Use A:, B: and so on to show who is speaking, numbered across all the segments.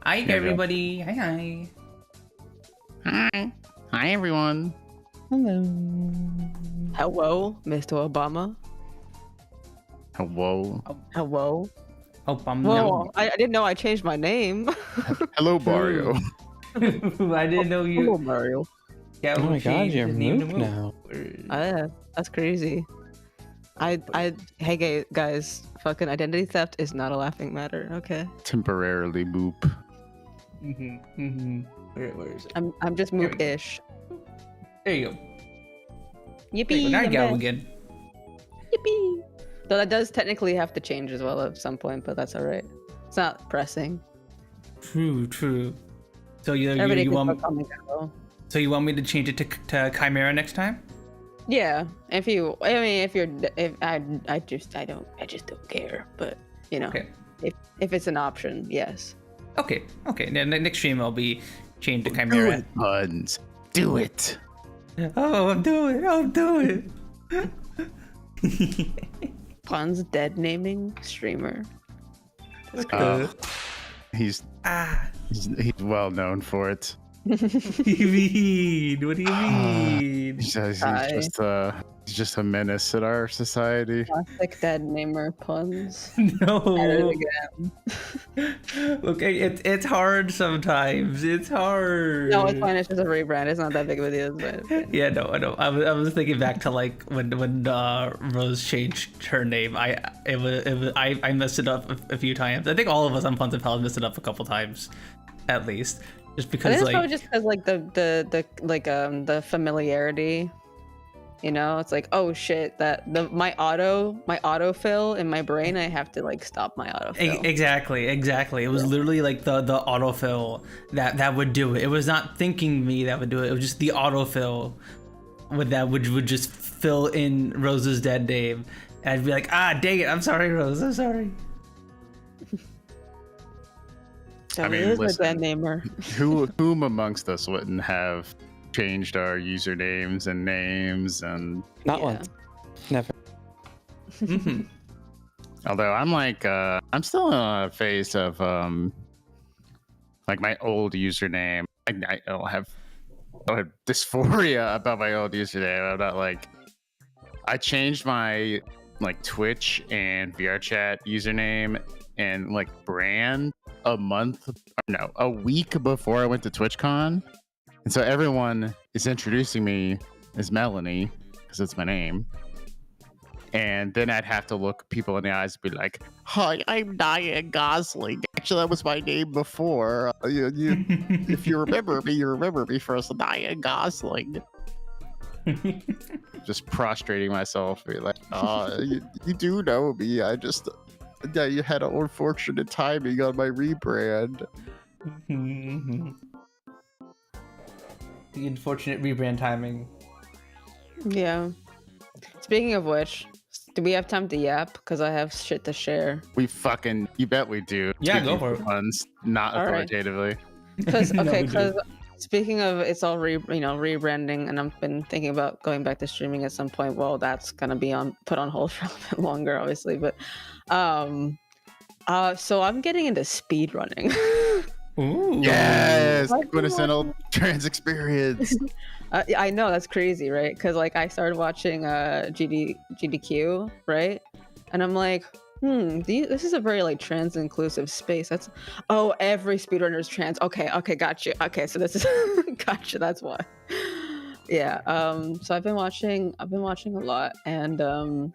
A: Hi, everybody. Hi, hi.
B: Hi. Hi, everyone.
A: Hello.
C: Hello, Mr. Obama.
B: Hello.
C: Hello.
A: Whoa,
C: I didn't know I changed my name.
B: Hello, Mario.
A: I didn't know you.
C: Hello, Mario.
A: Yeah,
D: Oh my god, you're
A: name to
D: Mook
A: Mook.
D: now.
C: That's crazy. Hey guys, fucking identity theft is not a laughing matter. Okay.
B: Temporarily boop.
A: Where is it?
C: I'm just
A: There we
C: Mook-ish.
A: There you go.
C: Yippee!
A: Wait, now
C: I'm
A: you go
C: back.
A: again.
C: Yippee! Though that does technically have to change as well at some point, but that's all right. It's not pressing.
A: True. So you
C: Everybody can
A: want
C: still call me Carol.
A: so you want me to change it to Chimera next time?
C: Yeah, I just don't care. But you know,
A: Okay.
C: if it's an option, yes.
A: Okay. Then the next stream will be changed to
B: Do
A: Chimera.
B: it, Buns. Do it.
A: Oh, I'm doing it.
C: Pun's dead naming streamer.
B: He's well known for it.
A: What do you mean? What do you mean?
B: He's just a menace in our society.
C: Classic dead namer puns.
A: No.
C: At it again.
A: Okay, it's hard sometimes. It's hard.
C: No, it's fine. It's just a rebrand. It's not that big of a deal. But
A: Yeah, no, I know. I was thinking back to like when Rose changed her name. I messed it up a few times. I think all of us on Puns of Hell messed it up a couple times, at least, just
C: I
A: because
C: think it's
A: like
C: probably just because like the familiarity. You know, it's like, oh shit, my autofill in my brain, I have to like stop my autofill.
A: Exactly. It was literally like the autofill that would do it. It was not thinking me that would do it. It was just the autofill would just fill in Rose's dead name. And I'd be like, dang it, I'm sorry, Rose, I'm sorry.
C: So
B: I mean,
C: it is
B: listen.
C: a dead namer.
B: Whom amongst us wouldn't have changed our usernames and names and
D: Not
C: Yeah.
D: once. Never.
B: although I'm still in a phase of like my old username. I don't have dysphoria about my old username. I'm not like I changed my like Twitch and VRChat username and like brand a week before I went to TwitchCon. And so everyone is introducing me as Melanie because it's my name. And then I'd have to look people in the eyes and be like, "Hi, I'm Nia Gosling. Actually, that was my name before. If you remember me first, Nia Gosling." Just prostrating myself, be like, you do know me. You had an unfortunate timing on my rebrand."
A: The unfortunate rebrand timing.
C: Yeah. Speaking of which, do we have time to yap? Because I have shit to share.
B: You bet we do.
A: Yeah, go
B: Speaking
A: for
B: of
A: it.
B: Puns, not
C: All right.
B: authoritatively.
C: Because
A: No, we
C: because
A: do.
C: speaking of it's all rebranding, and I've been thinking about going back to streaming at some point. Well, that's gonna be put on hold for a little bit longer, obviously. But so I'm getting into speed running.
A: Ooh.
B: Yes,
C: I've been
B: quintessential trans experience.
C: I know that's crazy, right? Because like I started watching GDQ, right? And I'm like, this is a very like trans inclusive space. Every speedrunner is trans. Okay, gotcha. Okay, so this is gotcha. That's why. Yeah. So I've been watching a lot, and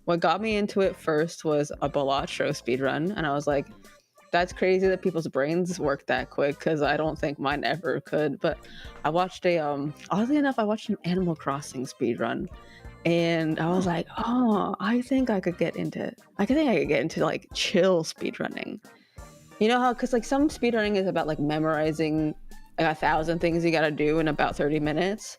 C: what got me into it first was a Balatro speedrun, and I was like, that's crazy that people's brains work that quick, because I don't think mine ever could. But I watched oddly enough, I watched an Animal Crossing speedrun, and I was like, I think I could get into like chill speedrunning. You know how, because like some speedrunning is about like memorizing like 1,000 things you gotta do in about 30 minutes.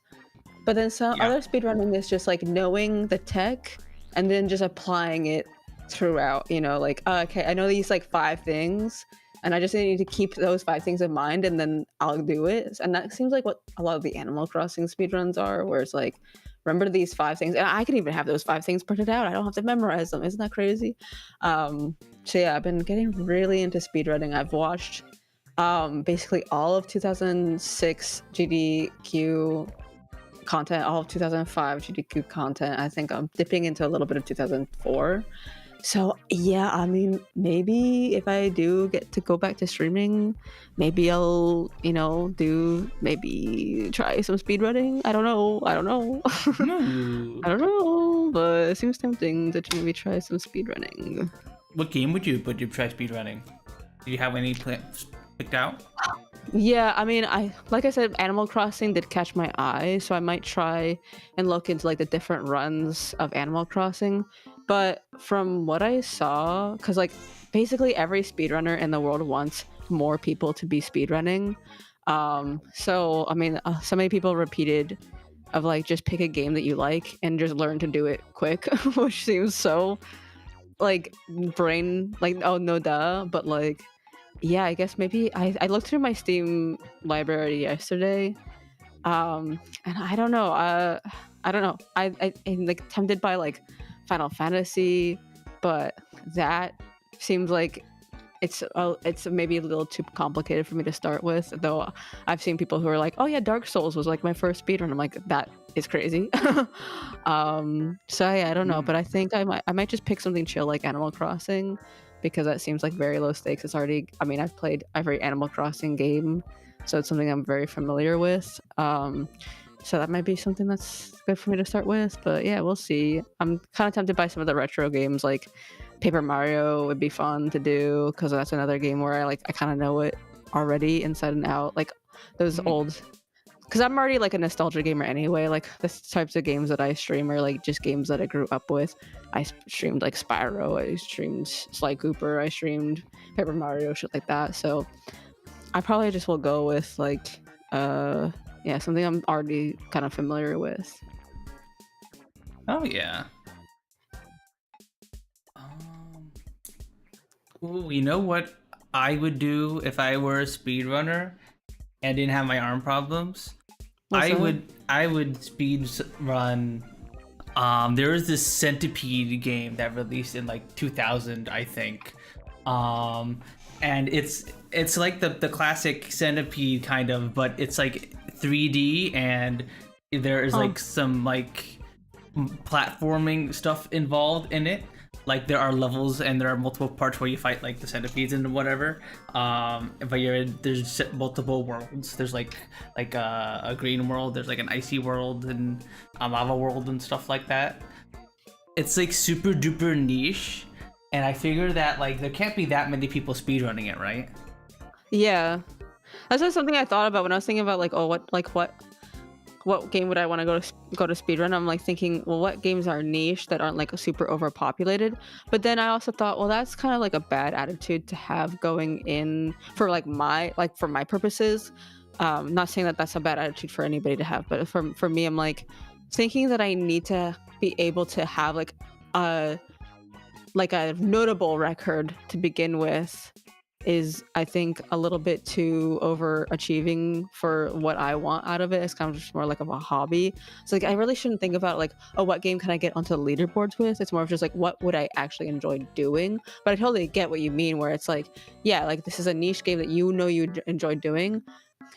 C: But then some other speedrunning is just like knowing the tech and then just applying it throughout, you know, like, okay, I know these like 5 things and I just need to keep those 5 things in mind and then I'll do it. And that seems like what a lot of the Animal Crossing speedruns are, where it's like, remember these 5 things, and I can even have those 5 things printed out. I don't have to memorize them. Isn't that crazy? So yeah, I've been getting really into speedrunning. I've watched basically all of 2006 GDQ content, all of 2005 GDQ content. I think I'm dipping into a little bit of 2004. So yeah, I mean, maybe if I do get to go back to streaming, maybe I'll, maybe try some speedrunning. I don't know.
A: Ooh.
C: I don't know, but it seems tempting to maybe try some speedrunning.
A: What game would you try speedrunning? Do you have any plans picked out?
C: Yeah, I mean, like I said, Animal Crossing did catch my eye, so I might try and look into like the different runs of Animal Crossing. But from what I saw, because like basically every speedrunner in the world wants more people to be speedrunning. So I mean, so many people repeated of like just pick a game that you like and just learn to do it quick, which seems so like brain like oh no duh, but like yeah, I guess maybe I looked through my Steam library yesterday, and I don't know. I'm like tempted by like Final Fantasy, but that seems like it's maybe a little too complicated for me to start with. Though I've seen people who are like, oh yeah, Dark Souls was like my first speedrun. I'm like, that is crazy. So yeah, I don't know, but I think I might just pick something chill like Animal Crossing, because that seems like very low stakes. It's already, I mean, I've played every Animal Crossing game, so it's something I'm very familiar with. So that might be something that's good for me to start with. But yeah, we'll see. I'm kind of tempted by some of the retro games, like Paper Mario would be fun to do, because that's another game where I kind of know it already inside and out. Like those old, because I'm already like a nostalgia gamer anyway. Like the types of games that I stream are like just games that I grew up with. I streamed like Spyro, I streamed Sly Cooper, I streamed Paper Mario, shit like that. So I probably just will go with like yeah, something I'm already kind of familiar with.
A: Oh yeah. Ooh, you know what I would do if I were a speedrunner and didn't have my arm problems? I would speed run. There was this Centipede game that released in like 2000, I think. And it's like the classic Centipede kind of, but it's like 3D, and there is like some like platforming stuff involved in it. Like there are levels and there are multiple parts where you fight like the centipedes and whatever. But there's multiple worlds. There's like a green world. There's like an icy world and a lava world and stuff like that. It's like super duper niche, and I figure that like there can't be that many people speedrunning it, right?
C: Yeah, that's just something I thought about when I was thinking about like, oh, what game would I want to go to speedrun? I'm like thinking, well, what games are niche that aren't like super overpopulated? But then I also thought, well, that's kind of like a bad attitude to have going in for like for my purposes. Not saying that that's a bad attitude for anybody to have, but for me, I'm like thinking that I need to be able to have like a notable record to begin with is, I think, a little bit too overachieving for what I want out of it. It's kind of just more like of a hobby. So like I really shouldn't think about like, oh, what game can I get onto the leaderboards with? It's more of just like, what would I actually enjoy doing? But I totally get what you mean, where it's like, yeah, like this is a niche game that you enjoy doing,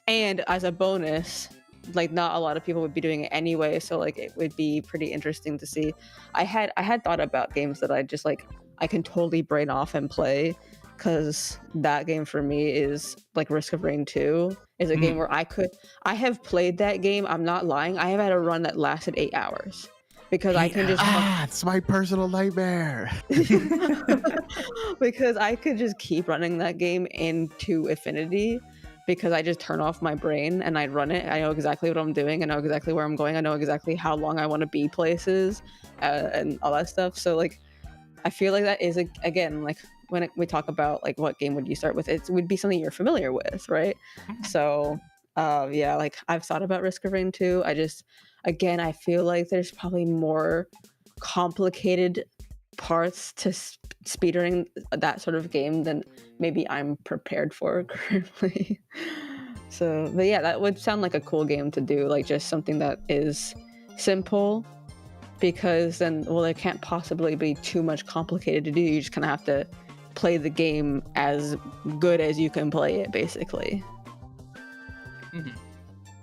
C: and as a bonus, like not a lot of people would be doing it anyway, so like it would be pretty interesting to see. I had thought about games that I just like I can totally brain off and play, because that game for me is like Risk of Rain 2 is a game where I have played that game, I'm not lying, I have had a run that lasted 8 hours, because I can just
B: it's my personal nightmare.
C: because I could just keep running that game into infinity, because I just turn off my brain and I run it. I know exactly what I'm doing. I know exactly where I'm going. I know exactly how long I want to be places and all that stuff. So like, I feel like that is, again, like when we talk about like what game would you start with, it would be something you're familiar with, right? So yeah, like I've thought about Risk of Rain 2. I feel like there's probably more complicated parts to speedrunning that sort of game than maybe I'm prepared for currently. So, but yeah, that would sound like a cool game to do, like just something that is simple, because then, well, it can't possibly be too much complicated to do. You just kind of have to play the game as good as you can play it, basically.
A: Mhm.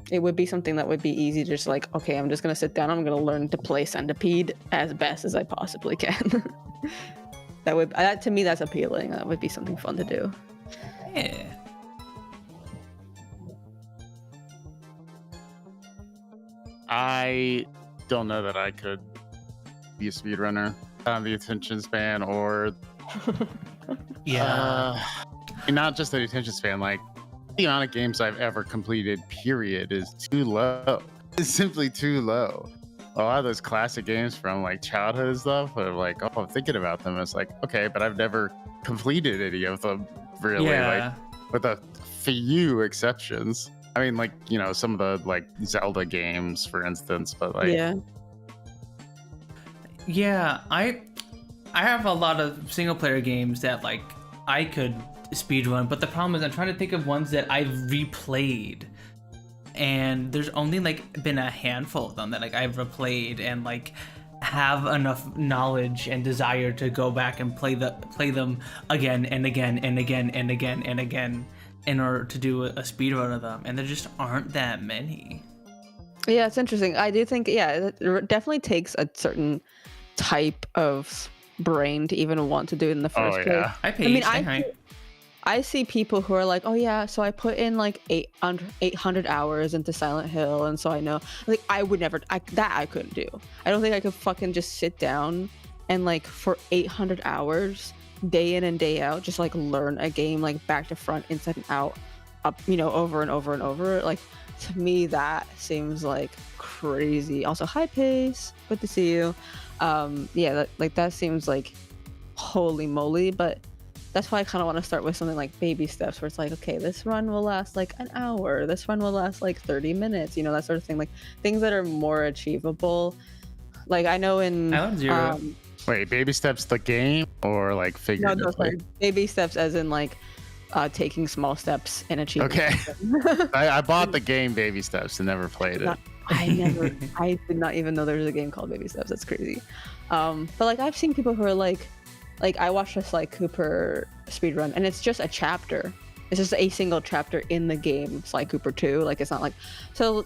C: It would be something that would be easy, just like, okay, I'm just gonna sit down, I'm gonna learn to play Centipede as best as I possibly can. That to me, that's appealing. That would be something fun to do.
A: Yeah.
B: I don't know that I could be a speedrunner on the attention span or
A: Yeah.
B: and not just the attention span, like the amount of games I've ever completed, period, is too low. It's simply too low. A lot of those classic games from like childhood and stuff are like, oh, I'm thinking about them. It's like, okay, but I've never completed any of them really,
A: Yeah.
B: like with a few exceptions. I mean, like, you know, some of the like Zelda games, for instance, but like,
A: Yeah, I have a lot of single player games that like I could speedrun, but the problem is I'm trying to think of ones that I've replayed, and there's only like been a handful of them that like I've replayed and like have enough knowledge and desire to go back and play them again and again and again and again and again in order to do a speedrun of them, and there just aren't that many.
C: Yeah, it's interesting. I do think, yeah, it definitely takes a certain type of brain to even want to do it in the first place.
B: yeah.
A: I mean,
C: I see people who are like, oh yeah, so I put in like 800 hours into Silent Hill, and so I know, like, I would never, I couldn't do. I don't think I could fucking just sit down and like for 800 hours, day in and day out, just like learn a game like back to front, inside and out, up, you know, over and over and over. Like, to me, that seems like crazy. Also, high pace, good to see you. Yeah, that seems like holy moly, but that's why I kind of want to start with something like baby steps, where it's like, okay, this run will last like an hour, this run will last like 30 minutes, you know, that sort of thing, like things that are more achievable. Like, I know in
A: Island Zero.
B: Wait, baby steps the game or like figuratively?
C: no, sorry, baby steps as in like taking small steps and achieving.
B: Okay.
C: something.
B: I bought the game Baby Steps and never played it.
C: I did not even know there was a game called Baby Steps. That's crazy. But like, I've seen people who are like I watched this like Cooper speedrun, and it's just a chapter. It's just a single chapter in the game, Sly Cooper 2. Like, it's not like, so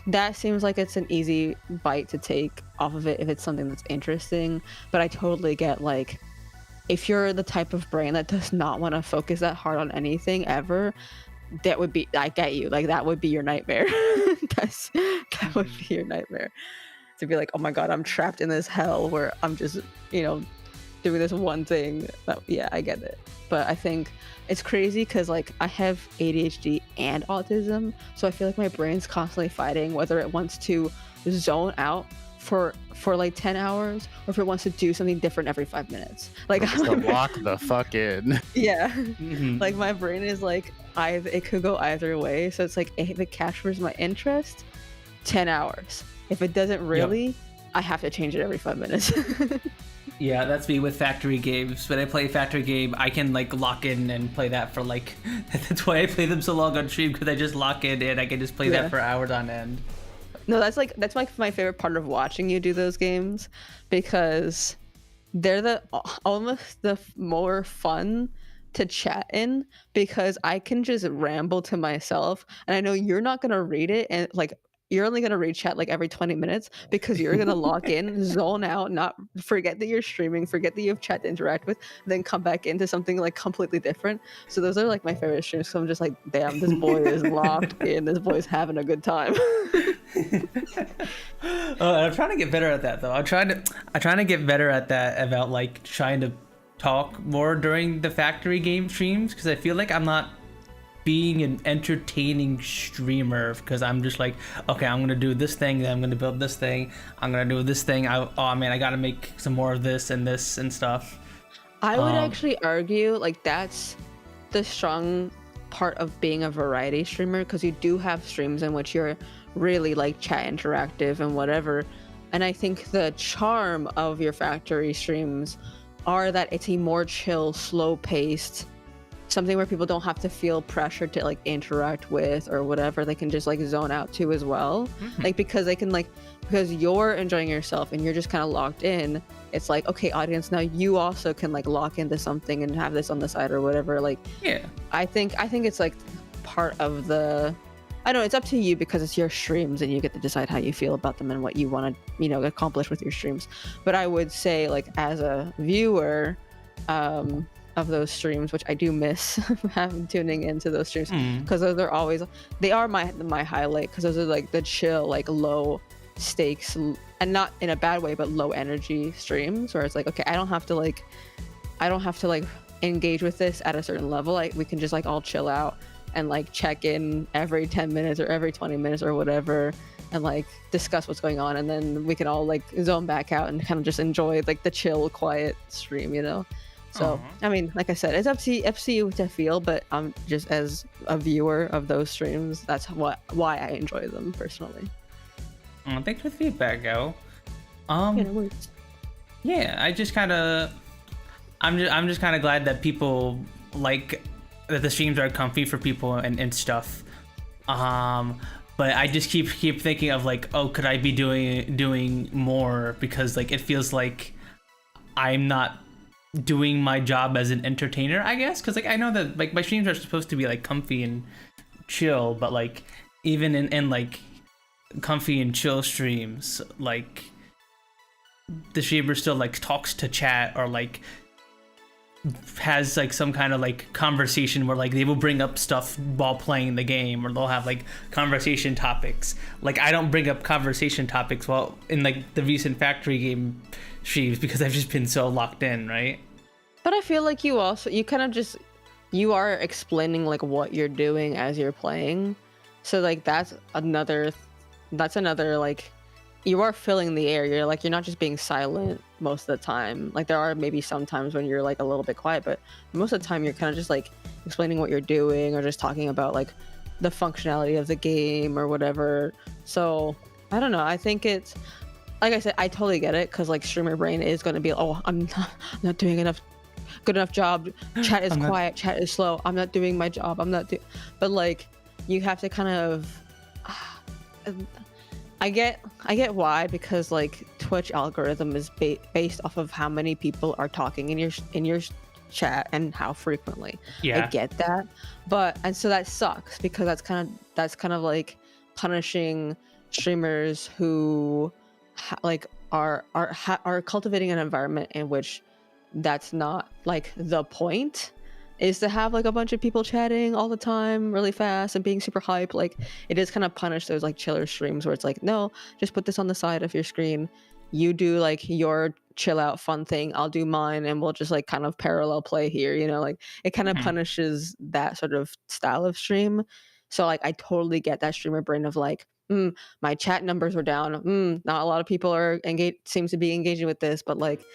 C: that seems like it's an easy bite to take off of it if it's something that's interesting. But I totally get, like, if you're the type of brain that does not want to focus that hard on anything ever, that would be, I get you, like, that would be your nightmare. That would be your nightmare, to be like, oh my god, I'm trapped in this hell where I'm just, you know, doing this one thing. Yeah, I get it. But I think it's crazy because, like, I have ADHD and autism, so I feel like my brain's constantly fighting whether it wants to zone out for like 10 hours or if it wants to do something different every 5 minutes. Like,
B: Just to lock the fuck in.
C: Yeah.
A: Mhm.
C: Like, my brain is like, it could go either way. So it's like, if it captures my interest, 10 hours. If it doesn't really, I have to change it every 5 minutes.
A: Yeah, that's me with factory games. When I play a factory game, I can like lock in and play that for like, that's why I play them so long on stream, because I just lock in and I can just play that for hours on end.
C: No, that's like my favorite part of watching you do those games, because they're almost the more fun to chat in, because I can just ramble to myself, and I know you're not gonna read it, and like, you're only gonna read chat like every 20 minutes because you're gonna lock in, zone out, not forget that you're streaming, forget that you have chat to interact with, then come back into something like completely different. So those are like my favorite streams. So I'm just like, damn, this boy is locked in. This boy's having a good time.
A: I'm trying to get better at that though. I'm trying to get better at that, about like trying to talk more during the factory game streams, because I feel like I'm not being an entertaining streamer, because I'm just like, okay, I'm gonna do this thing, then I'm gonna build this thing, I'm gonna do this thing, oh man, I gotta make some more of this and stuff.
C: I would actually argue like that's the strong part of being a variety streamer, because you do have streams in which you're really like chat interactive and whatever, and I think the charm of your factory streams are that it's a more chill, slow paced something where people don't have to feel pressure to like interact with or whatever. They can just like zone out to as well. Like because they can like, because you're enjoying yourself and you're just kind of locked in, it's like, okay, audience, now you also can like lock into something and have this on the side or whatever. Like,
A: Yeah.
C: I think it's like part of the, I don't know, it's up to you because it's your streams and you get to decide how you feel about them and what you want to, you know, accomplish with your streams. But I would say like as a viewer of those streams, which I do miss having tuning into those streams, because those are always, they are my highlight, because those are like the chill, like low stakes, and not in a bad way, but low energy streams where it's like, okay, I don't have to like engage with this at a certain level. Like we can just like all chill out and like check in every 10 minutes or every 20 minutes or whatever and like discuss what's going on, and then we can all like zone back out and kind of just enjoy like the chill quiet stream, you know. So I mean, like I said, it's up to you to feel, but just as a viewer of those streams, that's why I enjoy them personally.
A: Thanks for the feedback, Go.
C: Yeah, no worries.
A: Yeah, I'm just kind of glad that people like that the streams are comfy for people and stuff. But I just keep thinking of like, oh, could I be doing more, because like it feels like I'm not doing my job as an entertainer, I guess, because like I know that like my streams are supposed to be like comfy and chill, but like even in like comfy and chill streams, like the streamer still like talks to chat or like has like some kind of like conversation where like they will bring up stuff while playing the game, or they'll have like conversation topics. Like I don't bring up conversation topics while in like the recent factory game streams because I've just been so locked in, right?
C: But I feel like you are explaining like what you're doing as you're playing, so like that's another like, you are filling the air. You're not just being silent most of the time. Like there are maybe some times when you're like a little bit quiet, but most of the time you're kind of just like explaining what you're doing or just talking about like the functionality of the game or whatever. So I don't know, I think it's, like I said, I totally get it, because like streamer brain is going to be, oh, I'm not doing good enough job, chat is quiet, chat is slow, I'm not doing my job, but like you have to kind of I get why, because like Twitch algorithm is based off of how many people are talking in your chat and how frequently.
A: Yeah,
C: I get that, and so that sucks, because that's kind of like punishing streamers who are cultivating an environment in which that's not like the point, is to have like a bunch of people chatting all the time really fast and being super hype. Like it is kind of punish those like chiller streams where it's like, no, just put this on the side of your screen, you do like your chill out fun thing, I'll do mine, and we'll just like kind of parallel play here, you know. Like it kind of punishes that sort of style of stream. So like I totally get that streamer brain of like, my chat numbers were down, not a lot of people are seems to be engaging with this, but like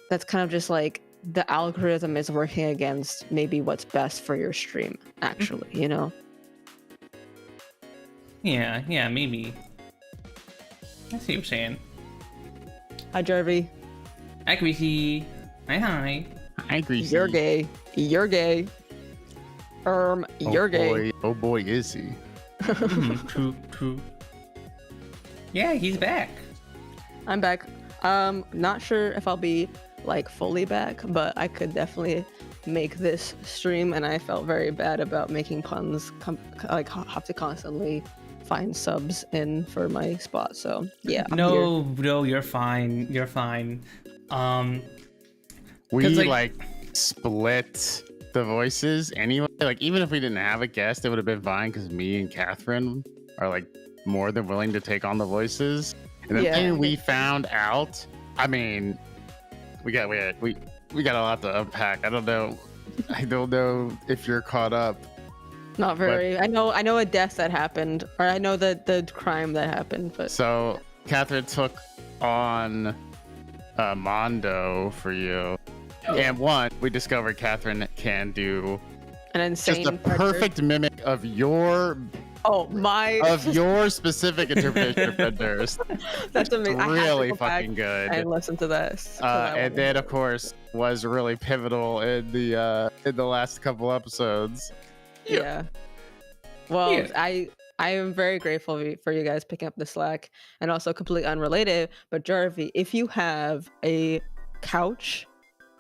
C: that's kind of just like the algorithm is working against maybe what's best for your stream, actually, you know?
A: Yeah, maybe. I see what you're saying.
C: Hi, Jervy.
A: Hi, Greasy. Hi.
B: Hi, Greasy.
C: You're gay. You're gay. You're gay.
B: Oh boy, is he.
A: True. Yeah, he's back.
C: I'm back. Not sure if I'll be like fully back, but I could definitely make this stream, and I felt very bad about making puns have to constantly find subs in for my spot. So yeah,
A: No, you're fine.
B: We
A: like
B: split the voices anyway. Like even if we didn't have a guest, it would have been fine, because me and Catherine are like more than willing to take on the voices. And then we found out, I mean, we got a lot to unpack. I don't know if you're caught up.
C: Not very. I know a death that happened, or I know the crime that happened. But
B: so Catherine took on Mondo for you, and we discovered Catherine can do
C: an insane,
B: just a perfect mimic of your specific interpretation of Predators.
C: That's amazing.
B: Really fucking good.
C: And listen to this.
B: And then of course was really pivotal in the last couple episodes.
C: Yeah. Well,
A: Yeah.
C: I am very grateful for you guys picking up the slack, and also completely unrelated. But Jarvie, if you have a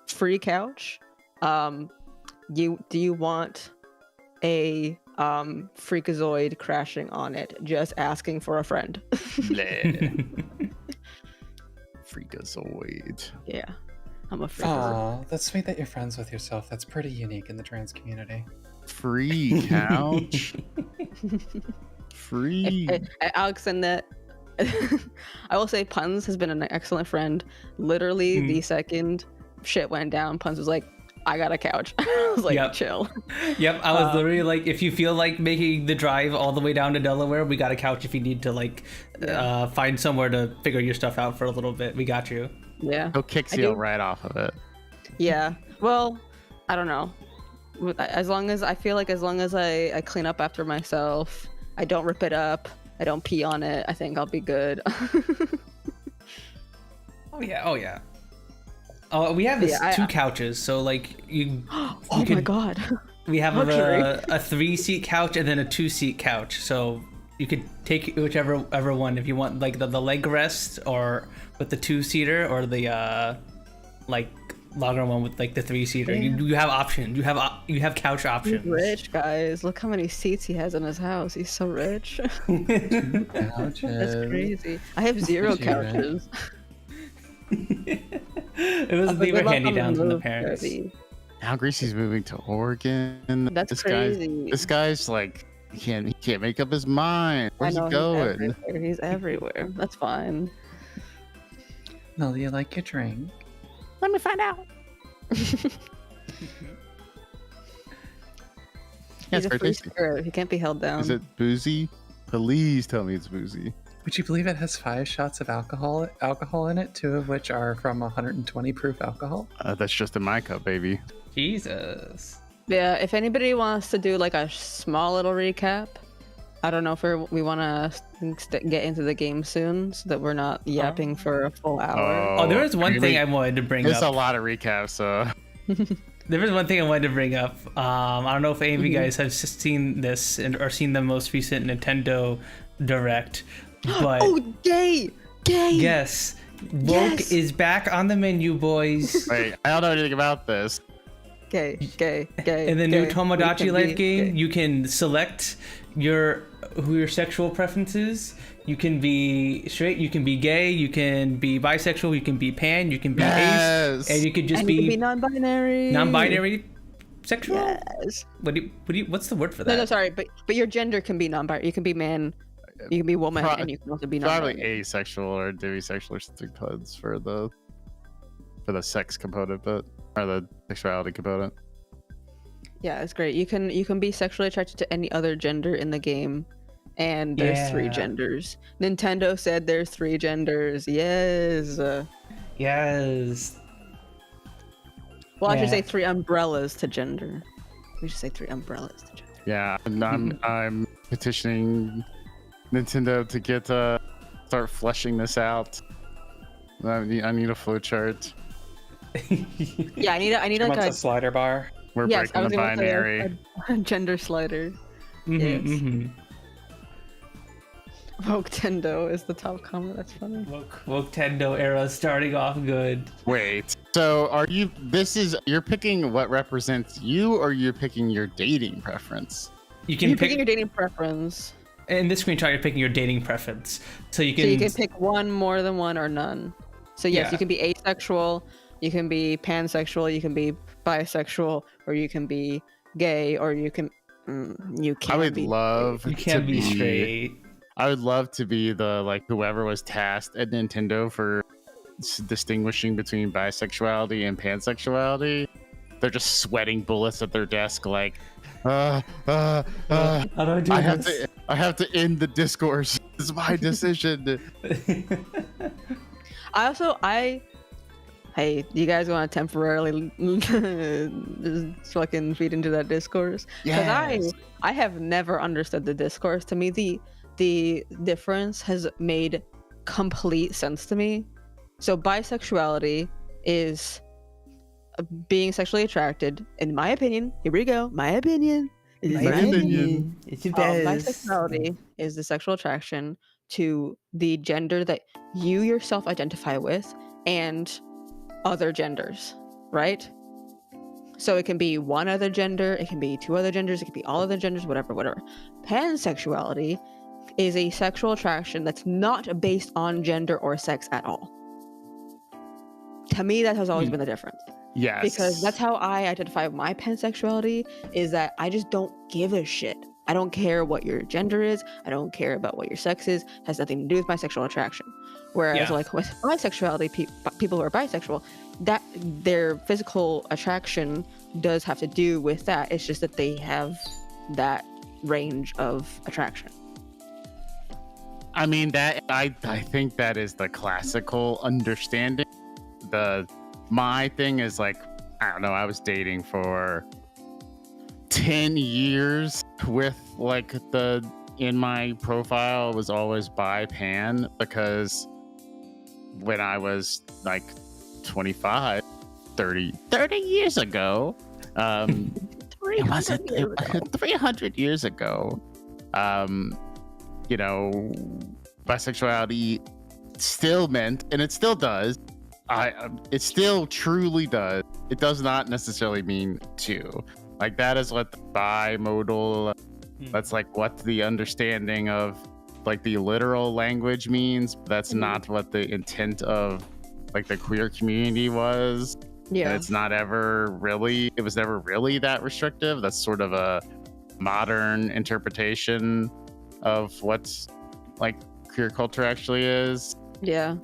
C: free couch, do you want a freakazoid crashing on it, just asking for a friend?
B: Freakazoid.
C: Yeah, I'm a freakazoid.
D: Aw, that's sweet that you're friends with yourself. That's pretty unique in the trans community.
B: Free couch. Free.
C: Alex and that. I will say Puns has been an excellent friend. Literally the second shit went down, Puns was like, I got a couch. I was like,
A: Yep.
C: chill.
A: Yep, I was literally like, if you feel like making the drive all the way down to Delaware, we got a couch if you need to like find somewhere to figure your stuff out for a little bit. We got you.
C: Yeah.
B: He'll kick
C: I
B: seal
C: do-
B: right off of it.
C: Yeah. Well, I don't know. As long as I clean up after myself, I don't rip it up, I don't pee on it, I think I'll be good.
A: Oh yeah. Oh, we have two couches, so like you.
C: Oh my god.
A: We have
C: Luxury.
A: a 3-seat couch and then a 2-seat couch, so you could take whichever one if you want, like the leg rest or with the 2-seater, or the like longer one with like the 3-seater.
C: Yeah.
A: You have options. You have couch options.
C: He's rich, guys. Look how many seats he has in his house. He's so rich.
D: Couches.
C: That's crazy. I have 0
D: Look at you, right?
C: couches.
A: It was they were
C: Good luck
A: handy
C: on the
A: downs from the
C: move,
A: parents.
C: Jarvie.
B: Now Gracie's moving to Oregon.
C: That's crazy.
B: This guy's like he can't make up his mind. Where's
C: I know,
B: he going?
C: He's everywhere. He's everywhere. That's fine.
D: No, do you like your drink?
C: Let me find out.
B: Yeah,
C: He's
B: it's
C: a
B: very
C: free
B: tasty.
C: spirit. He can't be held down.
B: Is it boozy? Please tell me it's boozy.
D: Would you believe it has 5 shots of alcohol in it, 2 of which are from 120 proof alcohol?
B: That's just in my cup, baby.
A: Jesus.
C: Yeah, if anybody wants to do like a small little recap, I don't know if we want to get into the game soon so that we're not yapping for a full hour.
A: Oh, there was one
B: really?
A: thing I wanted to bring
B: There's
A: up.
B: a lot of recaps, so
A: There was one thing I wanted to bring up. I don't know if any of you guys have seen this or seen the most recent Nintendo Direct, but
C: Oh, gay!
A: yes, woke
C: Yes!
A: is back on the menu, boys.
B: wait, I don't know anything about this.
C: Gay.
A: In the new Tomodachi Life game, you can select who your sexual preferences. You can be straight, you can be gay, you can be bisexual, you can be pan, you can be
B: Yes!
A: ace, and you could just
C: And you can
A: be
C: be non-binary.
A: non-binary sexual.
C: Yes.
A: What's the word for that?
C: No, sorry, but your gender can be non-binary. You can be man, you can be woman,
B: Pro-
C: and you can also be
B: Probably
C: non-binary.
B: asexual or demisexual or something codes for the sex component, but or the sexuality component.
C: Yeah, it's great. You can be sexually attracted to any other gender in the game, and there's 3
A: Yeah.
C: genders. Nintendo said there's 3 genders. Yes.
A: Yes.
C: Well, I should
A: Yeah.
C: say 3 umbrellas to gender. We should say 3 umbrellas to gender.
B: Yeah, I'm petitioning Nintendo to get start fleshing this out. I need a flowchart.
C: Yeah, I need
D: Wants
C: like
D: a slider bar.
B: We're
C: yes, I
B: breaking
C: was
B: the
C: gonna say
B: binary.
C: a gender slider.
A: Mhm,
C: Yes.
A: mhm.
C: Vogtendo is the top comment. That's funny.
A: Woke Tendo era starting off good.
B: Wait, so you're picking what represents you, or you're picking your dating preference?
A: You can
C: You're
A: pick
C: picking your dating preference.
A: in this screenshot. You're picking your dating preference, so you can.
C: So you can pick one, more than one, or none. So yes,
A: Yeah.
C: you can be asexual, you can be pansexual, you can be bisexual, or you can be gay, or you can you can't
B: I would
C: be
B: love
A: You can't
B: to
A: be straight.
B: I would love to be the whoever was tasked at Nintendo for distinguishing between bisexuality and pansexuality. They're just sweating bullets at their desk, like,
A: How do I do
B: I have to end the discourse. It's my decision.
C: Hey, you guys want to temporarily just fucking feed into that discourse? Because I have never understood the discourse. To me, the difference has made complete sense to me. So bisexuality is being sexually attracted, in my opinion, here we go, my opinion.
A: It's your best.
C: Bisexuality is the sexual attraction to the gender that you yourself identify with and other genders, right? So it can be one other gender, it can be two other genders, it can be all other genders, whatever. Pansexuality is a sexual attraction that's not based on gender or sex at all. To me, that has always been the difference.
B: Yes.
C: Because that's how I identify my pansexuality, is that I just don't give a shit. I don't care what your gender is. I don't care about what your sex is. It has nothing to do with my sexual attraction. Whereas like with bisexuality, people who are bisexual, that their physical attraction does have to do with that. It's just that they have that range of attraction.
B: I mean, that I think that is the classical understanding. My thing is like, I don't know, I was dating for 10 years with like in my profile was always bi pan, because when I was like 25, 30 years ago, 300 years ago, you know, bisexuality still meant, and it still does, it still truly does, it does not necessarily mean two. Like, that is what the bimodal, that's like what the understanding of like the literal language means. That's not what the intent of like the queer community was.
C: Yeah.
B: And it's not ever really, it was never really that restrictive. That's sort of a modern interpretation of what's like queer culture actually is.
C: Yeah.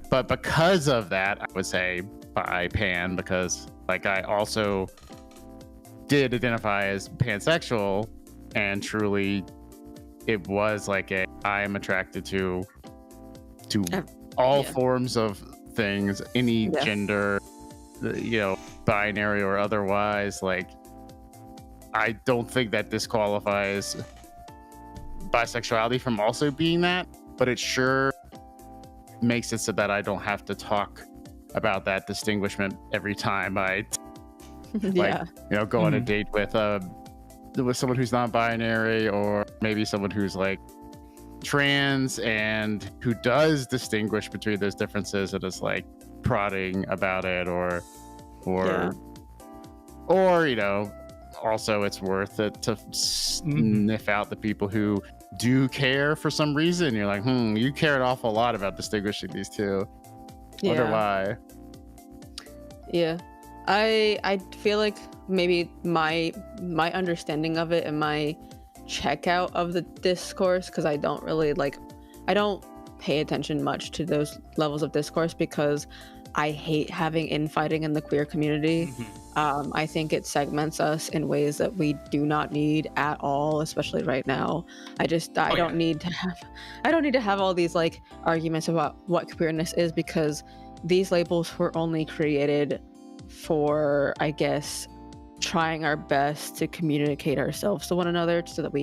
B: But because of that, I would say bi pan, because like I also did identify as pansexual, and truly it was like I am attracted to all forms of things, any gender, you know, binary or otherwise. Like, I don't think that disqualifies bisexuality from also being that, but it sure makes it so that I don't have to talk about that distinguishment every time I like, you know, go on a date with someone who's non-binary, or maybe someone who's like trans and who does distinguish between those differences and is like prodding about it, or you know, also it's worth it to sniff out the people who do care for some reason. You're like, you care an awful lot about distinguishing these two. Wonder why.
C: Yeah, I feel like maybe my understanding of it and my checkout of the discourse, because I don't pay attention much to those levels of discourse, because I hate having infighting in the queer community. I think it segments us in ways that we do not need at all, especially right now. I don't need to have all these like arguments about what queerness is, because these labels were only created for, I guess, trying our best to communicate ourselves to one another, so that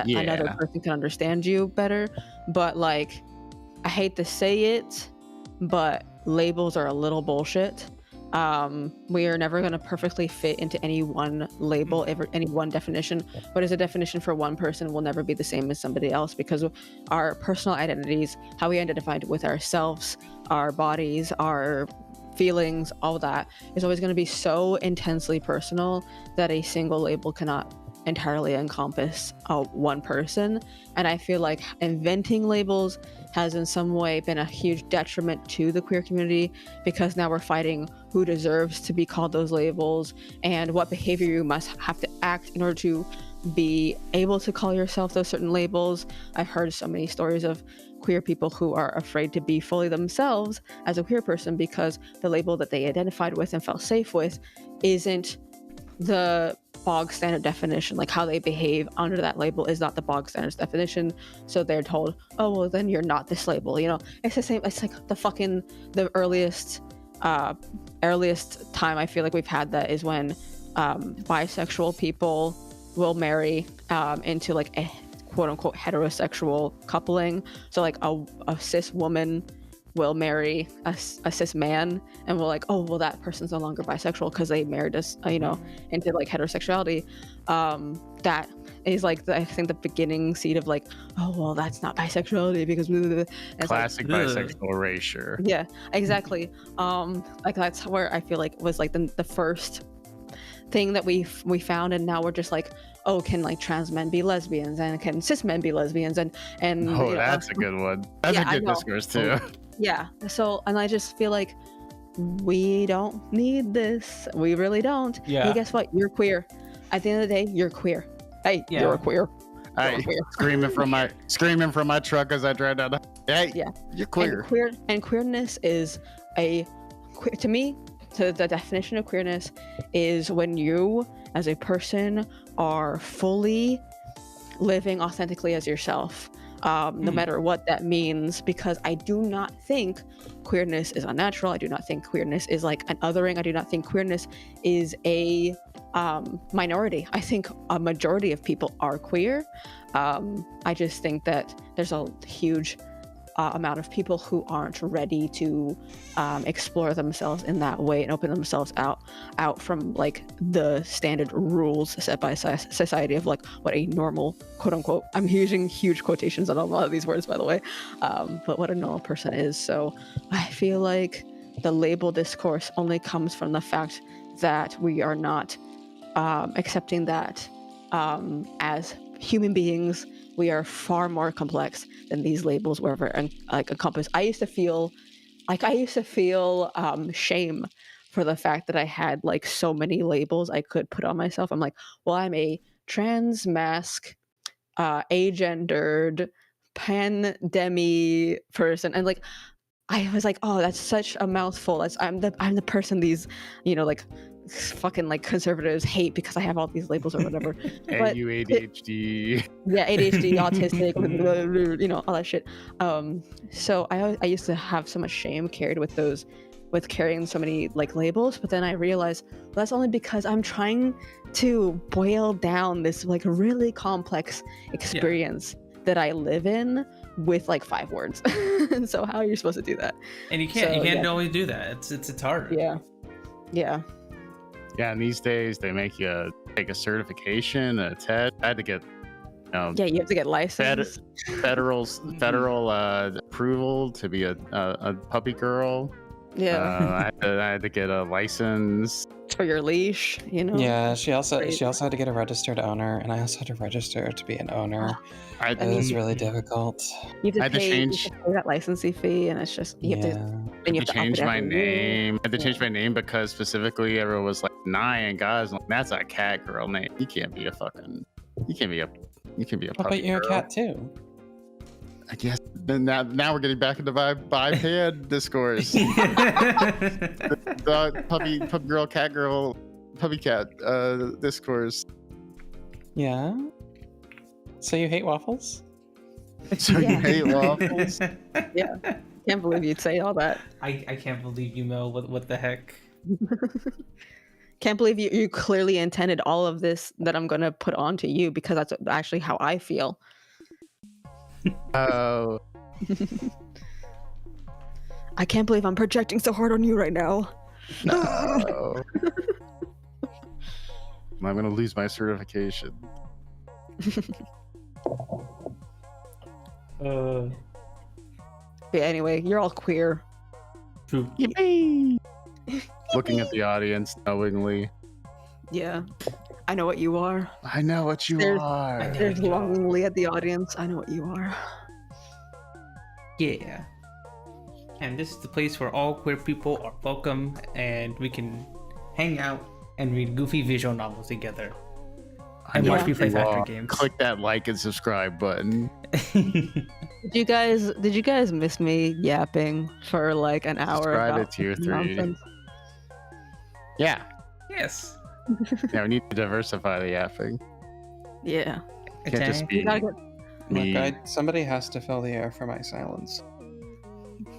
C: another person can understand you better. But like, I hate to say it, but labels are a little bullshit. We are never going to perfectly fit into any one label, any one definition. What is a definition for one person will never be the same as somebody else, because our personal identities, how we identified with ourselves, our bodies, our feelings, all that is always going to be so intensely personal that a single label cannot entirely encompass one person. And I feel like inventing labels has in some way been a huge detriment to the queer community, because now we're fighting who deserves to be called those labels and what behavior you must have to act in order to be able to call yourself those certain labels. I've heard so many stories of queer people who are afraid to be fully themselves as a queer person, because the label that they identified with and felt safe with isn't the bog standard definition. Like, how they behave under that label is not the bog standards definition, so they're told, oh well, then you're not this label. You know, it's the same. It's like the earliest time I feel like we've had that is when bisexual people will marry into like a quote unquote heterosexual coupling. So like a cis woman will marry a cis man, and we're like, oh well, that person's no longer bisexual because they married us, into like heterosexuality. That is like I think the beginning seed of like, oh well, that's not bisexuality because blah, blah, blah.
B: Classic
A: like,
B: bisexual erasure.
C: Yeah, exactly. Like that's where I feel like was like the first thing that we found, and now we're just like, oh, can like trans men be lesbians, and can cis men be lesbians, and
B: Oh, that's a good one. That's a good discourse too.
C: Yeah. So, and I just feel like we don't need this. We really don't.
A: Yeah.
C: Hey, guess what? You're queer. At the end of the day, you're queer. Hey,
A: Yeah.
C: you're queer.
B: I screaming from my truck as I drive down. Hey,
C: Yeah.
B: you're queer.
C: And queerness is to me, to the definition of queerness is when you as a person are fully living authentically as yourself, no matter what that means, because I do not think queerness is unnatural. I do not think queerness is like an othering. I do not think queerness is a minority. I think a majority of people are queer. I just think that there's a huge amount of people who aren't ready to explore themselves in that way and open themselves out from like the standard rules set by society of like what a normal, quote unquote, I'm using huge quotations on a lot of these words, by the way, but what a normal person is. So I feel like the label discourse only comes from the fact that we are not accepting that as human beings, we are far more complex than these labels were ever like encompass. I used to feel shame for the fact that I had like so many labels I could put on myself. I'm like, well, I'm a trans masc, agendered, pan-demi person, and like I was like, oh, that's such a mouthful. I'm the person these, like fucking like conservatives hate because I have all these labels or whatever. But
B: you ADHD.
C: Yeah, ADHD, autistic, all that shit. So I used to have so much shame carried with carrying so many like labels, but then I realized that's only because I'm trying to boil down this like really complex experience that I live in with like 5 words. And so how are you supposed to do that?
A: And you can't always do that. It's hard.
C: Yeah.
B: Yeah, and these days they make you take a certification, a test. I had to get,
C: Yeah, you have to get licensed.
B: federal approval to be a puppy girl.
C: Yeah.
B: I had to get a license
C: For your leash,
D: Yeah, she also
C: Great.
D: had to get a registered owner, and I also had to register to be an owner. It was really difficult.
C: You
B: I
C: have
B: had
C: to
B: to
C: pay
B: change-
C: that licensing fee, and it's just you have to. And you have to
B: change
C: up it
B: my
C: every year.
B: name. I had to change my name because specifically everyone was like, "Nah," and guys, like, that's a cat girl name. You can't be a puppy
D: But you're
B: girl.
D: a cat too.
B: I guess. Then now we're getting back into biped discourse. The puppy girl, cat girl, puppy cat discourse.
D: Yeah. So you hate waffles?
B: So
C: Yeah.
B: you hate waffles?
C: Yeah, can't believe you'd say all that.
A: I can't believe you, Mel. What the heck?
C: Can't believe you clearly intended all of this that I'm gonna put onto you, because that's actually how I feel.
B: Oh,
C: I can't believe I'm projecting so hard on you right now.
B: no. I'm gonna lose my certification.
C: But anyway, you're all queer.
A: True.
B: Yippee! Looking at the audience knowingly.
C: Yeah, I know what you are.
B: I know what you
C: There's-
B: are.
C: There's longingly at the audience. I know what you are.
A: Yeah. And this is the place where all queer people are welcome, and we can hang out and read goofy visual novels together. And
B: know
A: watch
C: what
A: me play
B: you
A: Factor
B: are.
A: games.
B: Click that like and subscribe button.
C: Did you guys miss me yapping for like an hour?
B: Subscribe
C: about
B: to Tier 3.
C: nonsense?
B: Yeah.
A: Yes.
B: Yeah, we need to diversify the yapping.
C: Yeah.
B: It can't just
A: Okay.
B: be
C: You gotta
B: me.
D: Look, somebody has to fill the air for my silence.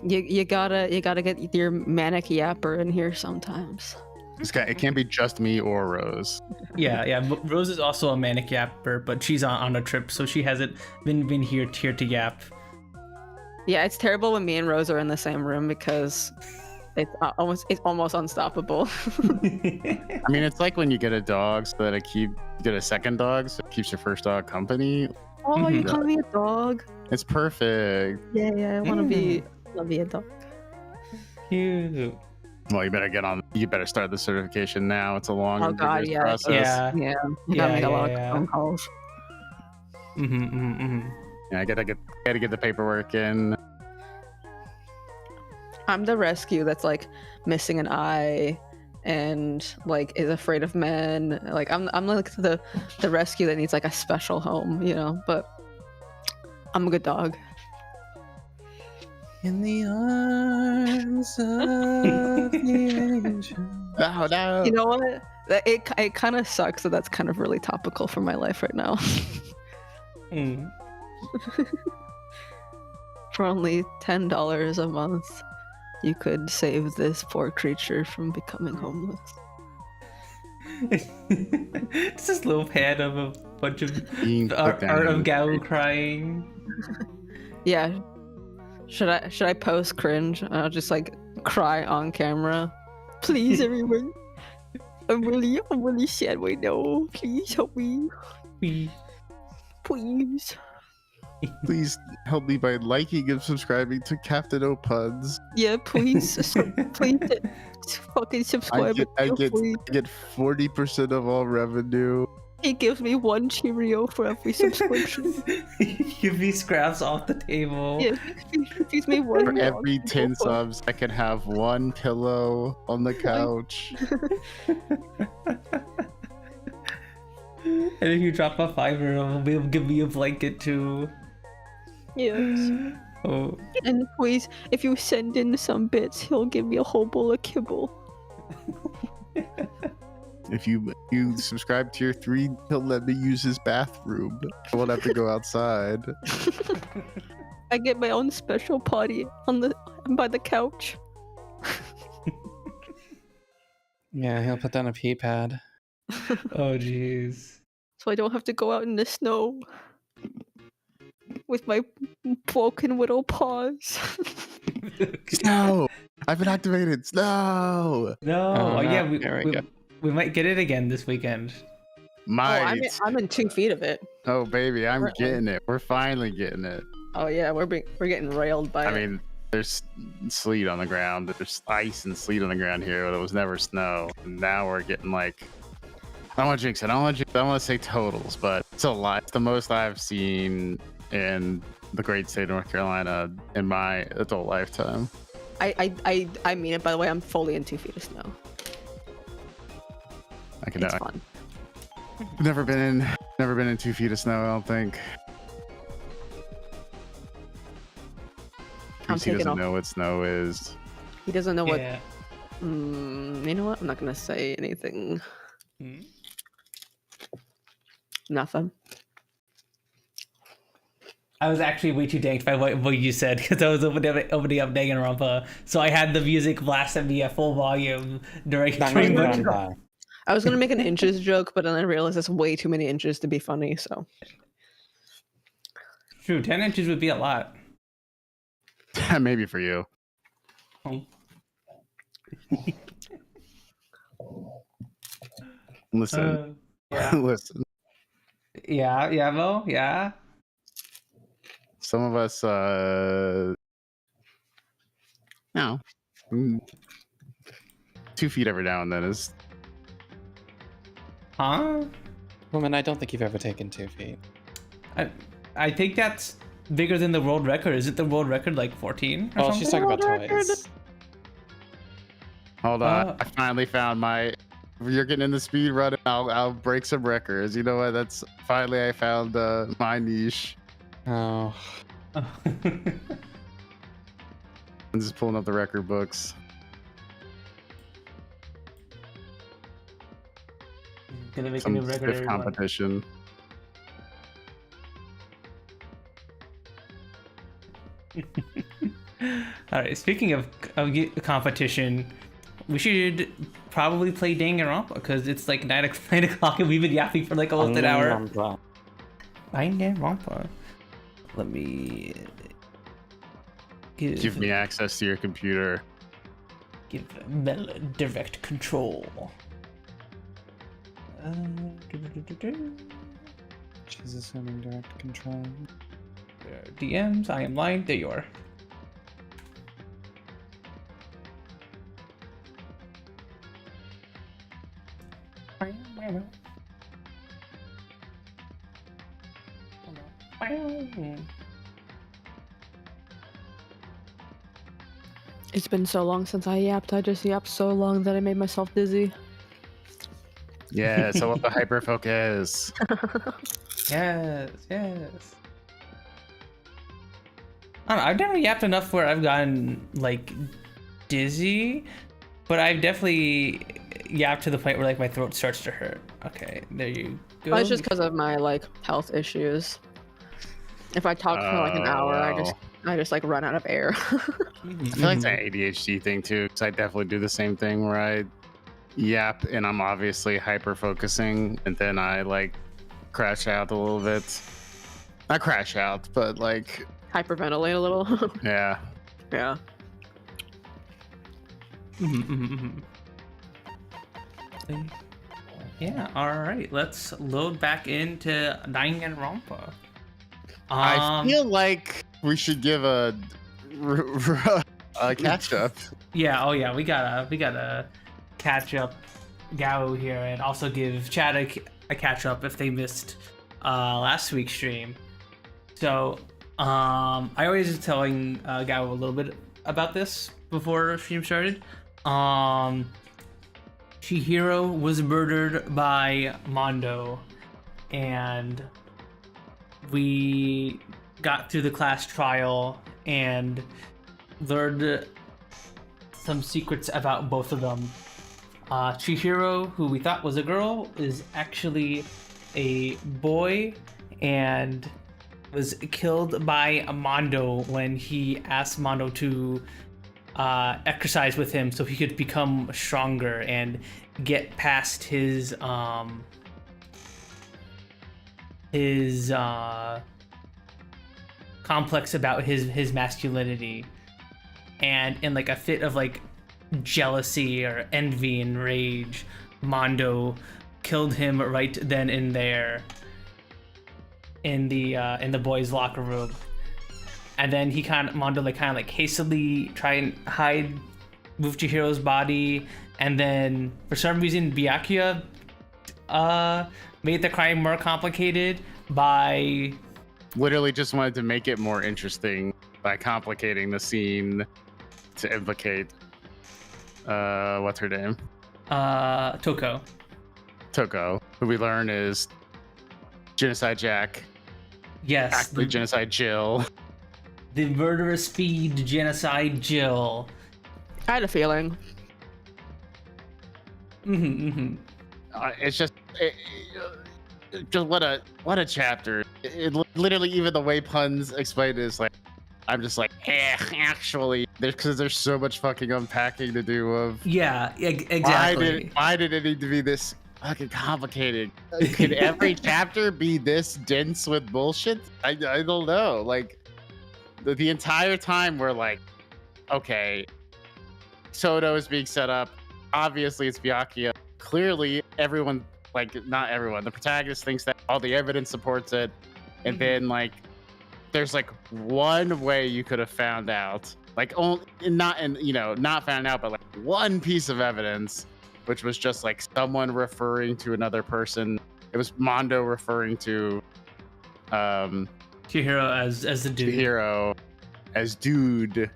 C: You gotta get your manic yapper in here sometimes.
B: It can't be just me or Rose.
A: Yeah. Rose is also a manic yapper, but she's on a trip, so she hasn't been here to yap.
C: Yeah, it's terrible when me and Rose are in the same room because it's almost unstoppable.
B: I mean, it's like when you get a dog, so that you get a second dog, so it keeps your first dog company.
C: Oh, you
A: Mhm.
C: call me a dog?
B: It's perfect.
C: Yeah, I want to be a dog.
A: Cute.
B: Well, you better start the certification now. It's a long
C: Oh
B: and
C: god,
B: rigorous
C: yeah,
B: process.
A: Yeah.
C: You gotta make a lot
A: yeah.
C: of phone calls.
B: Yeah, I gotta get the paperwork in.
C: I'm the rescue that's like missing an eye and like is afraid of men. Like I'm like the rescue that needs like a special home, you know, but I'm a good dog.
D: In the arms of the angel.
B: No.
C: You know what? It kind of sucks that that's kind of really topical for my life right now.
A: Mm.
C: For only $10 a month, you could save this poor creature from becoming homeless.
A: It's this little pad of a bunch of
B: Being put
A: art
B: down.
A: of Gao crying.
C: Yeah. Should I post cringe? I'll just like cry on camera. Please, everyone. I'm really sad right now. Please help me.
A: We-
C: Please.
B: Please help me by liking and subscribing to Captain O'Puns.
C: Yeah, please. Please fucking
B: I
C: subscribe.
B: get 40% of all revenue.
C: He gives me 1 Cheerio for every subscription.
A: Give me scraps off the table.
C: Yeah, he gives me 1
B: For every 10 subs, I can have 1 pillow on the couch.
A: And if you drop a $5, he'll give me a blanket too.
C: Yes.
A: Oh.
C: And please, if you send in some bits, he'll give me a whole bowl of kibble.
B: If you subscribe to Tier 3, he'll let me use his bathroom. I won't have to go outside.
C: I get my own special potty by the couch.
D: Yeah, he'll put down a pee pad.
A: Oh jeez.
C: So I don't have to go out in the snow with my broken little paws.
B: Snow! I've been activated. Snow!
A: No.
D: Oh,
A: Oh, yeah,
D: no. There we go.
A: we might get it again this weekend.
B: Might.
C: I'm in 2 feet of it.
B: Oh, baby, I'm
C: Currently.
B: getting it. We're finally getting it.
C: Oh yeah, we're getting railed by
B: I
C: it.
B: mean, there's sleet on the ground. There's ice and sleet on the ground here, but it was never snow. And now we're getting like, I don't want to jinx it. I don't want to say totals, but it's a lot. It's the most I've seen in the great state of North Carolina in my adult lifetime.
C: I mean it, by the way. I'm fully in 2 feet of snow. It's fun.
B: Never been in 2 feet of snow. I don't think.
C: I'm
B: He
C: taking
B: doesn't
C: off.
B: know what snow is.
C: He doesn't know what.
A: Yeah.
C: You know what? I'm not gonna say anything.
A: Hmm?
C: Nothing.
A: I was actually way too danked by what you said because I was opening up Danganronpa, so I had the music blast at me at full volume during much.
D: Danganronpa.
C: I was gonna make an inches joke, but then I realized that's way too many inches to be funny. So
A: True, 10 inches would be a lot.
B: Maybe for you.
A: Oh.
B: Listen,
A: Yeah.
B: listen.
A: Yeah, Mo. Yeah.
B: Some of us, no, 2 feet every now and then is.
A: Huh?
D: Woman, I don't think you've ever taken 2 feet.
A: I think that's bigger than the world record. Is it the world record like 14 or
D: Oh,
A: something?
D: she's talking about
C: World record.
D: toys.
B: Hold on,
A: Oh.
B: I finally found my. You're getting in the speed run. I'll break some records. You know what? That's finally I found my niche.
D: Oh.
B: I'm just pulling up the record books.
A: Gonna make a
B: Some
A: new record.
B: stiff
A: everyone.
B: competition.
A: All right. Speaking of competition, we should probably play Danganronpa because it's like 9 o'clock and we've been yapping for like almost an hour.
D: Danganronpa.
A: Danganronpa. Let me.
B: Give me access to your computer.
A: Give Melon direct control.
D: She's assuming direct control.
A: DMs, I am lying. There you are.
C: It's been so long since I yapped. I just yapped so long that I made myself dizzy.
B: Yeah, so what the hyperfocus?
A: Yes. I don't know, I've never yapped enough where I've gotten like dizzy, but I've definitely yapped to the point where like my throat starts to hurt. Okay, there you go.
C: Well, it's just because of my like health issues. If I talk for like an hour, I just like run out of air.
B: I feel like it's an ADHD thing too, because I definitely do the same thing where I yap and I'm obviously hyper focusing, and then I like crash out a little bit. Not crash out, but like
C: Hyperventilate a little.
B: yeah.
C: Yeah.
A: Yeah, alright, let's load back into Danganronpa.
B: I feel like we should give a catch up.
A: Yeah, oh yeah, we gotta catch up Gao here and also give Chad a catch up if they missed last week's stream. So I always was telling Gao a little bit about this before stream started. Chihiro was murdered by Mondo, and we got through the class trial and learned some secrets about both of them. Chihiro, who we thought was a girl, is actually a boy and was killed by Mondo when he asked Mondo to exercise with him so he could become stronger and get past his complex about his masculinity. And in like a fit of like jealousy or envy and rage, Mondo killed him right then and there in the boys' locker room. And then Mondo kind of hastily try and move Chihiro's body, and then for some reason Byakuya made the crime more complicated by
B: Literally just wanted to make it more interesting by complicating the scene to implicate what's her name?
A: Toko,
B: who we learn is Genocide Jack.
A: Yes,
B: Actually, Genocide Jill.
A: the murderous feed Genocide Jill.
C: I had a feeling.
B: It's just what a chapter. It literally, even the way puns explain it is like, I'm just like, actually, because there's so much fucking unpacking to do of.
A: Yeah, exactly.
B: Why did it need to be this fucking complicated? Could every chapter be this dense with bullshit? I don't know. Like, the entire time we're like, okay, Soto is being set up. Obviously, it's Byakuya. Clearly, everyone, like, not everyone, the protagonist thinks that all the evidence supports it. And then, like, there's like one way you could have found out, like, not found out, but like one piece of evidence, which was just like someone referring to another person. It was Mondo referring to
A: Chihiro as the dude.
B: Chihiro as dude.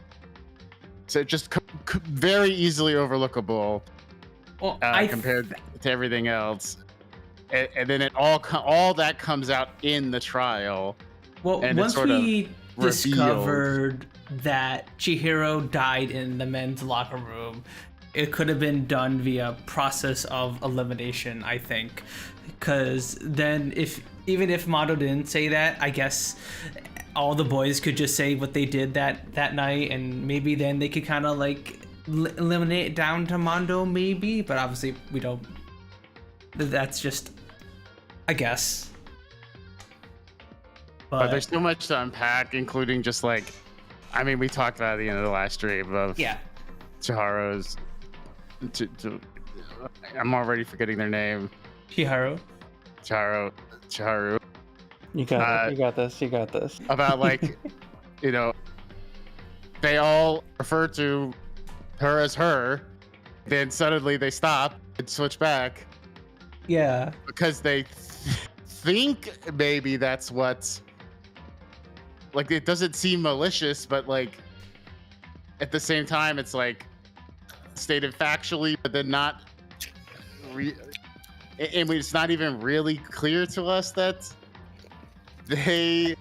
B: So just very easily overlookable
A: Well,
B: compared to everything else. And then it all that comes out in the trial.
A: Well,
B: and
A: once we discovered
B: revealed
A: that Chihiro died in the men's locker room, it could have been done via process of elimination, I think. Because then even if Mondo didn't say that, I guess all the boys could just say what they did that night, and maybe then they could kind of like eliminate it down to Mondo, maybe. But obviously we don't. That's just, I guess.
B: But there's so much to unpack, including just like I mean, we talked about it at the end of the last stream of
A: Yeah.
B: Chiharu's. I'm already forgetting their name.
A: Chiharu.
B: Chiharu.
D: You got it. You got this. You got this.
B: About like, you know, they all refer to her as her, then suddenly they stop and switch back
A: Yeah.
B: because they think maybe that's what's like. It doesn't seem malicious, but like at the same time, it's like stated factually, but then not. And it's not even really clear to us that they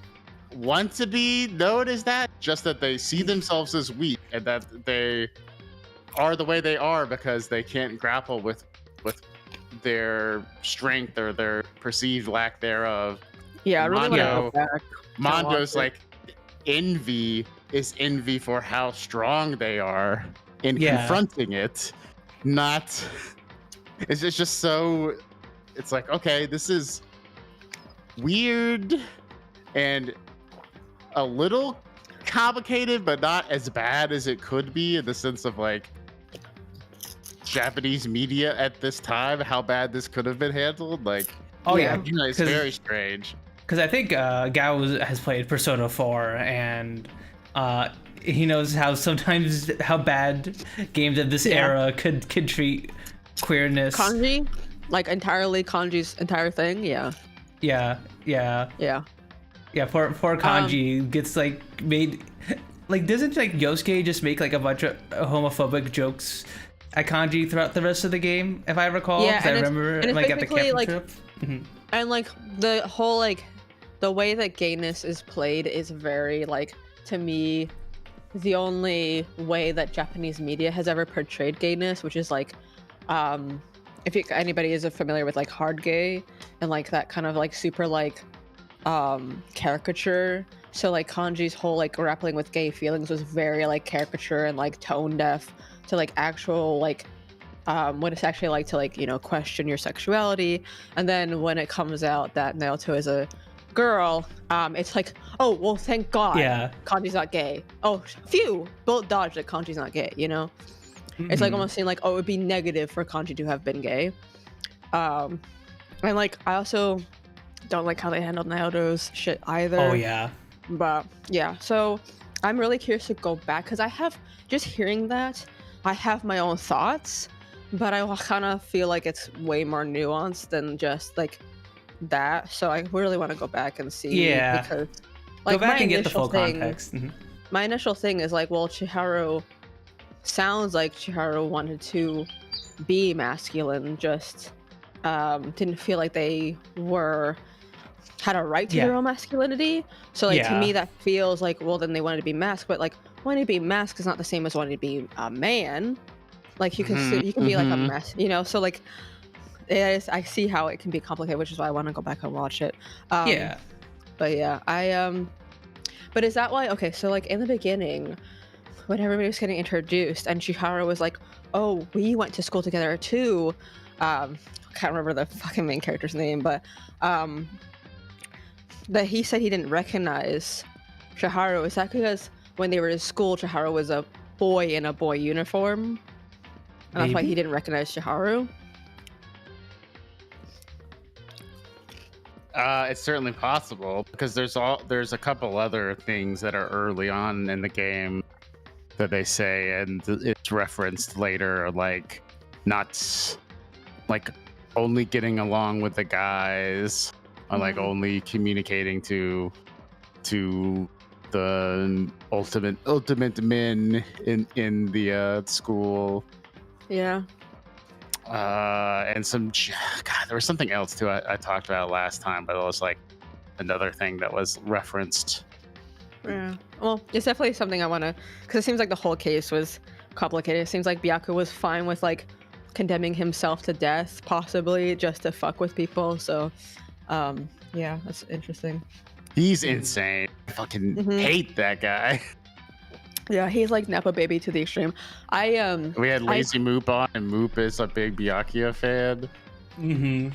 B: want to be known as that, just that they see themselves as weak and that they are the way they are because they can't grapple with their strength or their perceived lack thereof.
C: Yeah, I really want to go back.
B: Mondo's like envy is envy for how strong they are in confronting it. Not it's just so it's like, okay, this is weird and a little complicated, but not as bad as it could be in the sense of like Japanese media at this time, how bad this could have been handled. Like,
A: Oh yeah,
B: you know, it's very strange.
A: Because I think Gao has played Persona 4, and he knows how sometimes how bad games of this era could treat queerness.
C: Kanji, like entirely Kanji's entire thing. Yeah.
A: Yeah. Poor Kanji gets like made. Like, doesn't like Yosuke just make like a bunch of homophobic jokes at Kanji throughout the rest of the game, if I recall?
C: Yeah,
A: I remember
C: and
A: like at the camping
C: like,
A: trip.
C: And like the whole like the way that gayness is played is very like, to me, the only way that Japanese media has ever portrayed gayness, which is like if anybody is familiar with like hard gay and like that kind of like super like caricature. So like Kanji's whole like grappling with gay feelings was very like caricature and like tone deaf to like actual like what it's actually like to like, you know, question your sexuality. And then when it comes out that Naoto is a girl, it's like, oh well, thank God Kanji's not gay. Oh phew, bullet dodge that Kanji's not gay, you know. It's like almost saying like, oh, it would be negative for Kanji to have been gay. And like I also don't like how they handled Naoto's shit either.
A: Oh yeah.
C: But yeah, so I'm really curious to go back because I have, just hearing that, I have my own thoughts, but I kind of feel like it's way more nuanced than just like that. So I really want to go back and see.
A: Yeah.
C: Because like,
A: go back and get the full context.
C: My initial thing is like, well, Chiharu sounds like Chiharu wanted to be masculine, just didn't feel like they had a right to their own masculinity. So like to me that feels like, well, then they wanted to be masked, but like wanting to be masked is not the same as wanting to be a man. Like you can be like a mess, you know. So like I see how it can be complicated, which is why I want to go back and watch it. But yeah, but is that why? Okay, so like in the beginning, when everybody was getting introduced and Chiharu was like, oh, we went to school together too. I can't remember the fucking main character's name, but that he said he didn't recognize Chiharu. Is that because when they were in school, Chiharu was a boy in a boy uniform? And that's why he didn't recognize Chiharu?
B: It's certainly possible because there's a couple other things that are early on in the game that they say, and it's referenced later, like not like only getting along with the guys, or like only communicating to the ultimate men in the school.
C: Yeah.
B: And there was something else too I talked about last time, but it was like another thing that was referenced.
C: Yeah. Well, it's definitely something I want to, because it seems like the whole case was complicated. It seems like Byaku was fine with like condemning himself to death, possibly just to fuck with people. So, yeah, that's interesting.
B: He's insane. I fucking hate that guy.
C: Yeah, he's like Nepo baby to the extreme. We
B: had Lazy Moop on, and Moop is a big Byakuya fan.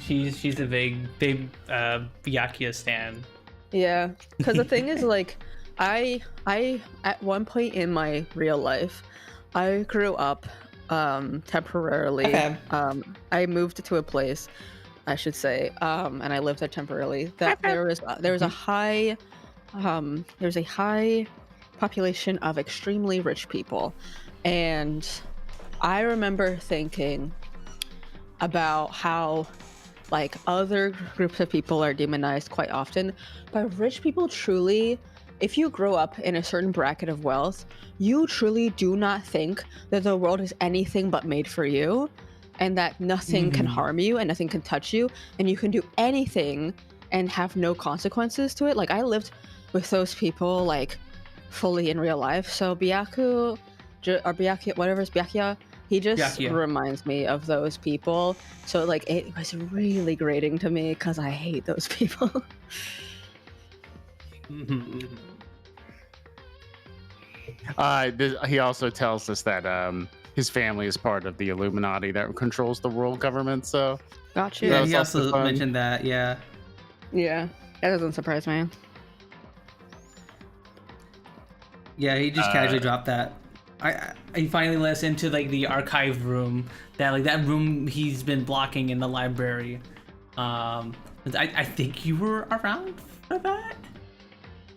A: She's a big Byakuya stan.
C: Yeah, because the thing is like, I at one point in my real life, I grew up temporarily.
A: Okay.
C: I moved to a place, I should say, and I lived there temporarily. That there was a high there's a high population of extremely rich people, and I remember thinking about how like other groups of people are demonized quite often, but rich people truly, if you grow up in a certain bracket of wealth, you truly do not think that the world is anything but made for you, and that nothing can harm you and nothing can touch you, and you can do anything and have no consequences to it. Like I lived with those people like fully in real life. So Byaku, or Byaku, whatever's Byakuya, he just
A: Byakuya.
C: reminds me of those people. So like it was really grating to me because I hate those people.
B: He also tells us that his family is part of the Illuminati that controls the world government. So
C: Got you.
A: Yeah,
B: was
A: he
B: also
A: also
B: fun.
A: mentioned that. Yeah.
C: Yeah, that doesn't surprise me.
A: Yeah, he just casually dropped that. I finally let us into like the archive room, that room he's been blocking in the library. I think you were around for that.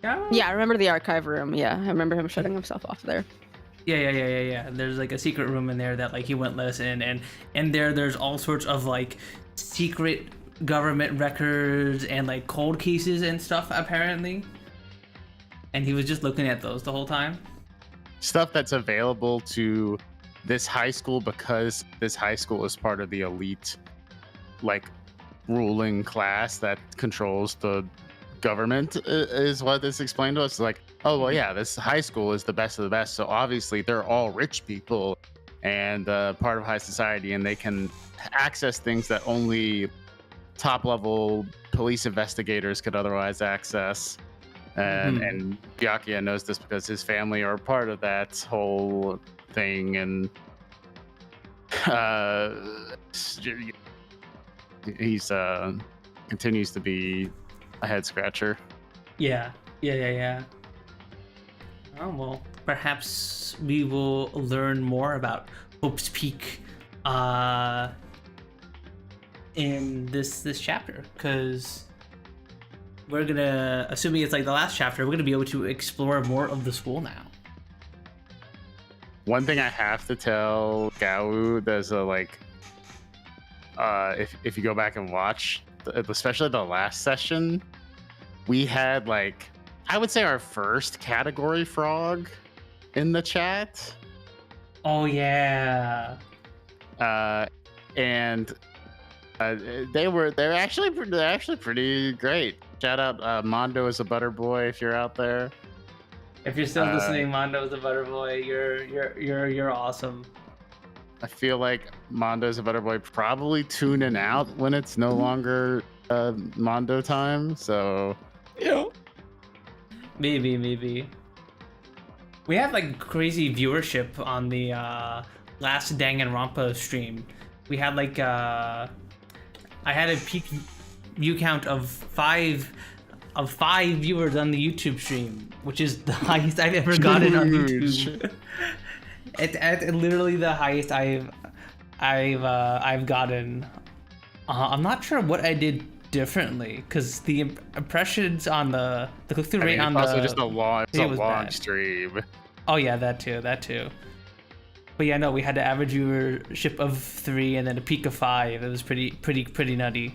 C: Yeah, I remember the archive room. Yeah, I remember him shutting himself off there.
A: Yeah. There's like a secret room in there that like he wouldn't let us in, and there's all sorts of like secret government records and like cold cases and stuff apparently. And he was just looking at those the whole time.
B: stuff that's available to this high school because this high school is part of the elite, like, ruling class that controls the government is what this explained to us. Like, oh well, yeah, this high school is the best of the best, so obviously they're all rich people and part of high society, and they can access things that only top level police investigators could otherwise access. And Byakuya knows this because his family are part of that whole thing, and he's continues to be a head scratcher.
A: Yeah. Oh well, perhaps we will learn more about Hope's Peak in this chapter, because we're gonna, assuming it's like the last chapter, we're gonna be able to explore more of the school now.
B: One thing I have to tell Gao, there's a like, if you go back and watch, especially the last session, we had like, I would say our first category frog in the chat.
A: Oh yeah.
B: And they're actually pretty great. Shout out Mondo is a butter boy if you're out there.
A: If you're still listening, Mondo is a butter boy. You're awesome.
B: I feel like Mondo is a butter boy probably tuning out when it's no longer Mondo time. So
D: Yeah.
A: Maybe. We had like crazy viewership on the last Danganronpa stream. We had like I had a peak view count of five viewers on the YouTube stream, which is the highest I've ever gotten on YouTube. It's literally the highest I've gotten. I'm not sure what I did differently, because the impressions on the click-through rate on
B: also
A: the
B: just a long
A: bad.
B: stream.
A: Oh yeah, that too. But yeah, no, we had an average viewership of 3 and then a peak of 5. It was pretty nutty.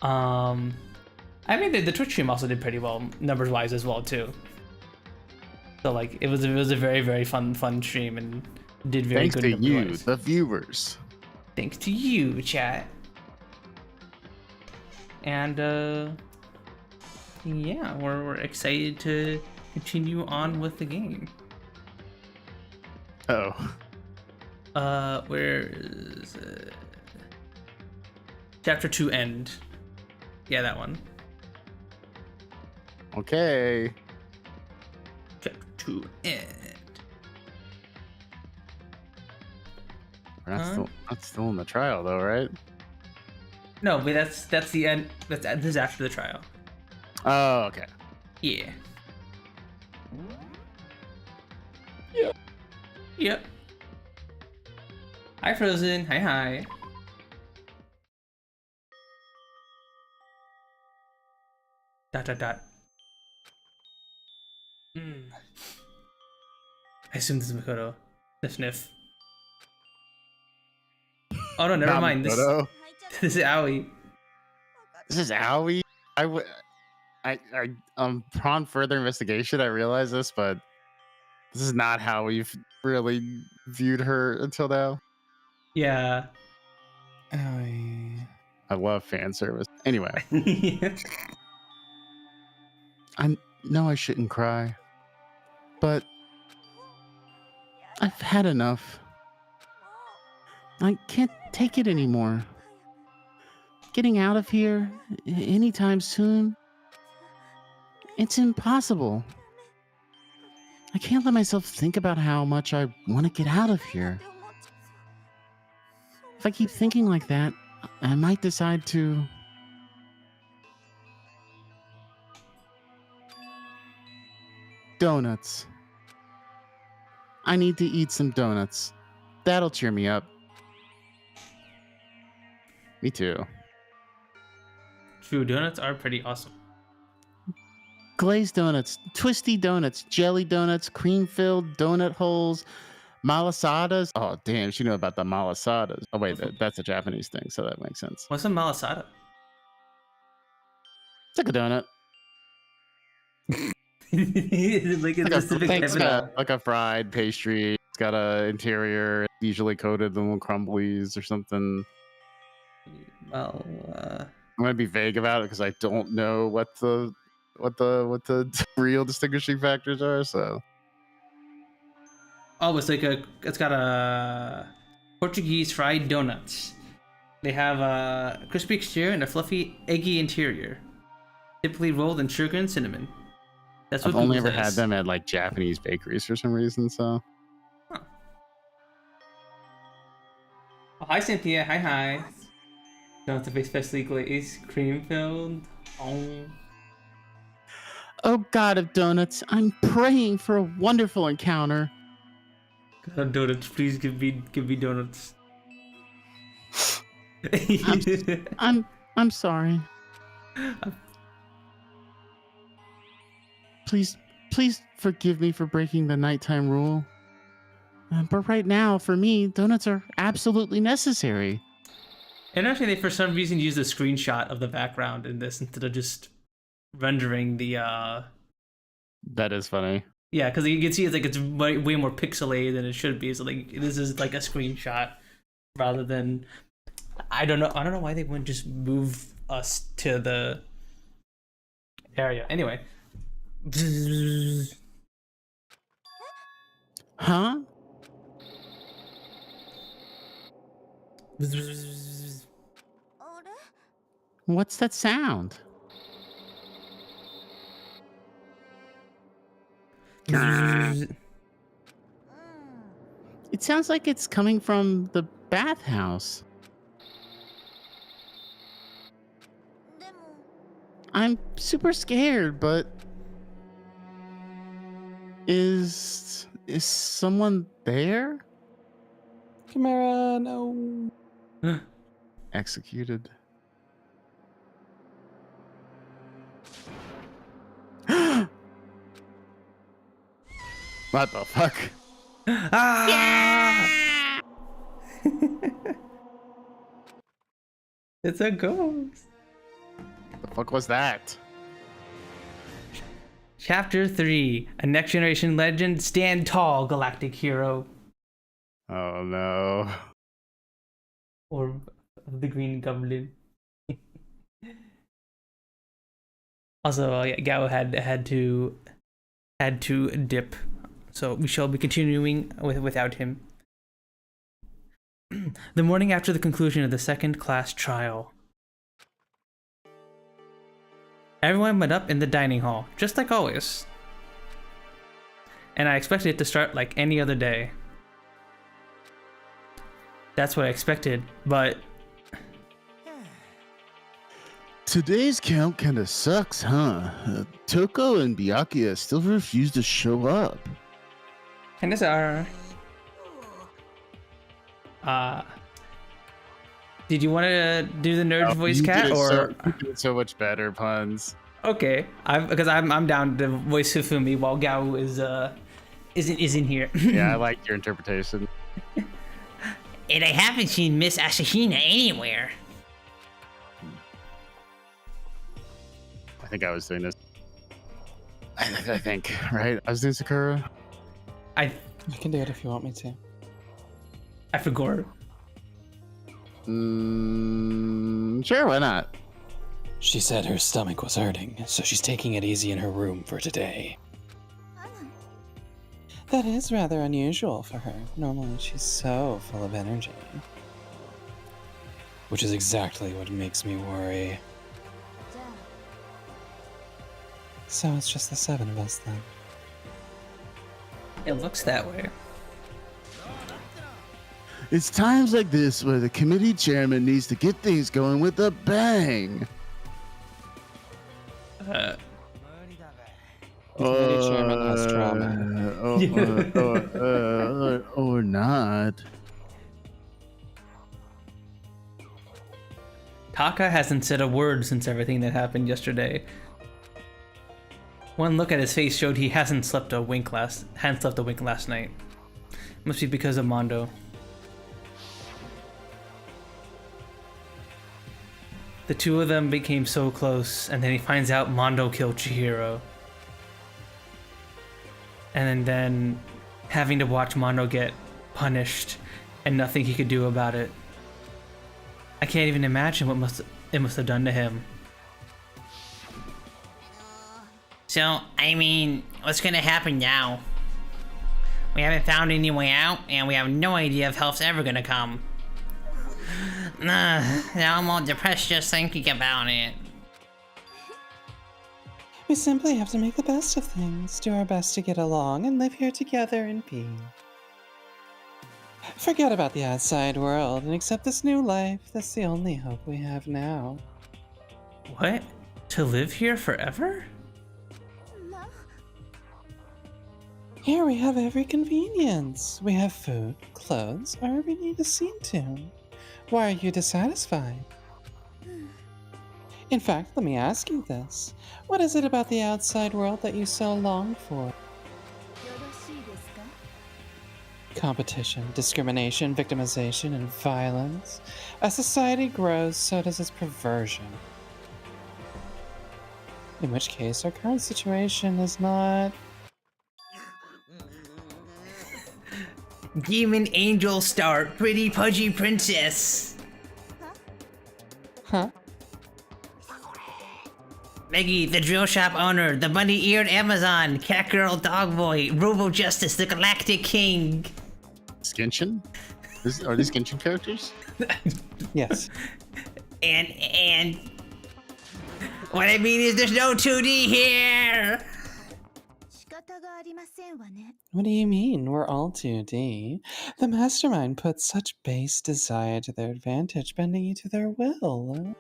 A: I mean, the Twitch stream also did pretty well numbers wise as well too. So like, it was a very, very fun stream and did very
B: Thanks
A: good.
B: to you,
A: numbers-wise.
B: the viewers.
A: Thanks to you, chat. And yeah, we're excited to continue on with the game.
B: Oh,
A: Where is it? Chapter 2 end. Yeah, that one.
B: okay.
A: Chapter 2 end.
B: We're not still in the trial though, right?
A: No, but that's the end. This is after the trial.
B: Oh, okay.
A: Yeah.
B: Yep.
A: Yep. Hi, Frozen. Hi. Dot. I assume this is Makoto. Sniff. Oh no, never
B: Not
A: mind.
B: Makoto.
A: This is Aoi.
B: This is Aoi. Upon further investigation, I realized this, but this is not how we've really viewed her until now.
A: Yeah.
B: I love fan service. Anyway, I know I shouldn't cry, but I've had enough. I can't take it anymore. Getting out of here anytime soon, it's impossible. I can't let myself think about how much I want to get out of here. If I keep thinking like that, I might decide to... Donuts. I need to eat some donuts. That'll cheer me up. Me too.
A: True, donuts are pretty awesome.
B: Glazed donuts, twisty donuts, jelly donuts, cream-filled donut holes, malasadas. Oh, damn, she knew about the malasadas. Oh, wait, that's a Japanese thing, so that makes sense.
A: What's a malasada?
B: It's like a donut.
A: Like a specific type of...
B: Like a fried pastry. It's got a interior, usually coated in little crumblies or something.
A: Well,
B: I'm gonna be vague about it because I don't know what the real distinguishing factors are. So,
A: oh, it's got a Portuguese fried donuts. They have a crispy exterior and a fluffy, eggy interior, typically rolled in sugar and cinnamon. That's what
B: I've only
A: Google
B: ever had
A: says.
B: them at like Japanese bakeries for some reason. So,
A: Huh. Oh, hi Cynthia. Hi. Donuts are especially glazed, cream filled.
B: oh God of donuts, I'm praying for a wonderful encounter.
A: God of donuts, please give me donuts.
B: I'm sorry. Please forgive me for breaking the nighttime rule. But right now, for me, donuts are absolutely necessary.
A: Interesting, they for some reason used a screenshot of the background in this instead of just rendering the
B: That is funny.
A: yeah, because you can see it's way more pixelated than it should be. So like this is like a screenshot rather than I don't know why they wouldn't just move us to the area. Anyway.
B: Huh? What's that sound? It sounds like it's coming from the bathhouse. I'm super scared, but is someone there?
D: Chimera, no.
B: Executed. What the fuck?
A: Ah! It's a ghost.
B: The fuck was that?
A: Chapter 3: A Next Generation Legend. Stand tall, galactic hero.
B: Oh no.
A: Or of the Green Goblin. Also, yeah, Gao had to dip, so we shall be continuing without him. The morning after the conclusion of the second class trial, everyone met up in the dining hall, just like always. And I expected it to start like any other day. That's what I expected, but
B: Today's count kinda sucks, huh? Toko and Byakuya still refuse to show up.
A: And this are. Did you want to do the nerd voice, Cat, or
B: you did so much better puns?
A: okay? I'm down to voice Hifumi while Gao isn't here.
B: Yeah, I like your interpretation.
A: And I haven't seen Miss Asahina anywhere.
B: I think I was doing this. I think, right? I was doing Sakura.
A: I
D: can do it if you want me to.
A: forgot.
B: Sure, why not?
E: She said her stomach was hurting, so she's taking it easy in her room for today.
D: That is rather unusual for her. Normally she's so full of energy.
E: Which is exactly what makes me worry.
D: So it's just the 7 of us then.
A: It looks that way.
B: It's times like this where the committee chairman needs to get things going with a bang.
D: The committee chairman has trauma.
B: Or not.
A: Taka hasn't said a word since everything that happened yesterday. One look at his face showed he hadn't slept a wink last night. Must be because of Mondo. The two of them became so close, and then he finds out Mondo killed Chihiro. And then having to watch Mondo get punished and nothing he could do about it. I can't even imagine what it must have done to him. So, I mean, what's gonna happen now? We haven't found any way out, and we have no idea if help's ever gonna come. Now I'm all depressed just thinking about it.
D: We simply have to make the best of things, do our best to get along, and live here together in peace. Forget about the outside world and accept this new life. That's the only hope we have now.
A: What? To live here forever?
D: Here we have every convenience. We have food, clothes, our every need is seen to. Why are you dissatisfied? In fact, let me ask you this. What is it about the outside world that you so long for? Competition, discrimination, victimization, and violence. As society grows, so does its perversion. In which case, our current situation is not...
A: Demon Angel Star, pretty pudgy princess.
D: Huh?
A: Meggy, the drill shop owner, the bunny-eared Amazon, cat girl, dog boy, Robo Justice, the Galactic King.
B: Genshin? Are these Genshin characters?
D: Yes.
A: And what I mean is there's no 2D here.
D: What do you mean? We're all 2D. The mastermind put such base desire to their advantage, bending you to their will.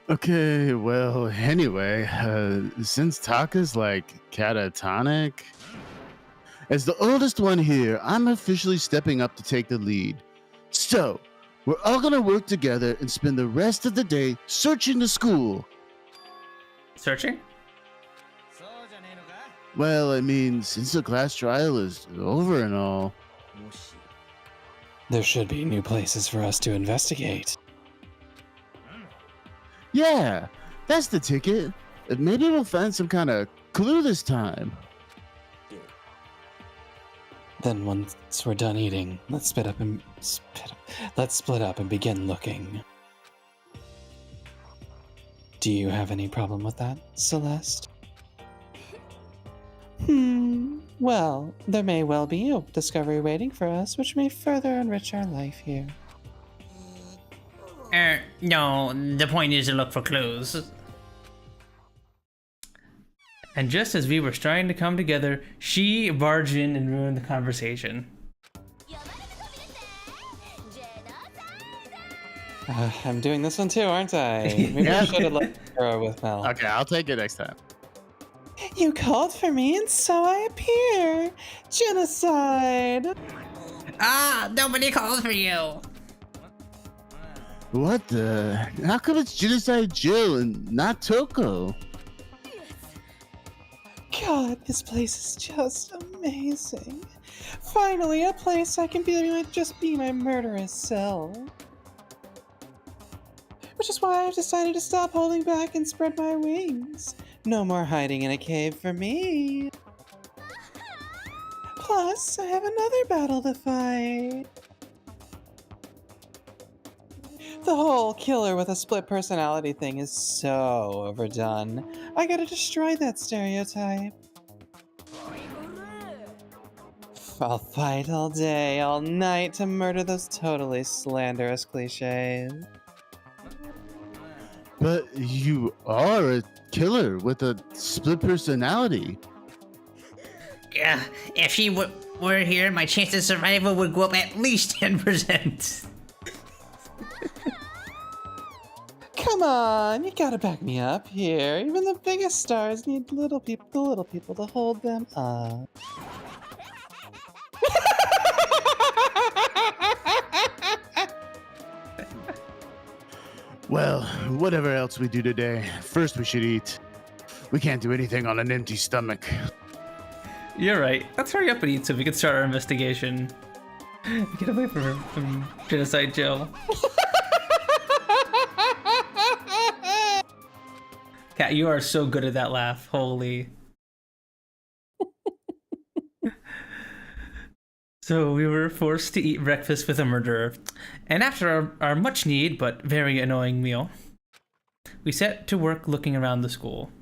B: Okay, well, anyway, since Taka's like catatonic, as the oldest one here, I'm officially stepping up to take the lead. So, we're all gonna work together and spend the rest of the day searching the school.
A: Searching?
B: Well, I mean, since the class trial is over and all.
E: There should be new places for us to investigate.
B: Yeah, that's the ticket. Maybe we'll find some kind of clue this time.
E: Then once we're done eating, let's split up and begin looking. Do you have any problem with that, Celeste?
D: Well, there may well be a discovery waiting for us, which may further enrich our life here.
A: No, the point is to look for clues. And just as we were starting to come together, she barged in and ruined the conversation.
D: I'm doing this one too, aren't I? Maybe I should have let her with Mel.
B: Okay, I'll take it next time.
D: You called for me, and so I appear. Genocide.
A: Ah, nobody called for you.
B: What the? How come it's Genocide Jill and not Toko?
D: God, this place is just amazing. Finally, a place I can just be my murderous self. Which is why I've decided to stop holding back and spread my wings. No more hiding in a cave for me. Plus, I have another battle to fight. The whole killer with a split personality thing is so overdone. I gotta destroy that stereotype. I'll fight all day, all night to murder those totally slanderous cliches.
B: But you are a killer with a split personality.
A: Yeah, if she were here, my chance of survival would go up at least 10%.
D: Come on, you gotta back me up here. Even the biggest stars need the little people to hold them up.
B: Well, whatever else we do today, first we should eat. We can't do anything on an empty stomach.
A: You're right. Let's hurry up and eat so we can start our investigation. Get away from Genocide Jill. Kat, you are so good at that laugh. Holy. So we were forced to eat breakfast with a murderer, and after our much needed but very annoying meal, we set to work looking around the school.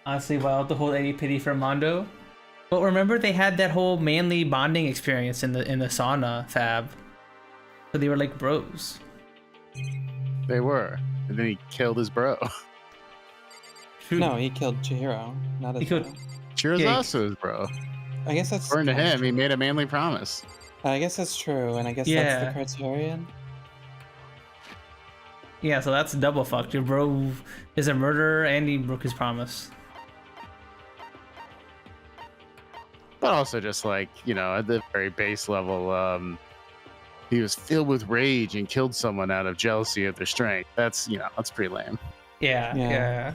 A: Honestly, wild to hold any pity for Mondo, but remember they had that whole manly bonding experience in the sauna fab, so they were like bros.
B: They were, and then he killed his bro.
A: True.
D: No, he killed Chihiro, not his
A: He killed-
D: bro.
B: Chihiro's
A: Yeah,
B: also his bro.
D: I guess that's
B: According to him, he made a manly promise.
D: I guess that's true, and I guess
A: Yeah.
D: that's the criterion.
A: Yeah, so that's double fucked. Your bro is a murderer and he broke his promise.
B: But also just like, you know, at the very base level, he was filled with rage and killed someone out of jealousy of their strength. That's, you know, that's pretty lame.
A: Yeah,
D: Yeah.
A: yeah.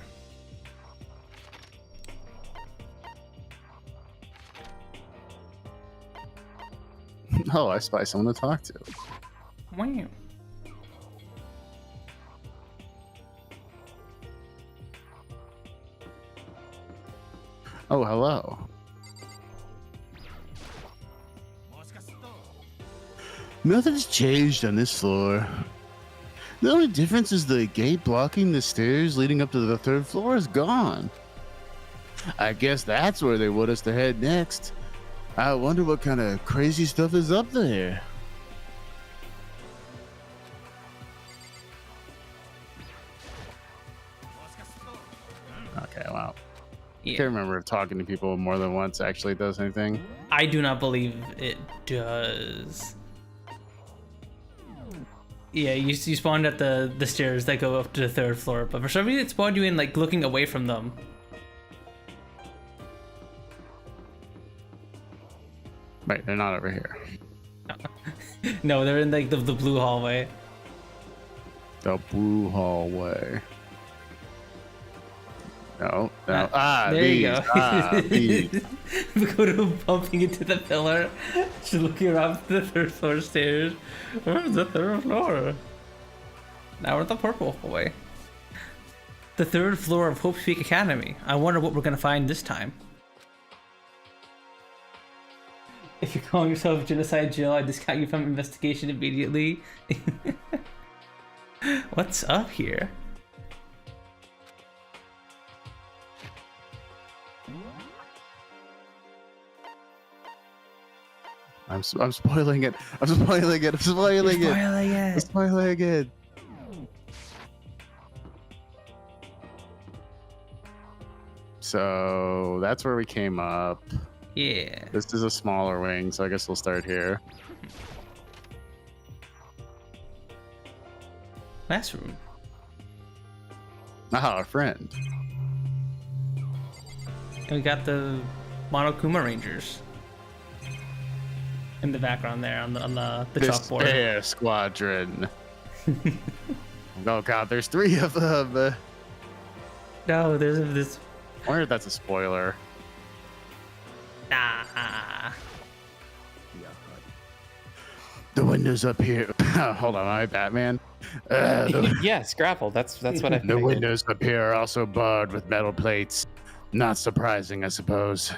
B: Oh, I spy someone to talk to.
A: Wow.
B: Oh, hello. Nothing's changed on this floor. The only difference is the gate blocking the stairs leading up to the third floor is gone. I guess that's where they want us to head next. I wonder what kind of crazy stuff is up there. Okay, wow.
A: Yeah.
B: Can't remember if talking to people more than once actually does anything.
A: I do not believe it does. Yeah, you spawned at the stairs that go up to the third floor, but for some reason it spawned you in like looking away from them.
B: Wait, they're not over here.
A: No, they're in like the blue hallway.
B: The blue hallway. No, no.
A: There you go.
B: These.
A: Go bumping into the pillar, just looking around the third floor stairs. Where's the third floor? Now we're at the purple hallway. The third floor of Hope Peak Academy. I wonder what we're gonna find this time. If you're calling yourself Genocide Jill, I discount you from investigation immediately. What's up here?
B: I'm spoiling it. I'm spoiling it. I'm spoiling it. I'm spoiling it. So that's where we came up.
A: Yeah.
B: This is a smaller wing, so I guess we'll start here.
A: classroom.
B: Ah, a friend.
A: And we got the Monokuma Rangers in the background there on the chalkboard.
B: Despair Squadron. Oh god, there's 3 of them.
A: No, there's this.
B: I wonder if that's a spoiler.
A: Nah.
B: The windows up here. Hold on, am I Batman?
D: Yes, grapple. That's what I
B: The
D: figured.
B: windows up here are also barred with metal plates. Not surprising, I suppose.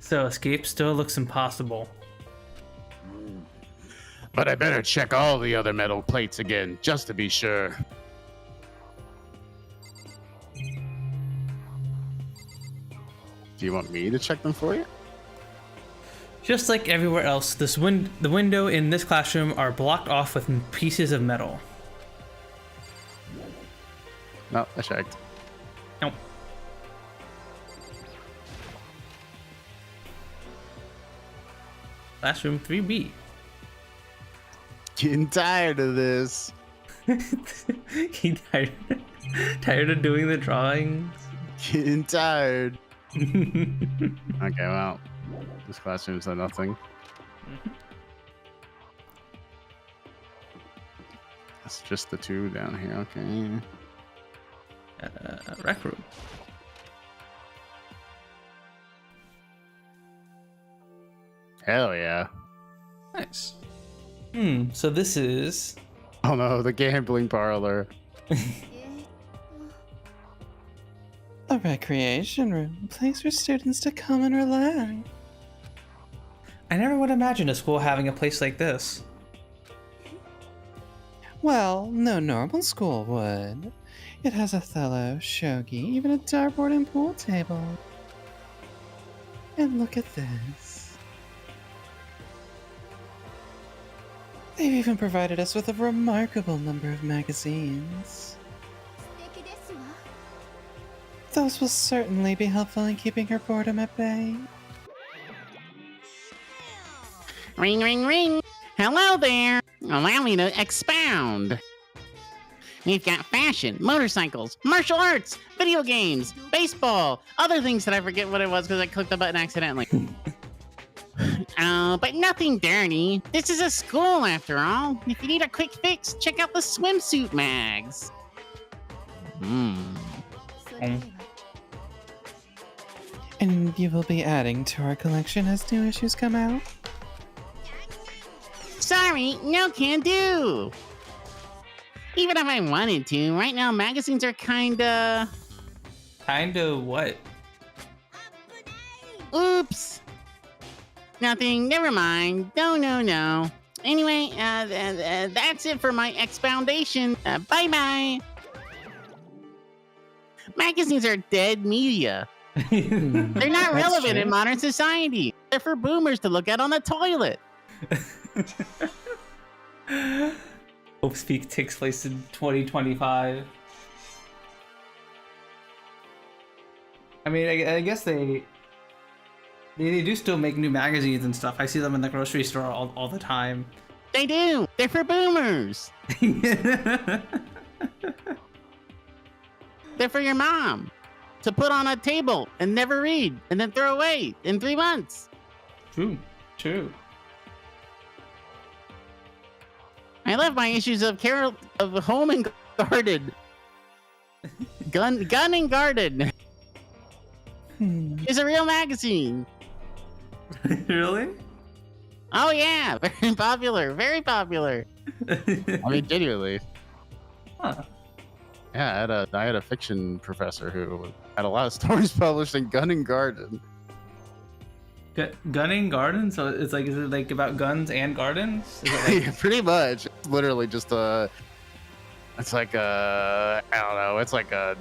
A: So escape still looks impossible.
B: But I better check all the other metal plates again, just to be sure. Do you want me to check them for you?
A: Just like everywhere else, the window in this classroom are blocked off with pieces of metal.
B: No, I checked.
A: Nope. Classroom 3B.
B: Getting tired of this.
A: He tired of doing the drawings.
B: Getting tired. Okay, well, this classroom's done nothing. That's just the 2 down here, okay.
A: Rec room.
B: Hell yeah.
A: Nice. So this is...
B: Oh no, the gambling parlor.
D: A recreation room, a place for students to come and relax.
A: I never would imagine a school having a place like this.
D: Well, no normal school would. It has Othello, shogi, even a dartboard and pool table. And look at this. They've even provided us with a remarkable number of magazines. Those will certainly be helpful in keeping her boredom at bay.
F: Ring, ring, ring. Hello there. Allow me to expound. We've got fashion, motorcycles, martial arts, video games, baseball, other things that I forget what it was because I clicked the button accidentally. Oh, but nothing dirty. This is a school after all. If you need a quick fix, check out the swimsuit mags.
D: And you will be adding to our collection as new issues come out?
F: Sorry, no can do. Even if I wanted to, right now magazines are kinda...
A: Kinda what?
F: Oops. Nothing, never mind. No. Anyway, that's it for my expoundation. Bye-bye. Magazines are dead media. They're not relevant in modern society. They're for boomers to look at on the toilet.
A: Hope Speak takes place in 2025. I mean, I guess they do still make new magazines and stuff. I see them in the grocery store all the time.
F: They do. They're for boomers. They're for your mom to put on a table and never read and then throw away in 3 months.
A: True.
F: I love my issues of Home and Garden. Gun and Garden. It's a real magazine.
A: Really?
F: Oh yeah, very popular. Very popular.
B: I mean, genuinely.
A: Huh.
B: Yeah, I had a fiction professor who had a lot of stories published in Gun and Garden.
A: Gunning garden? So is it like about guns and gardens? Is it like...
B: Pretty much. It's literally just it's like I don't know. It's like a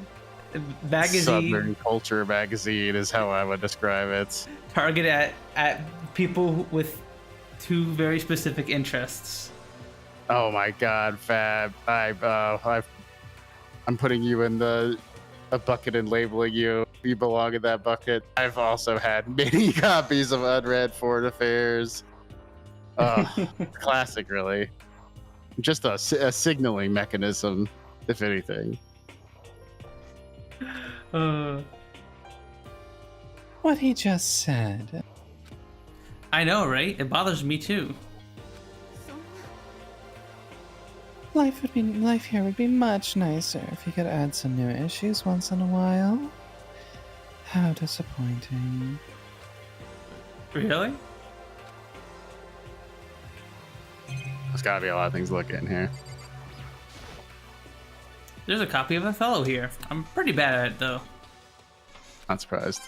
A: magazine
B: Southern culture magazine is how I would describe it.
A: target at people with 2 very specific interests.
B: Oh my God, Fab! I'm putting you in a bucket and labeling you. You belong in that bucket. I've also had many copies of unread Foreign Affairs. Classic, really. Just a signaling mechanism, if anything.
D: What he just said.
A: I know, right? It bothers me too.
D: Life here would be much nicer if you could add some new issues once in a while. How disappointing.
A: Really?
B: There's gotta be a lot of things to look at in here.
A: There's a copy of Othello here. I'm pretty bad at it though.
B: Not surprised.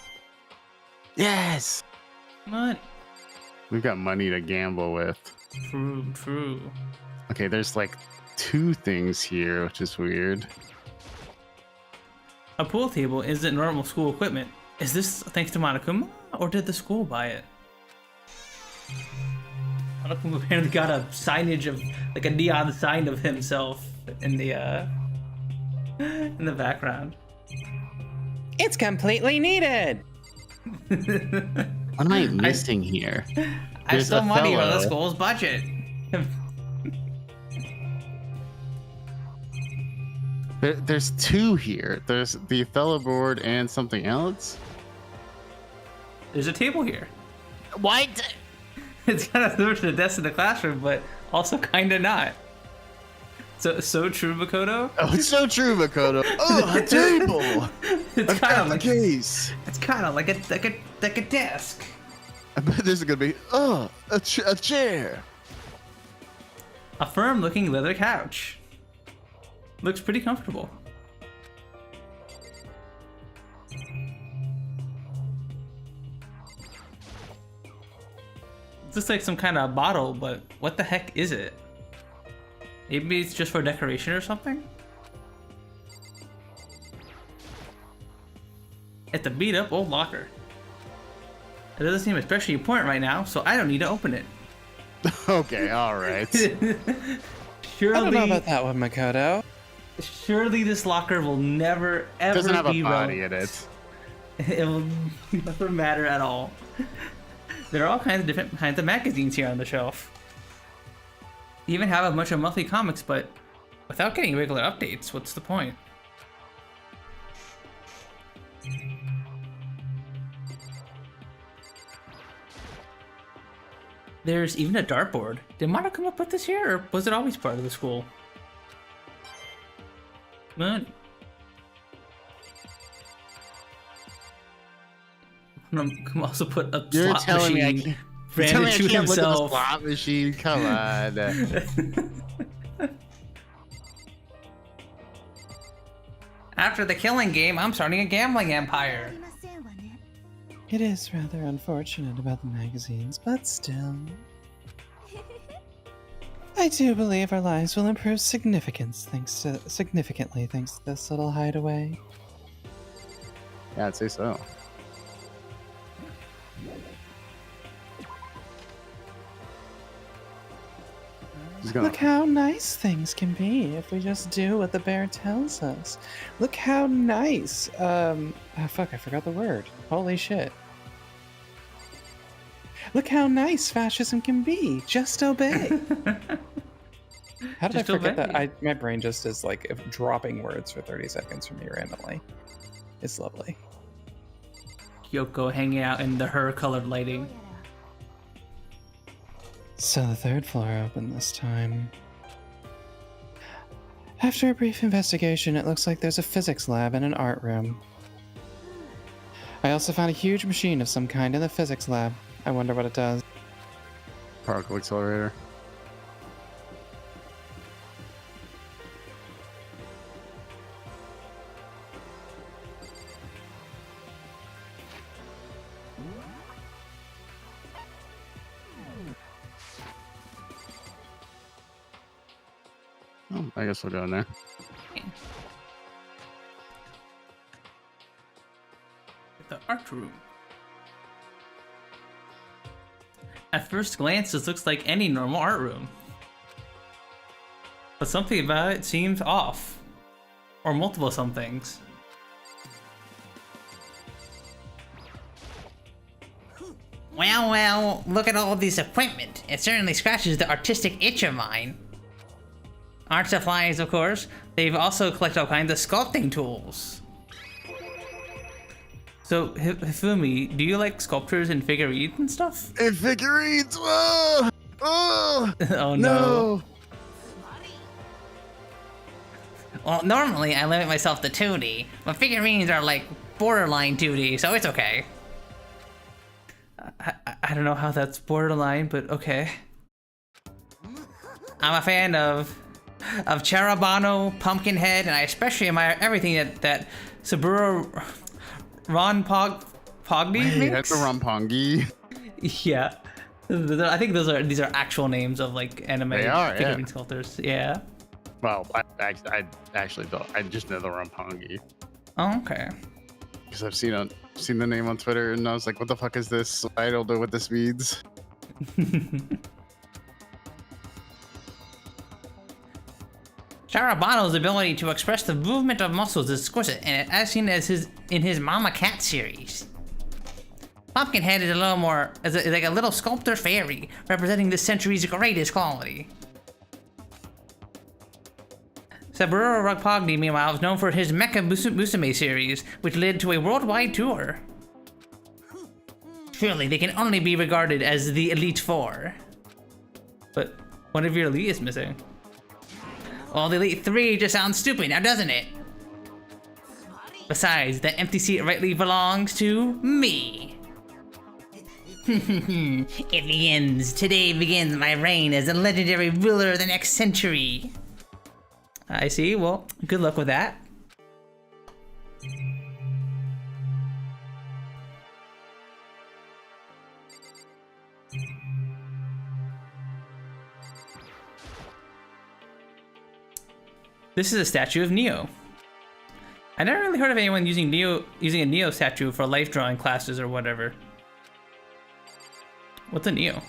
B: Yes!
A: What?
B: We've got money to gamble with.
A: True.
B: Okay, there's like 2 things here, which is weird.
A: A pool table isn't normal school equipment. Is this thanks to Monokuma, or did the school buy it? Monokuma apparently got a signage of, like a neon sign of himself in the background.
D: It's completely needed!
F: What am I missing here?
A: I
B: There's
A: stole money from the
B: Othello.
A: school's budget.
B: There's 2 here. There's the Othello board and something else.
A: There's a table here.
F: What?
A: It's kind of similar to the desk in the classroom, but also kind of not. So true, Makoto.
B: Oh, it's so true, Makoto. Oh, a table!
A: It's
B: I've
A: kind
B: got
A: of
B: the
A: like
B: case.
A: it's kind of like a desk.
B: I bet this is gonna be a chair.
A: A firm-looking leather couch. Looks pretty comfortable. It's just like some kind of bottle, but what the heck is it? Maybe it's just for decoration or something? It's a beat-up old locker. It doesn't seem especially important right now, so I don't need to open it.
B: Okay, all right.
A: Surely,
D: I don't know about that one, Makoto.
A: surely this locker will never ever
B: Doesn't have a
A: be
B: body
A: relevant.
B: in it.
A: It will never matter at all. There are all kinds of different kinds of magazines here on the shelf. You even have a bunch of monthly comics, but without getting regular updates, what's the point? There's even a dartboard. Did Monokuma put this here, or was it always part of the school? Money. Monokuma also put a
B: You're
A: slot
B: telling me I
A: machine
B: can't. You're telling me I
A: branded to
B: can't look at the
A: himself.
B: slot machine. Come on.
A: After the killing game, I'm starting a gambling empire.
D: It is rather unfortunate about the magazines, but still. I do believe our lives will improve significantly thanks to this little hideaway.
B: Yeah, I'd say so. Just gonna-
D: Look how nice things can be if we just do what the bear tells us. Look how nice. Fuck, I forgot the word. Holy shit. Look how nice fascism can be. Just obey. How did
A: Just
D: I forget
A: obey.
D: that? My brain just is like dropping words for 30 seconds for me randomly. It's lovely.
A: Kyoko hanging out in her colored lighting.
D: So the 3rd floor opened this time. After a brief investigation, it looks like there's a physics lab and an art room. I also found a huge machine of some kind in the physics lab. I wonder what it does.
B: Particle accelerator. Oh, I guess we'll go in there.
A: The art room. At first glance, this looks like any normal art room. But something about it seems off. Or multiple somethings.
G: Well, look at all this equipment. It certainly scratches the artistic itch of mine.
A: art supplies, of course. They've also collected all kinds of sculpting tools. So, Hifumi, do you like sculptures and figurines and stuff?
B: And figurines! Oh, oh,
A: Oh no. Well, normally I limit myself to 2D, but figurines are like borderline 2D, so it's okay. I don't know how that's borderline, but okay. I'm a fan of Charabano, Pumpkinhead, and I especially admire everything that Saburo Pogni makes.
B: That's a Rompongi.
A: Yeah, I think these are actual names of like anime figurine sculptors. Yeah.
B: Well, I actually don't. I just know the Rompongi.
A: Oh, okay.
B: Because I've seen the name on Twitter, and I was like, "What the fuck is this? I don't know what this means."
A: Charabano's ability to express the movement of muscles is exquisite, and as seen as in his Mama Cat series. Pumpkinhead is a little more, is like a little sculptor fairy, representing this century's greatest quality. Saburo Rugpogni, meanwhile, is known for his Mecha Musume series, which led to a worldwide tour. Surely they can only be regarded as the Elite Four. But one of your elite is missing. Well, the Elite Three just sounds stupid now, doesn't it? Besides, that empty seat rightly belongs to me. It begins. Today begins my reign as the legendary ruler of the next century. I see. Well, good luck with that. This is a statue of Neo. I never really heard of anyone using a Neo statue for life drawing classes or whatever. What's a Neo? Is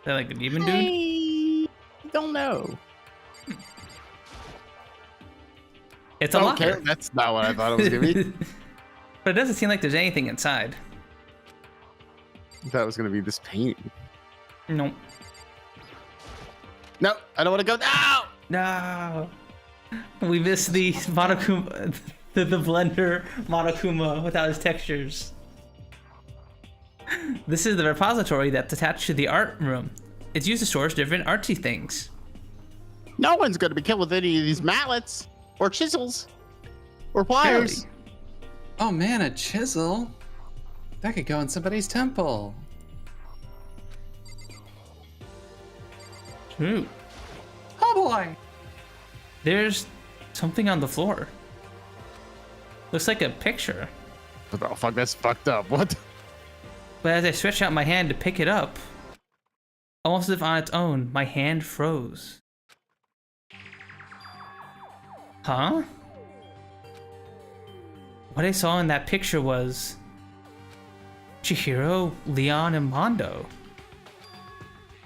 A: that like a demon dude?
F: I don't know.
A: It's a locker.
B: Okay, that's not what I thought it was gonna be.
A: But it doesn't seem like there's anything inside.
B: That was gonna be this painting.
A: Nope.
B: No, I don't want to go.
A: No.
B: No.
A: We missed the Monokuma, the Blender Monokuma without his textures. This is the repository that's attached to the art room. It's used to store different artsy things.
F: No one's gonna be killed with any of these mallets, or chisels, or pliers.
A: Barely.
D: Oh man, a chisel? That could go in somebody's temple.
A: True.
D: Oh boy!
A: There's something on the floor. Looks like a picture.
B: Oh fuck, that's fucked up. What?
A: But as I stretched out my hand to pick it up, almost as if on its own, my hand froze. Huh? What I saw in that picture was Chihiro, Leon, and Mondo.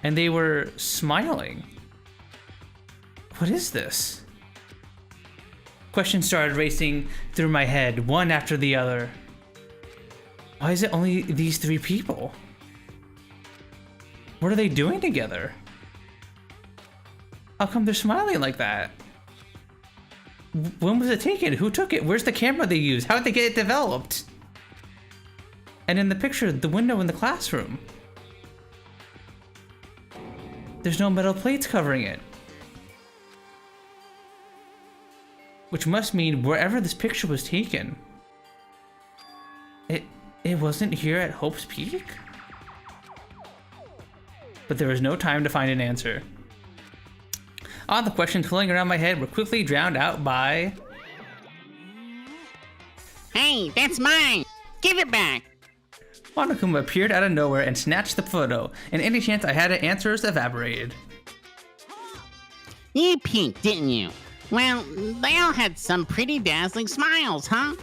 A: And they were smiling. What is this? Questions started racing through my head, one after the other. Why is it only these three people? What are they doing together? How come they're smiling like that? When was it taken? Who took it? Where's the camera they used? How did they get it developed? And in the picture, the window in the classroom. There's no metal plates covering it. Which must mean wherever this picture was taken, it wasn't here at Hope's Peak? But there was no time to find an answer. All the questions flowing around my head were quickly drowned out by...
F: Hey, that's mine! Give it back!
A: Monokuma appeared out of nowhere and snatched the photo, and any chance I had at answers evaporated.
F: You peeked, didn't you? Well, they all had some pretty dazzling smiles, huh?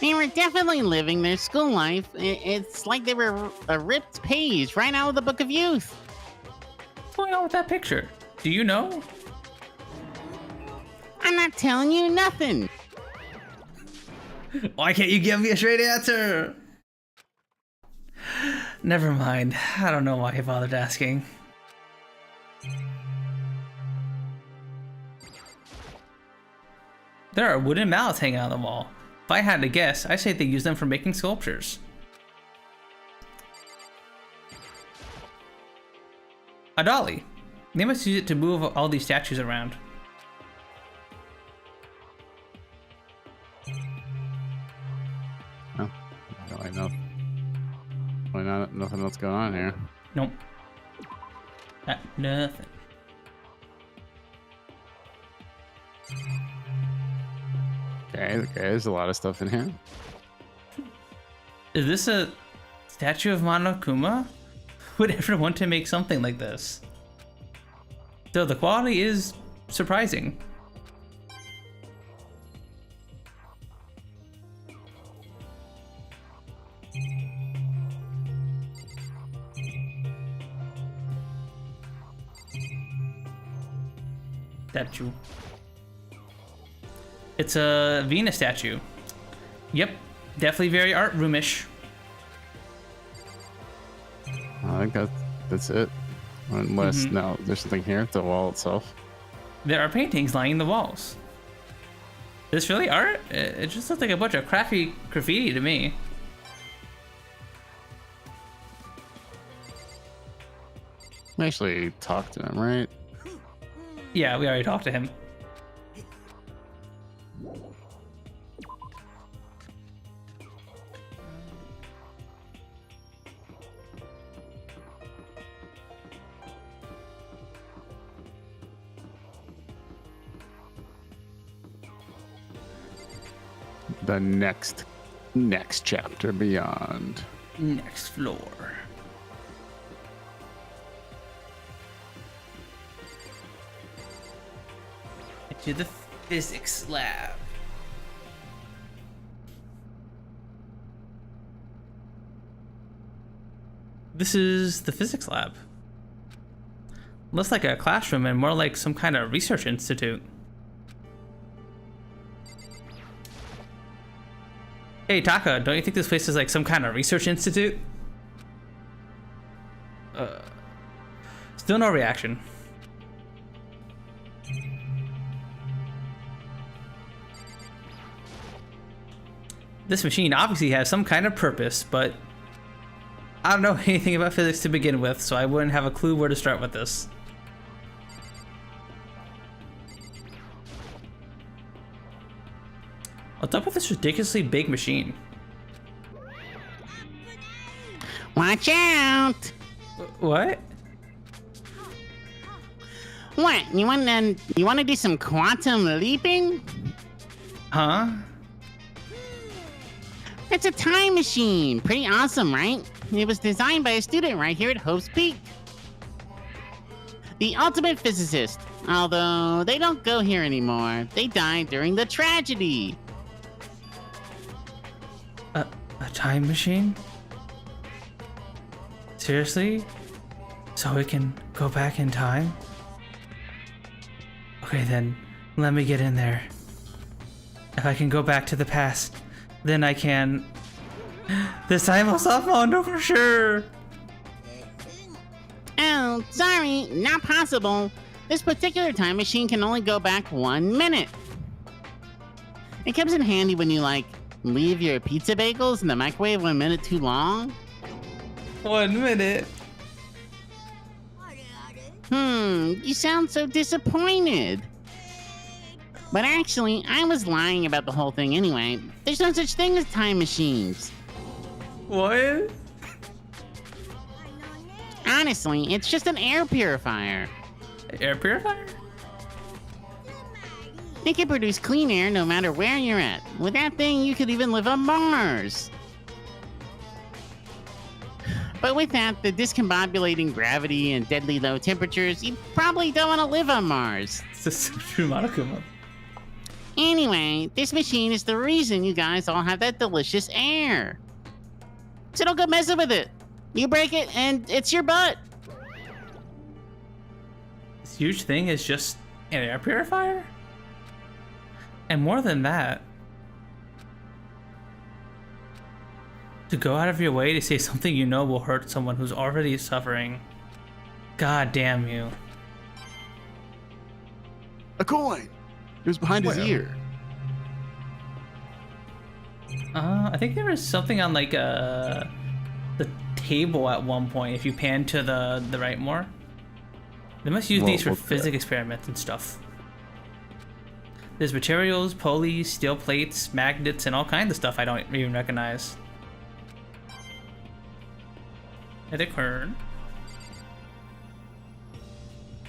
F: They were definitely living their school life. It's like they were a ripped page right out of the Book of Youth.
A: What's going on with that picture? Do you know?
F: I'm not telling you nothing.
A: Why can't you give me a straight answer? Never mind. I don't know why I bothered asking. There are wooden mallets hanging on the wall. If I had to guess, I say they use them for making sculptures. A dolly. They must use it to move all these statues around.
B: Oh, I don't know. Nothing else going on here.
A: Nope. Nothing.
B: Okay, there's a lot of stuff in here.
A: Is this a statue of Monokuma? Who would ever want to make something like this? Though the quality is surprising. Statue. It's a Venus statue. Yep, definitely very art roomish.
B: I think that's it. Unless no, there's something here. The wall itself.
A: There are paintings lining the walls. Is this really art? It just looks like a bunch of crappy graffiti to me.
B: We actually talked to him, right?
A: Yeah, we already talked to him.
B: The next chapter beyond.
A: Next floor. To the physics lab. This is the physics lab. Looks like a classroom and more like some kind of research institute. Hey Taka, don't you think this place is like some kind of research institute? Still no reaction. This machine obviously has some kind of purpose, but I don't know anything about physics to begin with, so I wouldn't have a clue where to start with this. What's up with this ridiculously big machine?
F: Watch out!
A: What?
F: What? You want to do some quantum leaping?
A: Huh?
F: It's a time machine. Pretty awesome, right? It was designed by a student right here at Hope's Peak. The ultimate physicist. Although they don't go here anymore. They died during the tragedy.
A: A time machine? Seriously? So we can go back in time? Okay then, let me get in there. If I can go back to the past, then I can... This time I'll solve Mondo for sure!
F: Oh, sorry, not possible. This particular time machine can only go back 1 minute. It comes in handy when you, like, leave your pizza bagels in the microwave 1 minute too long.
A: 1 minute?
F: You sound so disappointed. But actually, I was lying about the whole thing anyway. There's no such thing as time machines.
A: What?
F: Honestly, it's just an air purifier.
A: Air purifier?
F: It can produce clean air no matter where you're at. With that thing, you could even live on Mars. But with that, the discombobulating gravity and deadly low temperatures, you probably don't want to live on Mars.
A: It's just true Monokuma.
F: Anyway, this machine is the reason you guys all have that delicious air. So don't go messing with it. You break it and it's your butt.
A: This huge thing is just an air purifier? And more than that, to go out of your way to say something you know will hurt someone who's already suffering. God damn you.
B: A coin. It was behind his ear.
A: I think there was something on like the table at one point. If you pan to the right more, they must use these for physics experiments and stuff. There's materials, pulleys, steel plates, magnets, and all kinds of stuff I don't even recognize. Hit a turn.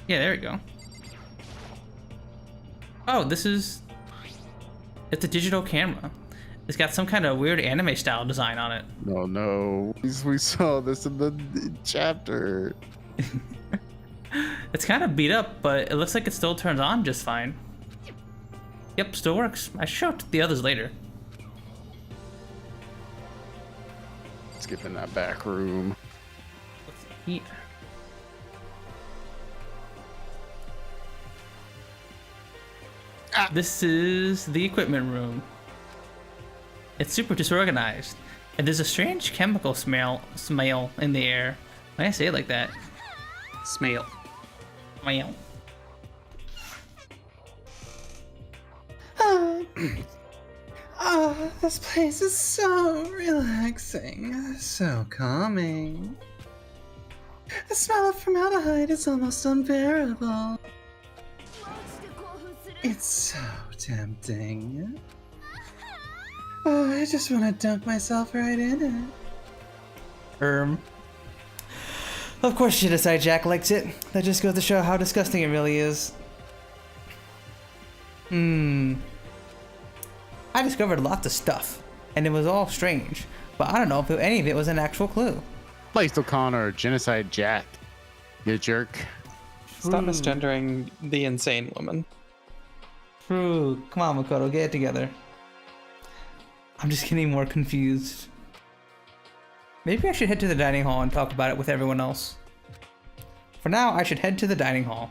A: Yeah, there we go. Oh, it's a digital camera. It's got some kind of weird anime style design on it.
B: Oh no, we saw this in the chapter.
A: It's kind of beat up, but it looks like it still turns on just fine. Yep, still works. I should show it to the others later.
B: Skip in that back room.
A: What's here? This is the equipment room. It's super disorganized, and there's a strange chemical smell in the air. Why did I say it like that? Smell. Smell.
D: Oh, this place is so relaxing, so calming. The smell of formaldehyde is almost unbearable. It's so tempting. Oh, I just want to dunk myself right in it.
A: Of course she decided Jack likes it. That just goes to show how disgusting it really is. I discovered lots of stuff, and it was all strange, but I don't know if any of it was an actual clue.
B: Placed O'Connor, Genocide Jack. You jerk.
D: Stop misgendering the insane woman.
A: True. Come on, Makoto, get it together. I'm just getting more confused. Maybe I should head to the dining hall and talk about it with everyone else. For now, I should head to the dining hall.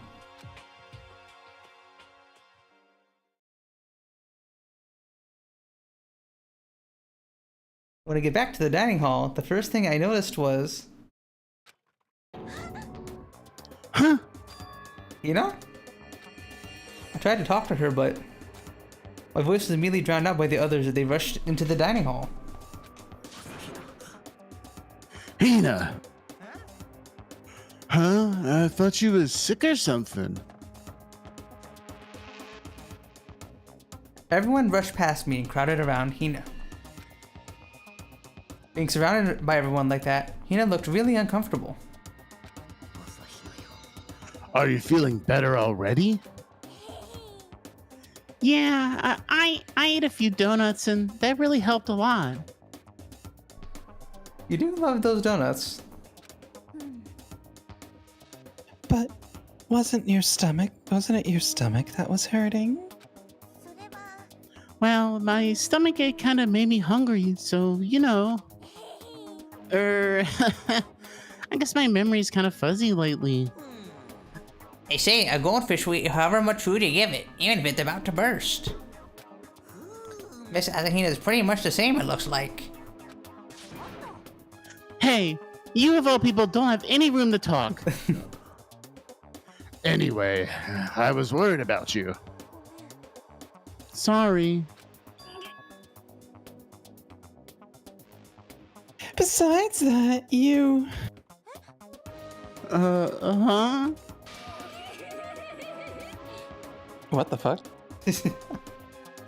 A: When I get back to the dining hall, the first thing I noticed was...
B: Huh?
A: You know? I tried to talk to her, but my voice was immediately drowned out by the others as they rushed into the dining hall.
B: Hina! Huh? I thought you was sick or something.
A: Everyone rushed past me and crowded around Hina. Being surrounded by everyone like that, Hina looked really uncomfortable.
B: Are you feeling better already?
F: Yeah, I ate a few donuts and that really helped a lot.
A: You do love those donuts.
D: But wasn't it your stomach that was hurting?
F: Well, my stomachache kind of made me hungry, so, you know. I guess my memory's kind of fuzzy lately.
A: They say a goldfish will eat however much food you give it, even if it's about to burst. Miss Asahina is pretty much the same, it looks like.
F: Hey, you of all people don't have any room to talk.
B: Anyway, I was worried about you.
F: Sorry.
D: Besides that, you...
F: Uh-huh.
D: What the fuck?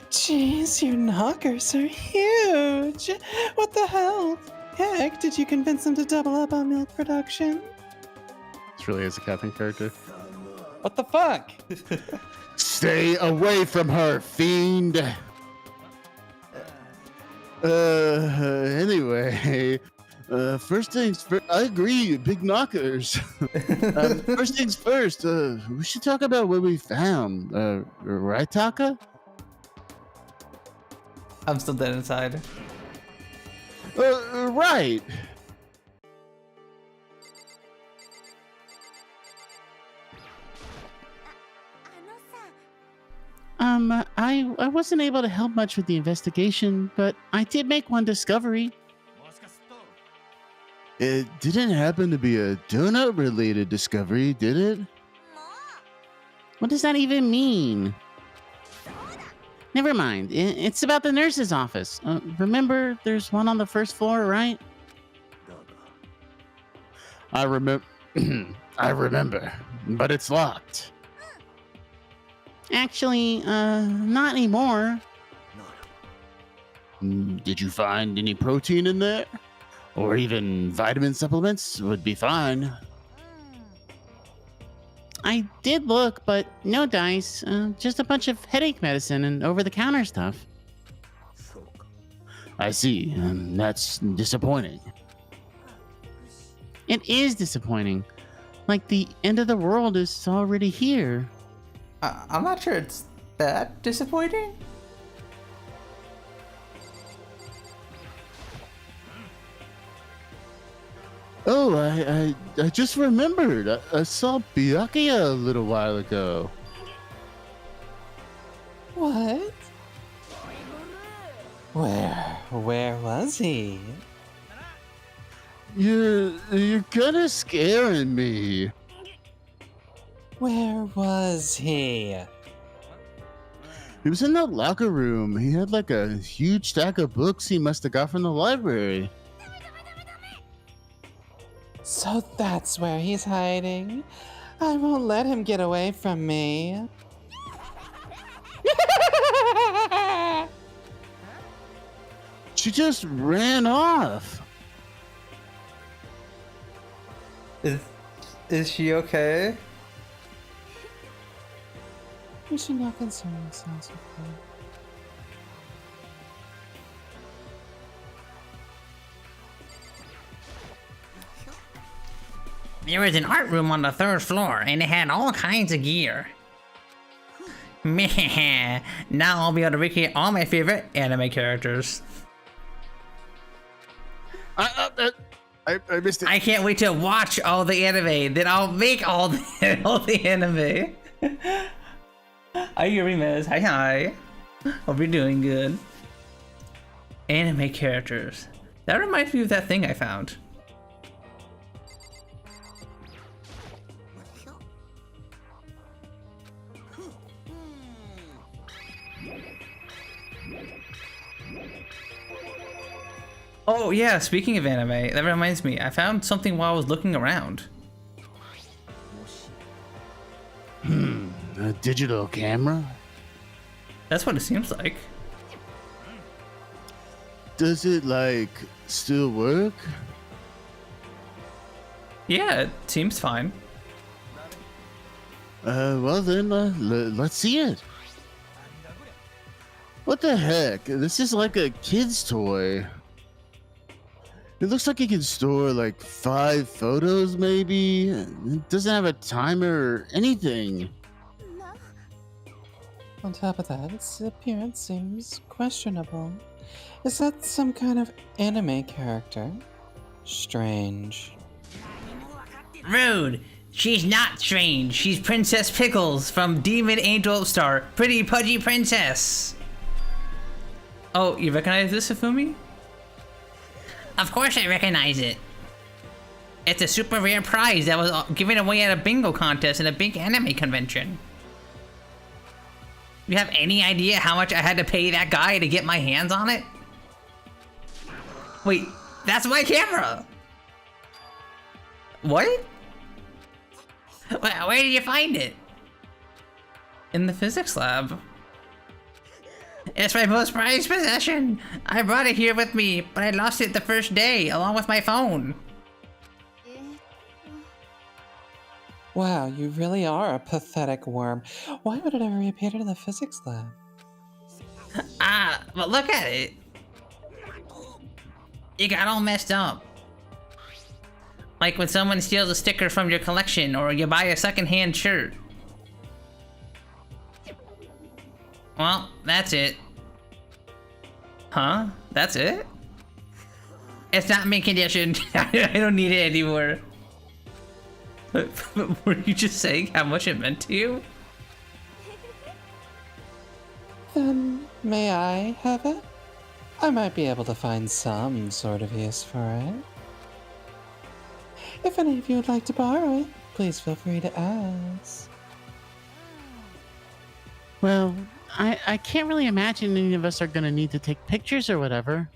D: Jeez, your knockers are huge! What the hell? Heck, did you convince them to double up on milk production?
B: This really is a Captain character.
D: What the fuck?
B: Stay away from her, fiend! Anyway, first things first, I agree, big knockers. First things first, we should talk about what we found, right, Taka?
A: I'm still dead inside.
B: Right.
F: I wasn't able to help much with the investigation, but I did make one discovery.
B: It didn't happen to be a donut-related discovery, did it?
F: What does that even mean? Never mind. It's about the nurse's office. Remember, there's one on the first floor, right?
B: I remember. I remember, but it's locked.
F: Actually, not anymore.
B: Did you find any protein in there? Or even vitamin supplements would be fine.
F: I did look, but no dice. Just a bunch of headache medicine and over-the-counter stuff.
B: I see. That's disappointing.
F: It is disappointing. Like the end of the world is already here.
A: I'm not sure it's that disappointing.
B: Oh, I just remembered. I saw Byakuya a little while ago.
D: What? Where was he?
B: You're kind of scaring me.
D: Where was he?
B: He was in that locker room. He had like a huge stack of books he must have got from the library.
D: So that's where he's hiding. I won't let him get away from me.
B: She just ran off.
A: Is she okay?
D: We should not concern ourselves with her.
G: There was an art room on the 3rd floor, and it had all kinds of gear. Meh. Now I'll be able to recreate all my favorite anime characters.
B: I missed it.
G: I can't wait to watch all the anime. Then I'll make all the anime. Hi, Yurimas. Hi. Hope you're doing good. Anime characters. That reminds me of that thing I found. Oh yeah, speaking of anime, that reminds me, I found something while I was looking around.
B: A digital camera?
A: That's what it seems like.
B: Does it, like, still work?
A: Yeah, it seems fine.
B: Well then, let's see it. What the heck? This is like a kid's toy. It looks like it can store like 5 photos, maybe. It doesn't have a timer or anything.
D: On top of that, its appearance seems questionable. Is that some kind of anime character? Strange.
G: Rude. She's not strange. She's Princess Pickles from Demon Angel Star. Pretty pudgy princess.
A: Oh, you recognize this, Ifumi?
G: Of course I recognize it. It's a super rare prize that was given away at a bingo contest in a big anime convention. You have any idea how much I had to pay that guy to get my hands on it?
A: Wait,
G: That's my camera!
A: what?
G: Where did you find it?
A: In the physics lab.
G: It's my most prized possession. I brought it here with me, but I lost it the first day, along with my phone.
D: Wow, you really are a pathetic worm. Why would it ever appear in the physics lab?
G: But look at it. It got all messed up. Like when someone steals a sticker from your collection, or you buy a secondhand shirt. Well, that's it.
A: Huh? That's it?
G: It's not mint condition. I don't need it anymore.
A: Were you just saying how much it meant to you?
D: Then, may I have it? I might be able to find some sort of use for it. If any of you would like to borrow it, please feel free to ask.
F: Well, I can't really imagine any of us are gonna need to take pictures or whatever.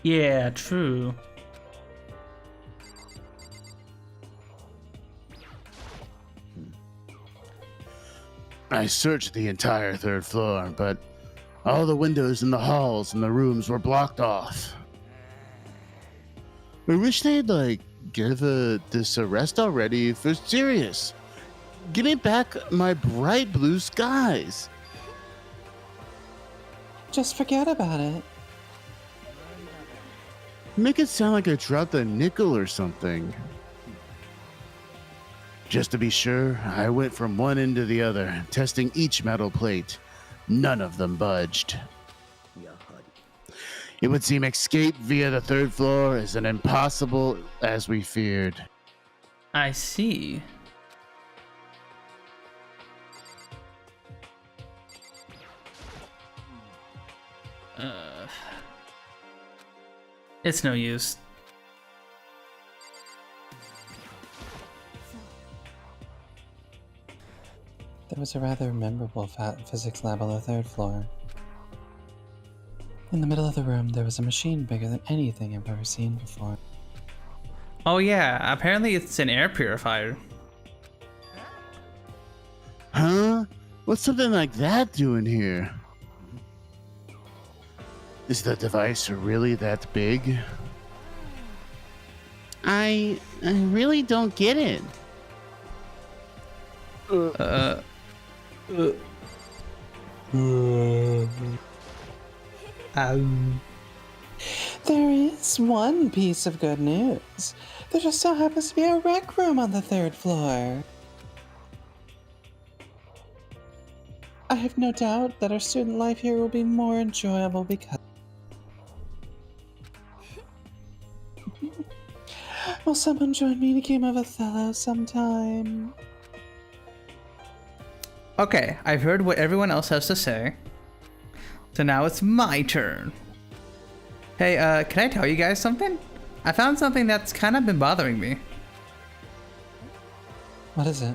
A: Yeah, true.
B: I searched the entire 3rd floor, but all the windows in the halls and the rooms were blocked off. I wish they'd, give this arrest already for serious. Give me back my bright blue skies.
D: Just forget about it.
B: Make it sound like I dropped a nickel or something. Just to be sure, I went from one end to the other, testing each metal plate. None of them budged. It would seem escape via the 3rd floor is an impossible as we feared.
A: I see. It's no use.
D: There was a rather memorable physics lab on the 3rd floor. In the middle of the room, there was a machine bigger than anything I've ever seen before.
A: Oh yeah, apparently it's an air purifier.
B: Huh? What's something like that doing here? Is the device really that big?
F: I really don't get it.
D: There is one piece of good news. There just so happens to be a rec room on the 3rd floor. I have no doubt that our student life here will be more enjoyable because... Will someone join me in a game of Othello sometime?
A: Okay, I've heard what everyone else has to say. So now it's my turn. Hey, can I tell you guys something? I found something that's kind of been bothering me.
D: What is it?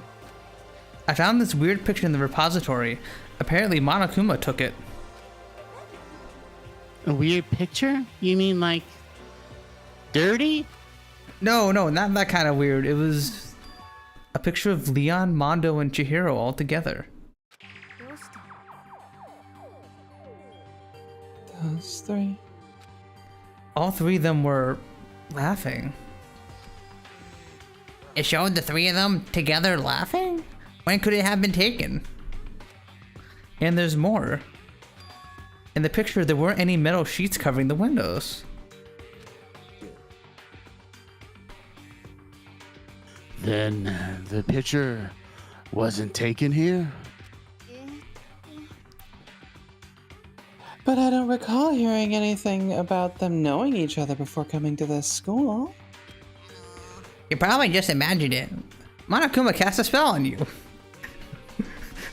A: I found this weird picture in the repository. Apparently Monokuma took it.
F: A weird picture? You mean like dirty?
A: No, not that kind of weird. It was a picture of Leon, Mondo, and Chihiro all together.
D: Those three?
A: All 3 of them were laughing. It showed the 3 of them together laughing? When could it have been taken? And there's more. In the picture, there weren't any metal sheets covering the windows.
B: Then the picture wasn't taken here?
D: But I don't recall hearing anything about them knowing each other before coming to this school.
A: You probably just imagined it. Monokuma cast a spell on you.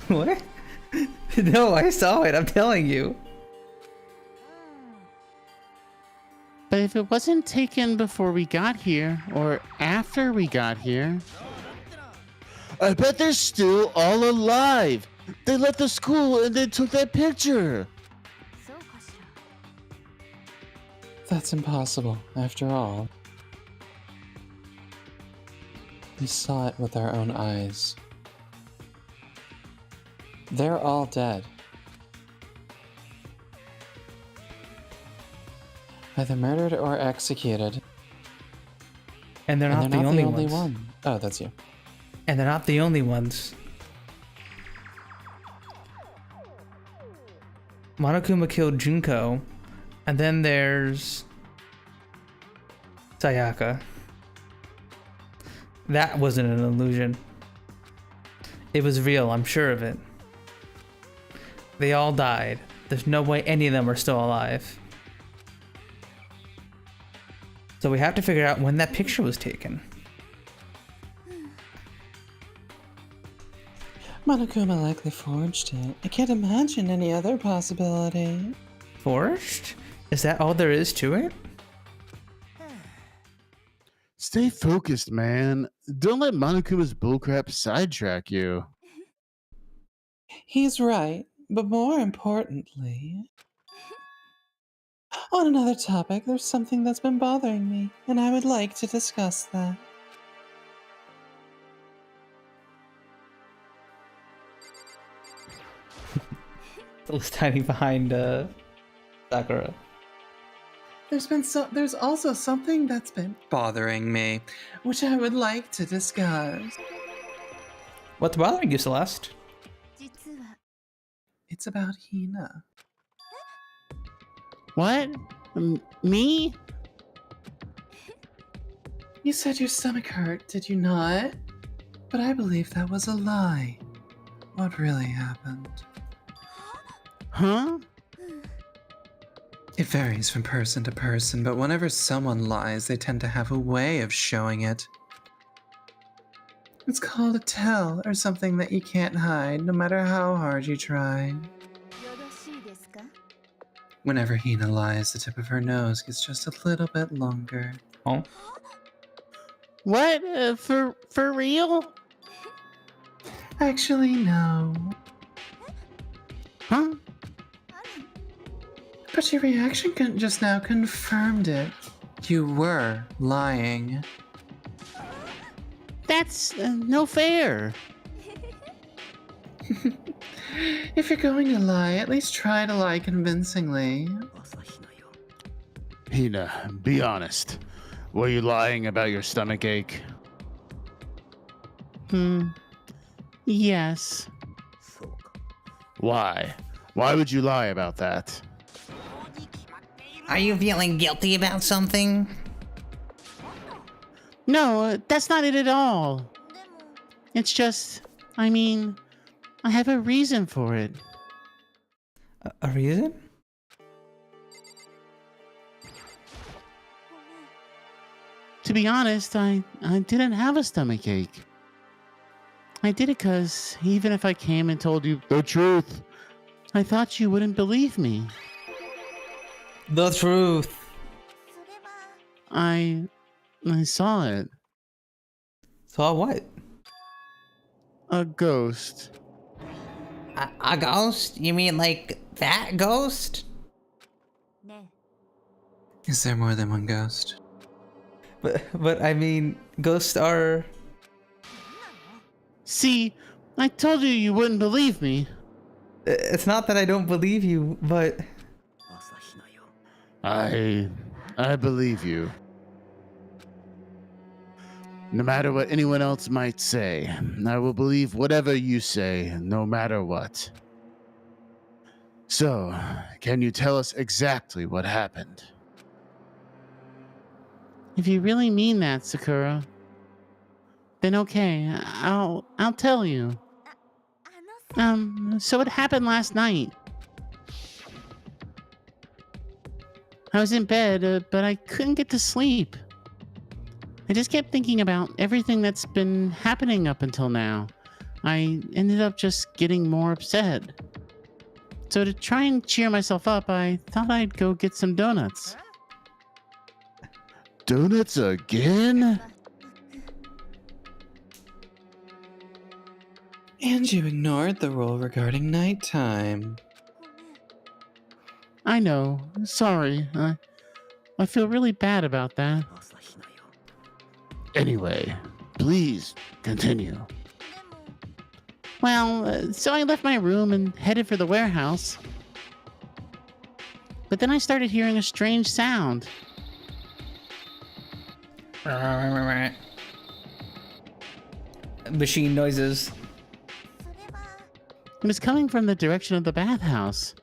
A: What? No, I saw it, I'm telling you.
F: But if it wasn't taken before we got here, or after we got here...
B: I bet they're still all alive. They left the school and they took that picture.
D: That's impossible, after all. We saw it with our own eyes. They're all dead. Either murdered or executed.
A: And they're not the only ones.
D: one. Oh, that's you.
A: And they're not the only ones. Monokuma killed Junko, and then there's Sayaka. That wasn't an illusion. It was real, I'm sure of it. They all died. There's no way any of them are still alive. So we have to figure out when that picture was taken.
D: Monokuma likely forged it. I can't imagine any other possibility.
A: Forged? Is that all there is to it?
B: Stay focused, man. Don't let Monokuma's bullcrap sidetrack you.
D: He's right, but more importantly, on another topic, there's something that's been bothering me, and I would like to discuss that.
A: Still standing behind Sakura.
D: There's also something that's been bothering me, which I would like to discuss.
A: What's bothering you, Celeste?
D: It's about Hina.
F: What? Me?
D: You said your stomach hurt, did you not? But I believe that was a lie. What really happened?
F: Huh?
D: It varies from person to person, but whenever someone lies, they tend to have a way of showing it. It's called a tell, or something that you can't hide, no matter how hard you try. Whenever Hina lies, the tip of her nose gets just a little bit longer.
A: Oh,
F: What? For real?
D: Actually, no.
F: Huh?
D: But your reaction just now confirmed it. You were lying.
F: That's no fair.
D: If you're going to lie, at least try to lie convincingly.
B: Hina, be honest. Were you lying about your stomach ache?
F: Yes.
B: Why? Why would you lie about that?
G: Are you feeling guilty about something?
F: No, that's not it at all. It's just, I have a reason for it.
A: a reason?
F: To be honest, I didn't have a stomach ache. I did it because even if I came and told you the truth, I thought you wouldn't believe me.
A: The truth.
F: I saw it.
A: So what?
F: A ghost.
G: A ghost? You mean like that ghost?
D: Is there more than one ghost?
A: But I mean, ghosts are.
F: See, I told you you wouldn't believe me.
A: It's not that I don't believe you, but
B: I believe you. No matter what anyone else might say, I will believe whatever you say, no matter what. So, can you tell us exactly what happened?
F: If you really mean that, Sakura, then okay, I'll tell you. So it happened last night. I was in bed, but I couldn't get to sleep. I just kept thinking about everything that's been happening up until now. I ended up just getting more upset. So to try and cheer myself up, I thought I'd go get some donuts.
B: Donuts again?
D: And you ignored the rule regarding nighttime.
F: I know. Sorry. I feel really bad about that.
B: Anyway, please continue.
F: Well, so I left my room and headed for the warehouse. But then I started hearing a strange sound.
A: machine noises.
F: It was coming from the direction of the bathhouse,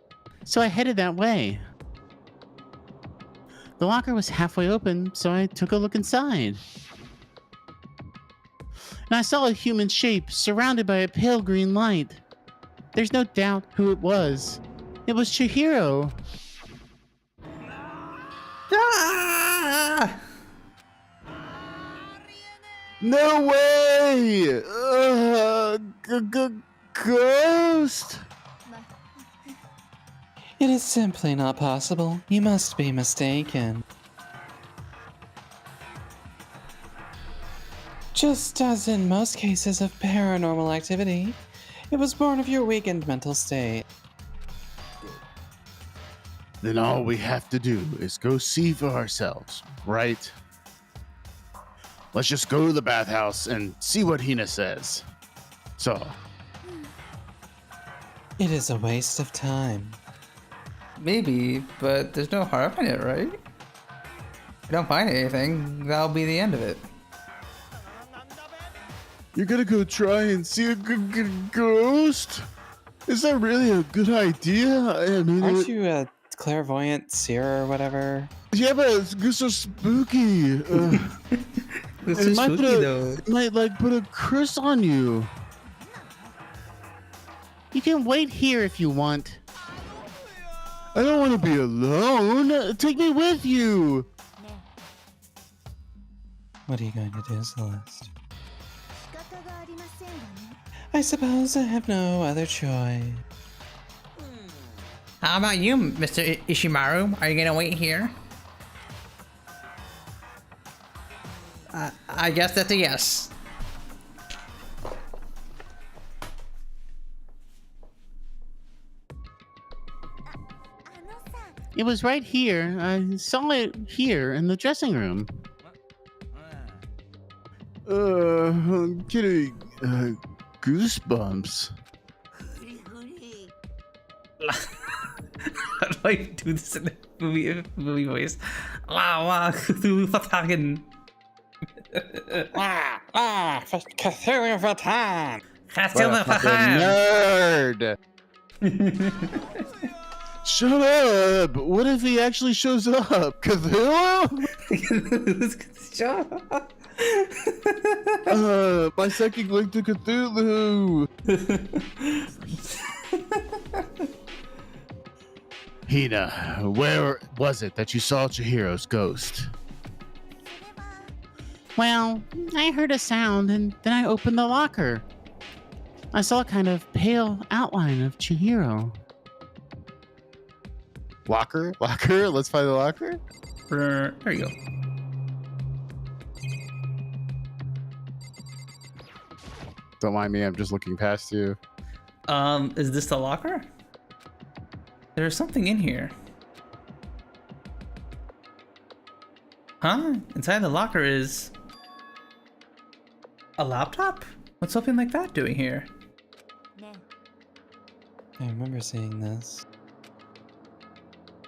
F: so I headed that way. The locker was halfway open, so I took a look inside. And I saw a human shape surrounded by a pale green light. There's no doubt who it was. It was Chihiro.
A: Ah!
B: No way! Ghost!
D: It is simply not possible. You must be mistaken. Just as in most cases of paranormal activity, It was born of your weakened mental state.
B: Then all we have to do is go see for ourselves, right? Let's just go to the bathhouse and see what Hina says. So,
D: It is a waste of time.
G: Maybe, but there's no harm in it, right? If you don't find anything, that'll be the end of it.
B: you're gonna go try and see a ghost? Is that really a good idea? I mean,
D: Aren't you a clairvoyant seer or whatever?
B: yeah, but it's so spooky.
G: It's
B: It
G: so
B: might
G: spooky though.
B: it might like put a curse on you.
F: You can wait here if you want.
B: I don't want to be alone. Take me with you.
D: What are you going to do, Celeste? I suppose I have no other choice.
G: How about you, Mr. Ishimaru? Are you gonna wait here? I guess that's a yes.
F: It was right here. I saw it here in the dressing room.
B: I'm getting goosebumps.
G: How do I do this in a movie voice? Wow, fucking.
D: Cthulhu Vatan!
B: Nerd. Shut up! What if he actually shows up? Cthulhu? My second link to Cthulhu. Hina, where was it that you saw Chihiro's ghost?
F: Well, I heard a sound and then I opened the locker. I saw a kind of pale outline of Chihiro.
B: Locker? Locker? Let's find the locker?
G: There you go.
B: Don't mind me, I'm just looking past you.
G: Is this the locker? There's something in here. Huh? Inside the locker is a laptop? What's something like that doing here?
D: I remember seeing this.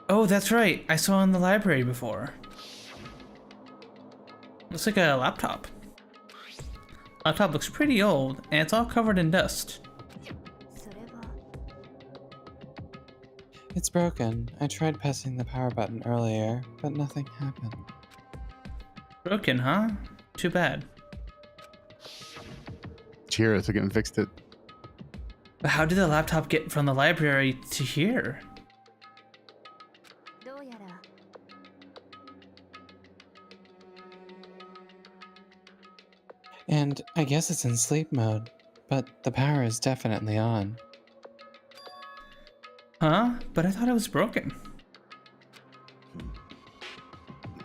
G: Oh, that's right. I saw it in the library before. Looks like a laptop. Laptop looks pretty old, and it's all covered in dust.
D: It's broken. I tried pressing the power button earlier, but nothing happened.
G: Broken, huh? Too bad.
B: Chihiro took it and fixed it.
G: But how did the laptop get from the library to here?
D: And I guess it's in sleep mode, but the power is definitely on.
G: Huh? But I thought it was broken.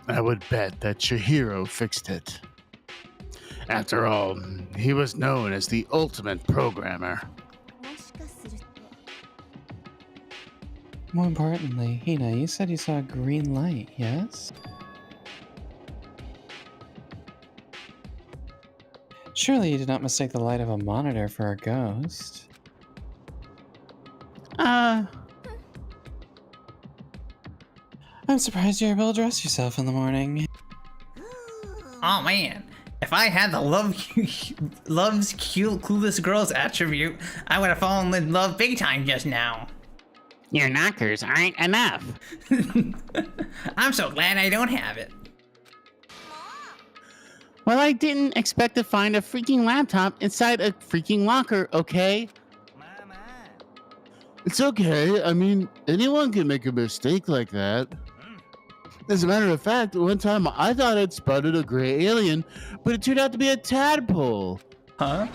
B: I would bet that Chihiro fixed it. After all, he was known as the ultimate programmer.
D: More importantly, Hina, you said you saw a green light, yes? Surely you did not mistake the light of a monitor for a ghost. I'm surprised you're able to dress yourself in the morning.
G: Oh man, if I had the love's cute clueless girls attribute, I would have fallen in love big time just now.
F: Your knockers aren't enough.
G: I'm so glad I don't have it.
F: Well, I didn't expect to find a freaking laptop inside a freaking locker, okay?
B: It's okay. I mean, anyone can make a mistake like that. As a matter of fact, one time I thought I'd spotted a gray alien, but it turned out to be a tadpole.
G: Huh?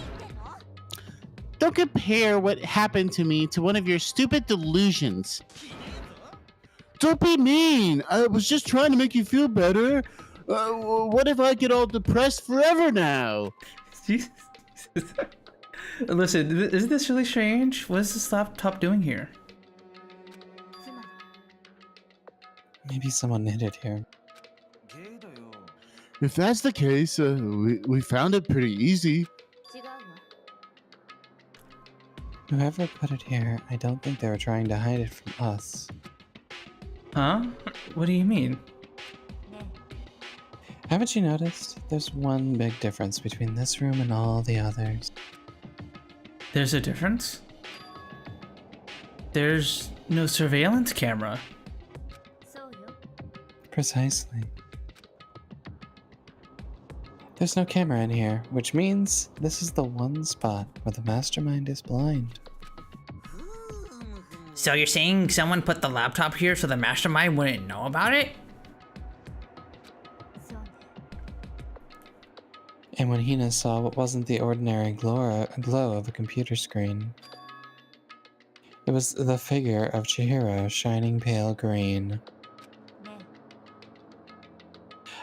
F: Don't compare what happened to me to one of your stupid delusions.
B: Don't be mean. I was just trying to make you feel better. What if I get all depressed forever now?
A: Listen, isn't this really strange? What is this laptop doing here?
D: Maybe someone hid it here.
B: If that's the case, we found it pretty easy.
D: Whoever put it here, I don't think they were trying to hide it from us.
A: Huh? What do you mean?
D: Haven't you noticed? There's one big difference between this room and all the others.
A: There's a difference? There's no surveillance camera.
D: Precisely. There's no camera in here, which means this is the one spot where the mastermind is blind.
G: So you're saying someone put the laptop here so the mastermind wouldn't know about it?
D: And when Hina saw what wasn't the ordinary glow of a computer screen, it was the figure of Chihiro shining pale green.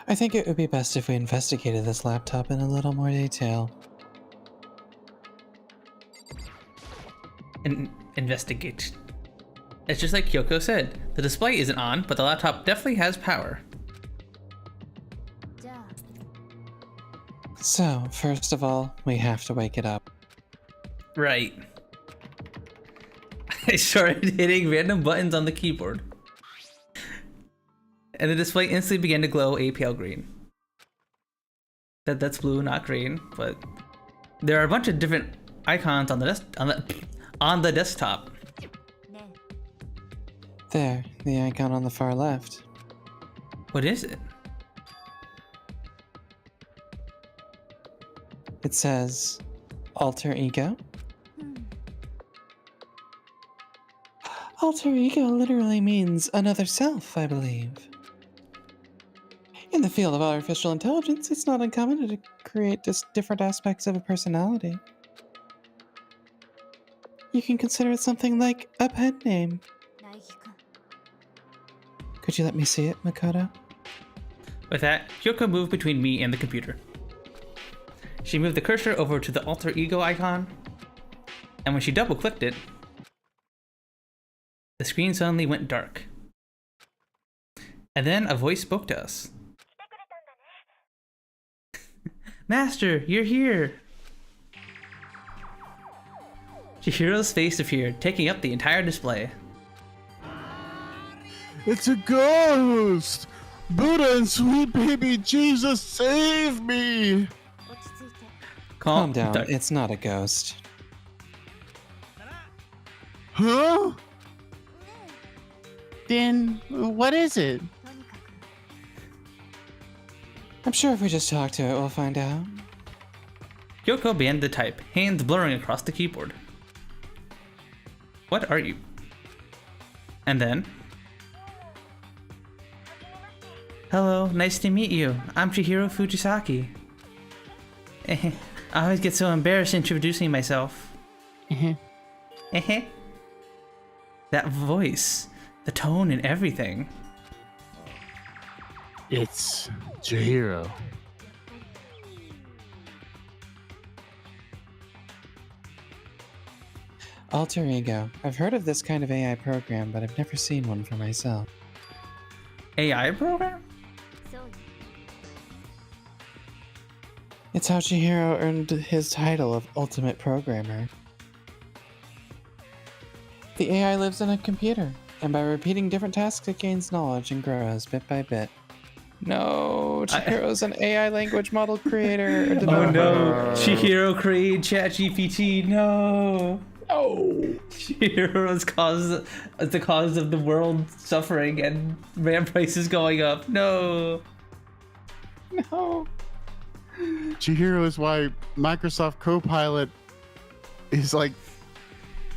D: I think it would be best if we investigated this laptop in a little more detail.
A: Investigate. It's just like Kyoko said. The display isn't on, but the laptop definitely has power.
D: So, first of all, we have to wake it up.
A: Right. I started hitting random buttons on the keyboard. And the display instantly began to glow a pale green. That's blue, not green, but there are a bunch of different icons on the desktop.
D: There, the icon on the far left.
A: What is it?
D: It says, alter ego? Alter ego literally means another self, I believe. In the field of artificial intelligence, it's not uncommon to create just different aspects of a personality. You can consider it something like a pen name. Could you let me see it, Makoto?
A: With that, Kyoko moved between me and the computer. She moved the cursor over to the alter ego icon, and when she double-clicked it, the screen suddenly went dark. And then a voice spoke to us. Master, you're here! Chihiro's face appeared, taking up the entire display.
B: It's a ghost! Buddha and sweet baby Jesus, save me!
D: Calm down, it's not a ghost.
B: Huh?
F: Then what is it?
D: I'm sure if we just talk to it, we'll find out.
A: Kyoko began to type, hands blurring across the keyboard. What are you? And then... Hello, nice to meet you. I'm Chihiro Fujisaki. I always get so embarrassed introducing myself. That voice, the tone and everything.
B: It's Chihiro.
D: Alter ego. I've heard of this kind of AI program, but I've never seen one for myself.
A: AI program?
D: It's how Chihiro earned his title of Ultimate Programmer. The AI lives in a computer, and by repeating different tasks it gains knowledge and grows bit by bit. No, Chihiro's an AI language model creator.
A: Oh no, Chihiro created ChatGPT, no!
D: No!
A: Chihiro is the cause of the world suffering and RAM prices going up, no!
D: No!
B: Chihiro is why Microsoft Copilot is like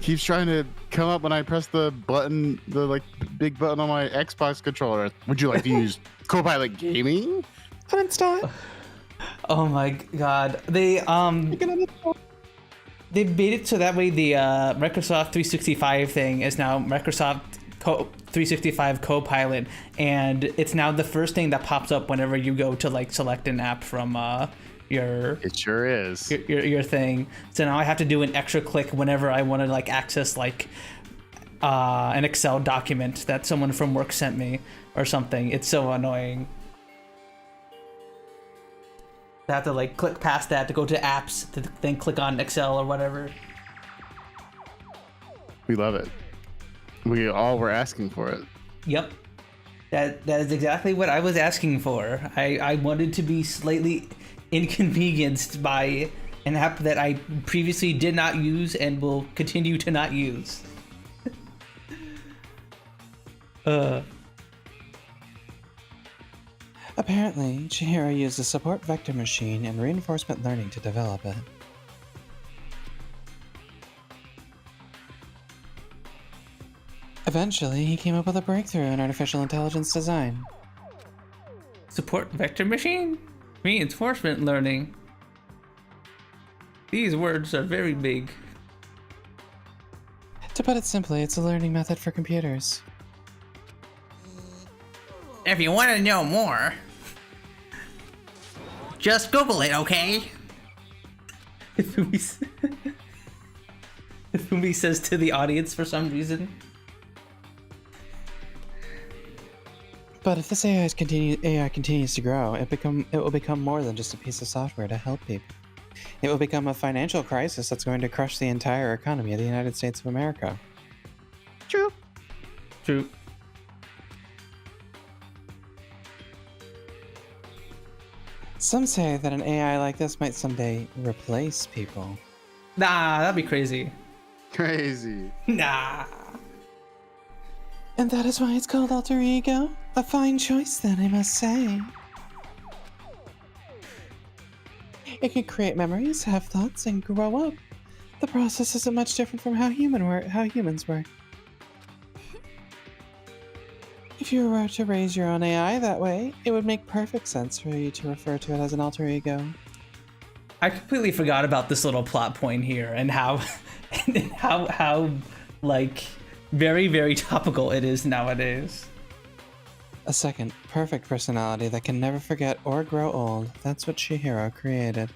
B: keeps trying to come up when I press the button, the like big button on my Xbox controller. Would you like to use Copilot Gaming?
D: Uninstall it.
A: Oh my god. They made it so that way the Microsoft 365 thing is now Microsoft 365 Copilot, and it's now the first thing that pops up whenever you go to like select an app from
B: It sure is.
A: your thing. So now I have to do an extra click whenever I want to like access like an Excel document that someone from work sent me or something. It's so annoying. I have to like click past that to go to apps to then click on Excel or whatever.
B: We love it. We all were asking for it.
A: Yep. That is exactly what I was asking for. I wanted to be slightly inconvenienced by an app that I previously did not use and will continue to not use.
D: Apparently, Chihiro used a support vector machine and reinforcement learning to develop it. Eventually, he came up with a breakthrough in artificial intelligence design.
A: Support vector machine? Reinforcement learning. These words are very big.
D: To put it simply, it's a learning method for computers.
G: If you want to know more, just Google it, okay?
A: Fumi says to the audience for some reason.
D: But if this AI continues to grow, it will become more than just a piece of software to help people. It will become a financial crisis that's going to crush the entire economy of the United States of America.
F: True.
A: True.
D: Some say that an AI like this might someday replace people.
A: Nah, that'd be crazy.
B: Crazy.
A: Nah.
D: And that is why it's called alter ego? A fine choice then, I must say. It can create memories, have thoughts, and grow up. The process isn't much different from how humans work. If you were to raise your own AI that way, it would make perfect sense for you to refer to it as an alter ego.
A: I completely forgot about this little plot point here and how like very, very topical it is nowadays.
D: A second, perfect personality that can never forget or grow old. That's what Chihiro created.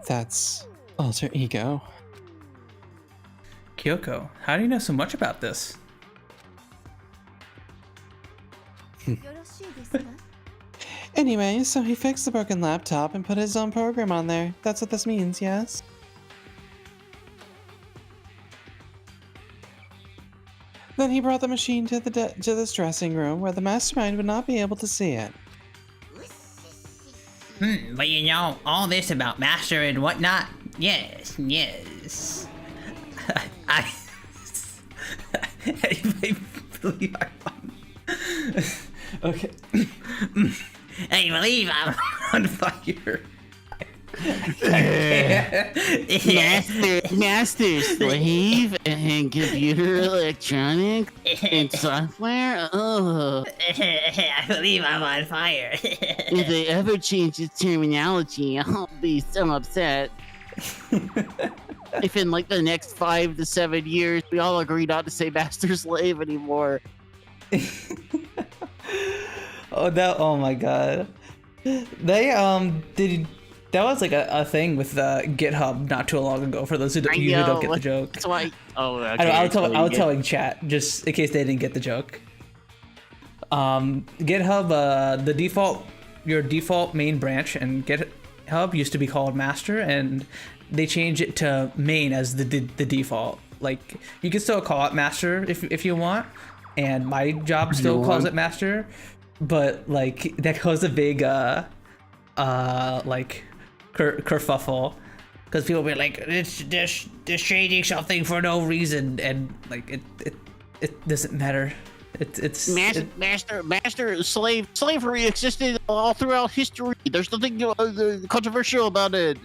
D: That's alter ego.
A: Kyoko, how do you know so much about this?
D: Anyway, so he fixed the broken laptop and put his own program on there. That's what this means, yes? Then he brought the machine to this dressing room where the mastermind would not be able to see it.
G: But you know, all this about master and whatnot? Yes. I
A: believe I'm okay.
G: I believe I'm on fire.
F: Master slave and computer electronics and software. Oh,
G: I believe I'm on fire.
F: if they ever change the terminology, I'll be so upset. If in like the next 5 to 7 years we all agree not to say master slave anymore.
A: Oh my god. They that was like a thing with GitHub not too long ago for those who don't get the joke.
F: That's why. Oh, okay.
A: I was telling chat just in case they didn't get the joke. GitHub, your default main branch and GitHub used to be called master, and they changed it to main as the default. Like you can still call it master if you want, and my job still calls it master, but like that caused a big like kerfuffle because people were like, it's just changing something for no reason, and like it doesn't matter.
F: Master slavery existed all throughout history. There's nothing controversial about it.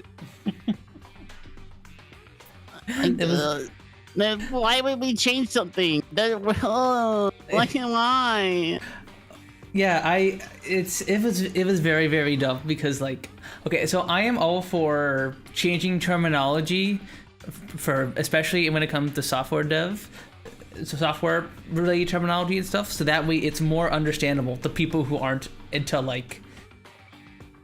F: Why would we change something? Why?
A: Yeah, it was very, very dumb because like, okay, so I am all for changing terminology for especially when it comes to software dev, so software related terminology and stuff, so that way it's more understandable to people who aren't into like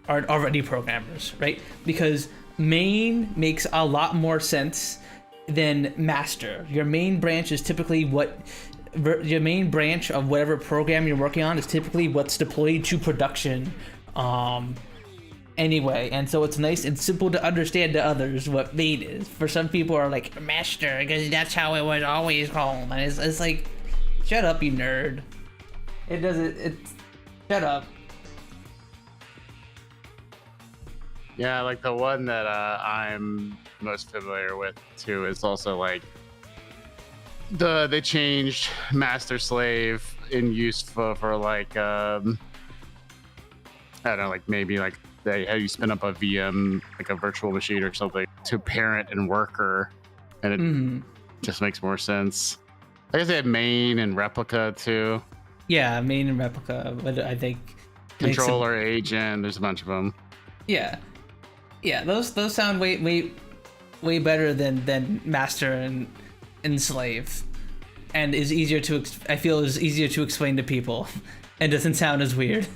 A: are already programmers, right? Because main makes a lot more sense than master. Your main branch is typically your main branch of whatever program you're working on is typically what's deployed to production anyway, and so it's nice and simple to understand to others what main is. For some people are like master because that's how it was always called, and it's like, shut up, you nerd. It doesn't, it's, shut up.
B: Yeah, like the one that I'm most familiar with too is also like they changed master slave in use for like I don't know, like maybe like how you spin up a VM, like a virtual machine or something, to parent and worker, and it just makes more sense. I guess they had main and replica too.
A: Yeah, main and replica, but I think
B: Controller, agent, there's a bunch of them.
A: Yeah, those sound way better than master and slave, and is easier to I feel is easier to explain to people, and doesn't sound as weird.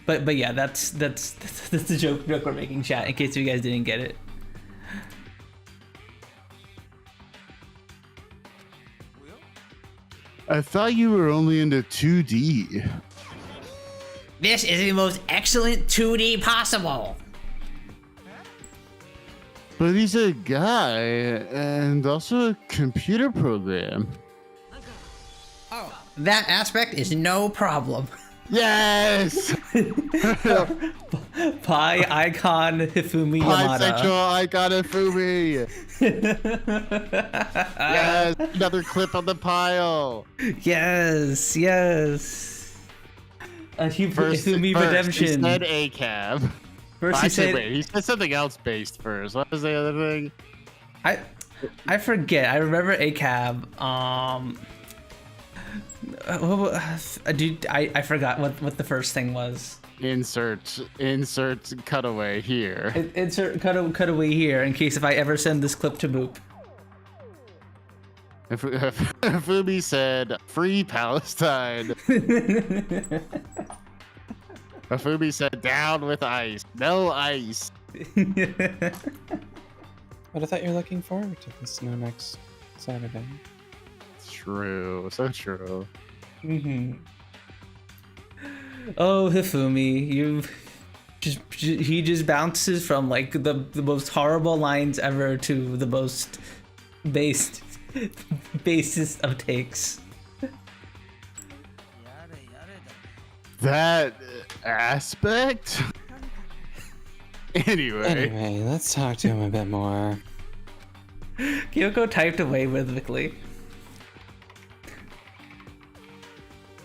A: But yeah, that's the joke we're making, chat, in case you guys didn't get it.
B: I thought you were only into 2D.
G: This is the most excellent 2D possible.
B: But he's a guy and also a computer program.
G: Oh, that aspect is no problem.
B: Yes!
A: Pi icon Hifumi Yamada.
B: Bisexual icon Hifumi. Yes, another clip on the pile.
A: Yes. Hifumi Redemption.
B: He said ACAB.
A: First
B: he said something else based first. What was the other thing?
A: I forget. I remember ACAB. Dude, I forgot what the first thing was.
B: Insert cutaway here.
A: Insert cutaway here in case if I ever send this clip to Boop.
B: Fumi said, "Free Palestine." Fumi said, "Down with ICE. No ICE."
D: But I thought you were looking forward to this new next Saturday.
B: True, so true.
A: Oh, Hifumi, he just bounces from like the most horrible lines ever to the most basest of takes.
B: That aspect. Anyway,
D: let's talk to him a bit more.
A: Kyoko typed away rhythmically.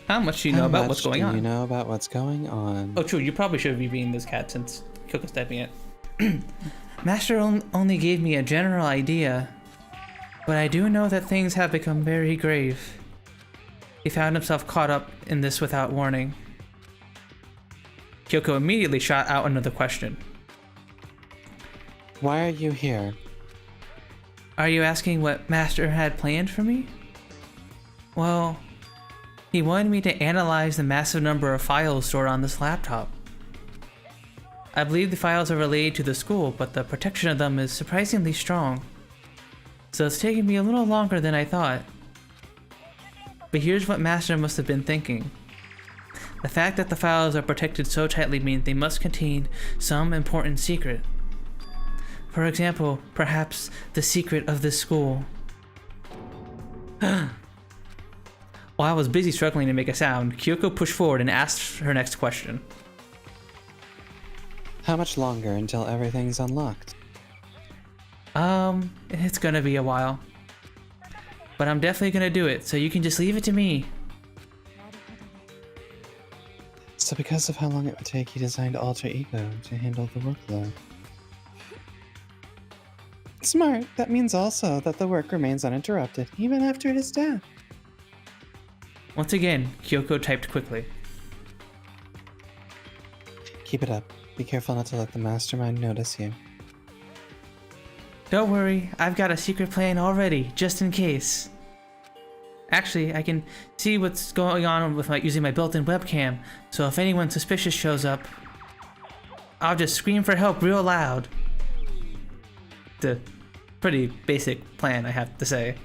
A: How much do you know about what's going on?
D: You know about what's going on.
A: Oh, true. You probably should be reading this, cat, since Kyoko's typing it. Master only gave me a general idea, but I do know that things have become very grave. He found himself caught up in this without warning. Kyoko immediately shot out another question.
D: Why are you here?
A: Are you asking what Master had planned for me? Well, he wanted me to analyze the massive number of files stored on this laptop. I believe the files are related to the school, but the protection of them is surprisingly strong. So it's taking me a little longer than I thought. But here's what Master must have been thinking. The fact that the files are protected so tightly means they must contain some important secret. For example, perhaps the secret of this school. While I was busy struggling to make a sound, Kyoko pushed forward and asked her next question.
D: How much longer until everything's unlocked?
A: It's gonna be a while. But I'm definitely gonna do it, so you can just leave it to me.
D: So because of how long it would take, he designed Alter Ego to handle the workload. Smart. That means also that the work remains uninterrupted, even after his death.
A: Once again, Kyoko typed quickly.
D: Keep it up. Be careful not to let the mastermind notice you.
A: Don't worry, I've got a secret plan already, just in case. Actually, I can see what's going on with using my built-in webcam, so if anyone suspicious shows up, I'll just scream for help real loud. The pretty basic plan, I have to say.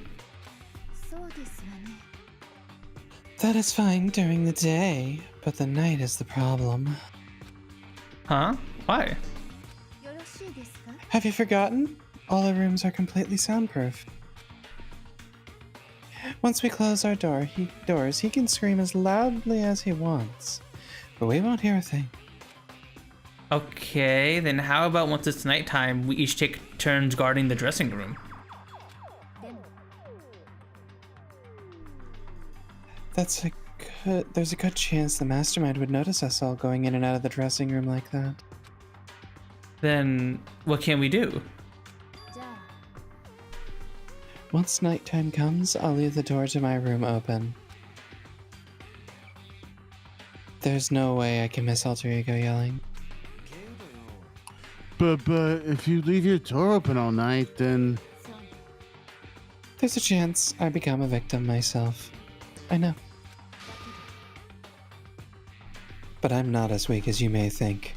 D: That is fine during the day, but the night is the problem.
A: Huh? Why?
D: Have you forgotten? All our rooms are completely soundproof. Once we close our doors, he can scream as loudly as he wants, but we won't hear a thing.
A: Okay, then how about once it's nighttime, we each take turns guarding the dressing room?
D: There's a good chance the mastermind would notice us all going in and out of the dressing room like that.
A: Then what can we do?
D: Once nighttime comes, I'll leave the door to my room open. There's no way I can miss Alter Ego yelling.
B: But if you leave your door open all night, then...
D: There's a chance I become a victim myself. I know. But I'm not as weak as you may think.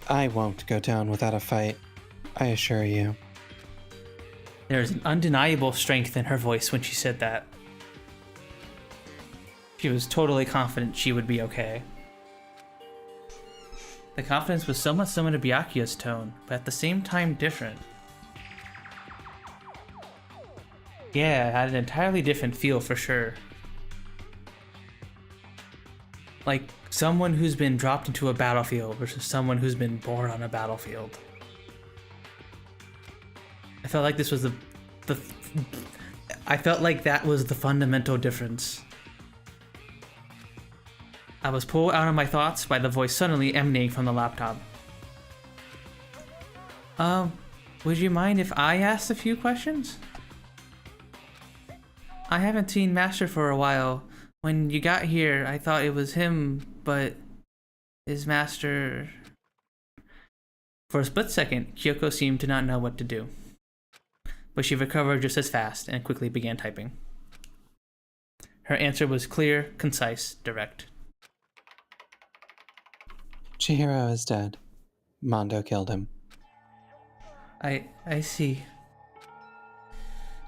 D: I won't go down without a fight, I assure you.
A: There's an undeniable strength in her voice when she said that. She was totally confident she would be okay. The confidence was somewhat similar to Byakuya's tone, but at the same time different. Yeah, it had an entirely different feel for sure. Like someone who's been dropped into a battlefield versus someone who's been born on a battlefield. I felt like this was I felt like that was the fundamental difference. I was pulled out of my thoughts by the voice suddenly emanating from the laptop. Would you mind if I asked a few questions? I haven't seen Master for a while. When you got here, I thought it was him, but is Master... For a split second, Kyoko seemed to not know what to do. But she recovered just as fast and quickly began typing. Her answer was clear, concise, direct.
D: Chihiro is dead. Mondo killed him.
A: I see.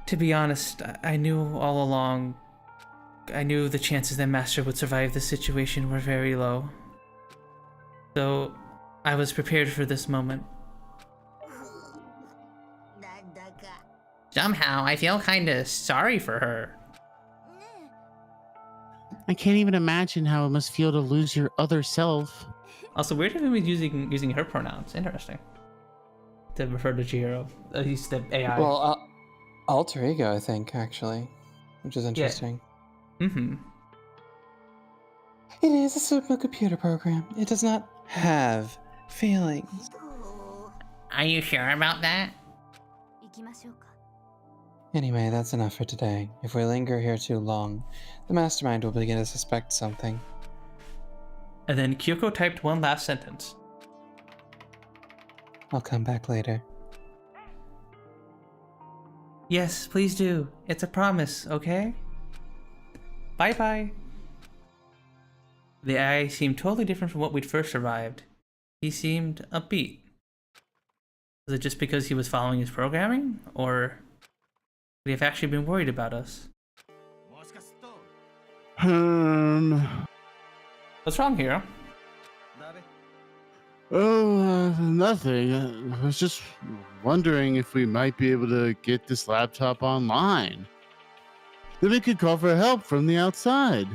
A: To be honest, I knew all along. I knew the chances that Master would survive this situation were very low. So, I was prepared for this moment. Somehow, I feel kinda sorry for her.
F: I can't even imagine how it must feel to lose your other self.
A: Also, weird if he was using her pronouns. Interesting. To refer to Chihiro. At least the AI.
D: Well, Alter Ego, I think, actually. Which is interesting.
A: Yeah. Mm-hmm.
D: It is a simple computer program. It does not have feelings.
G: Are you sure about that?
D: Anyway, that's enough for today. If we linger here too long, the mastermind will begin to suspect something.
A: And then Kyoko typed one last sentence.
D: I'll come back later.
A: Yes, please do. It's a promise, okay? Bye-bye. The AI seemed totally different from what we'd first arrived. He seemed upbeat. Was it just because he was following his programming? Or would he have actually been worried about us? What's wrong, Hero?
B: Oh, nothing. I was just wondering if we might be able to get this laptop online. Then we could call for help from the outside.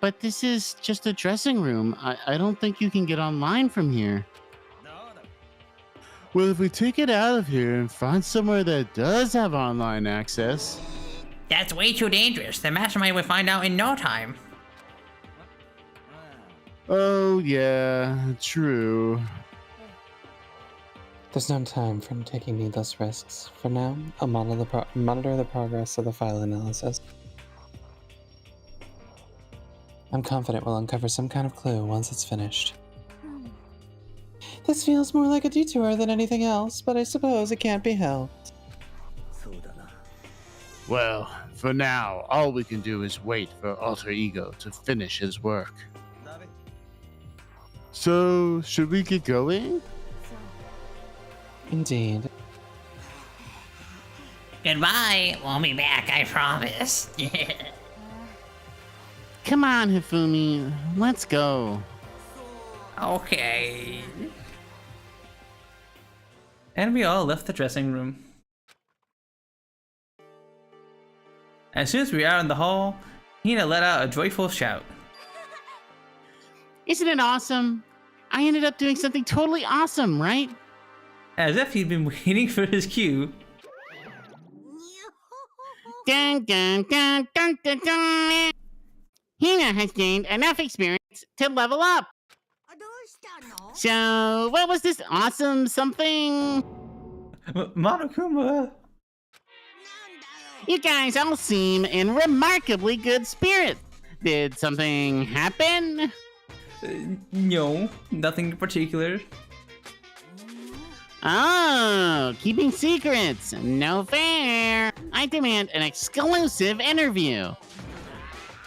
F: But this is just a dressing room. I don't think you can get online from here.
B: Well, if we take it out of here and find somewhere that does have online access...
G: That's way too dangerous. The mastermind would find out in no time.
B: Oh, yeah, true.
D: There's no time for taking needless risks. For now, I'll monitor the progress of the file analysis. I'm confident we'll uncover some kind of clue once it's finished. This feels more like a detour than anything else, but I suppose it can't be helped.
B: Well, for now, all we can do is wait for Alter Ego to finish his work. So, should we get going?
D: Indeed.
G: Goodbye. We'll be back, I promise.
F: Come on, Hifumi, let's go.
G: Okay.
A: And we all left the dressing room. As soon as we were out in the hall, Hina let out a joyful shout.
F: Isn't it awesome? I ended up doing something totally awesome, right?
A: As if he'd been waiting for his cue.
F: Dun, dun, dun, dun, dun, dun. Hina has gained enough experience to level up. So, what was this awesome something?
A: Monokuma!
F: You guys all seem in remarkably good spirits. Did something happen?
A: No, nothing in particular.
F: Oh, keeping secrets. No fair. I demand an exclusive interview.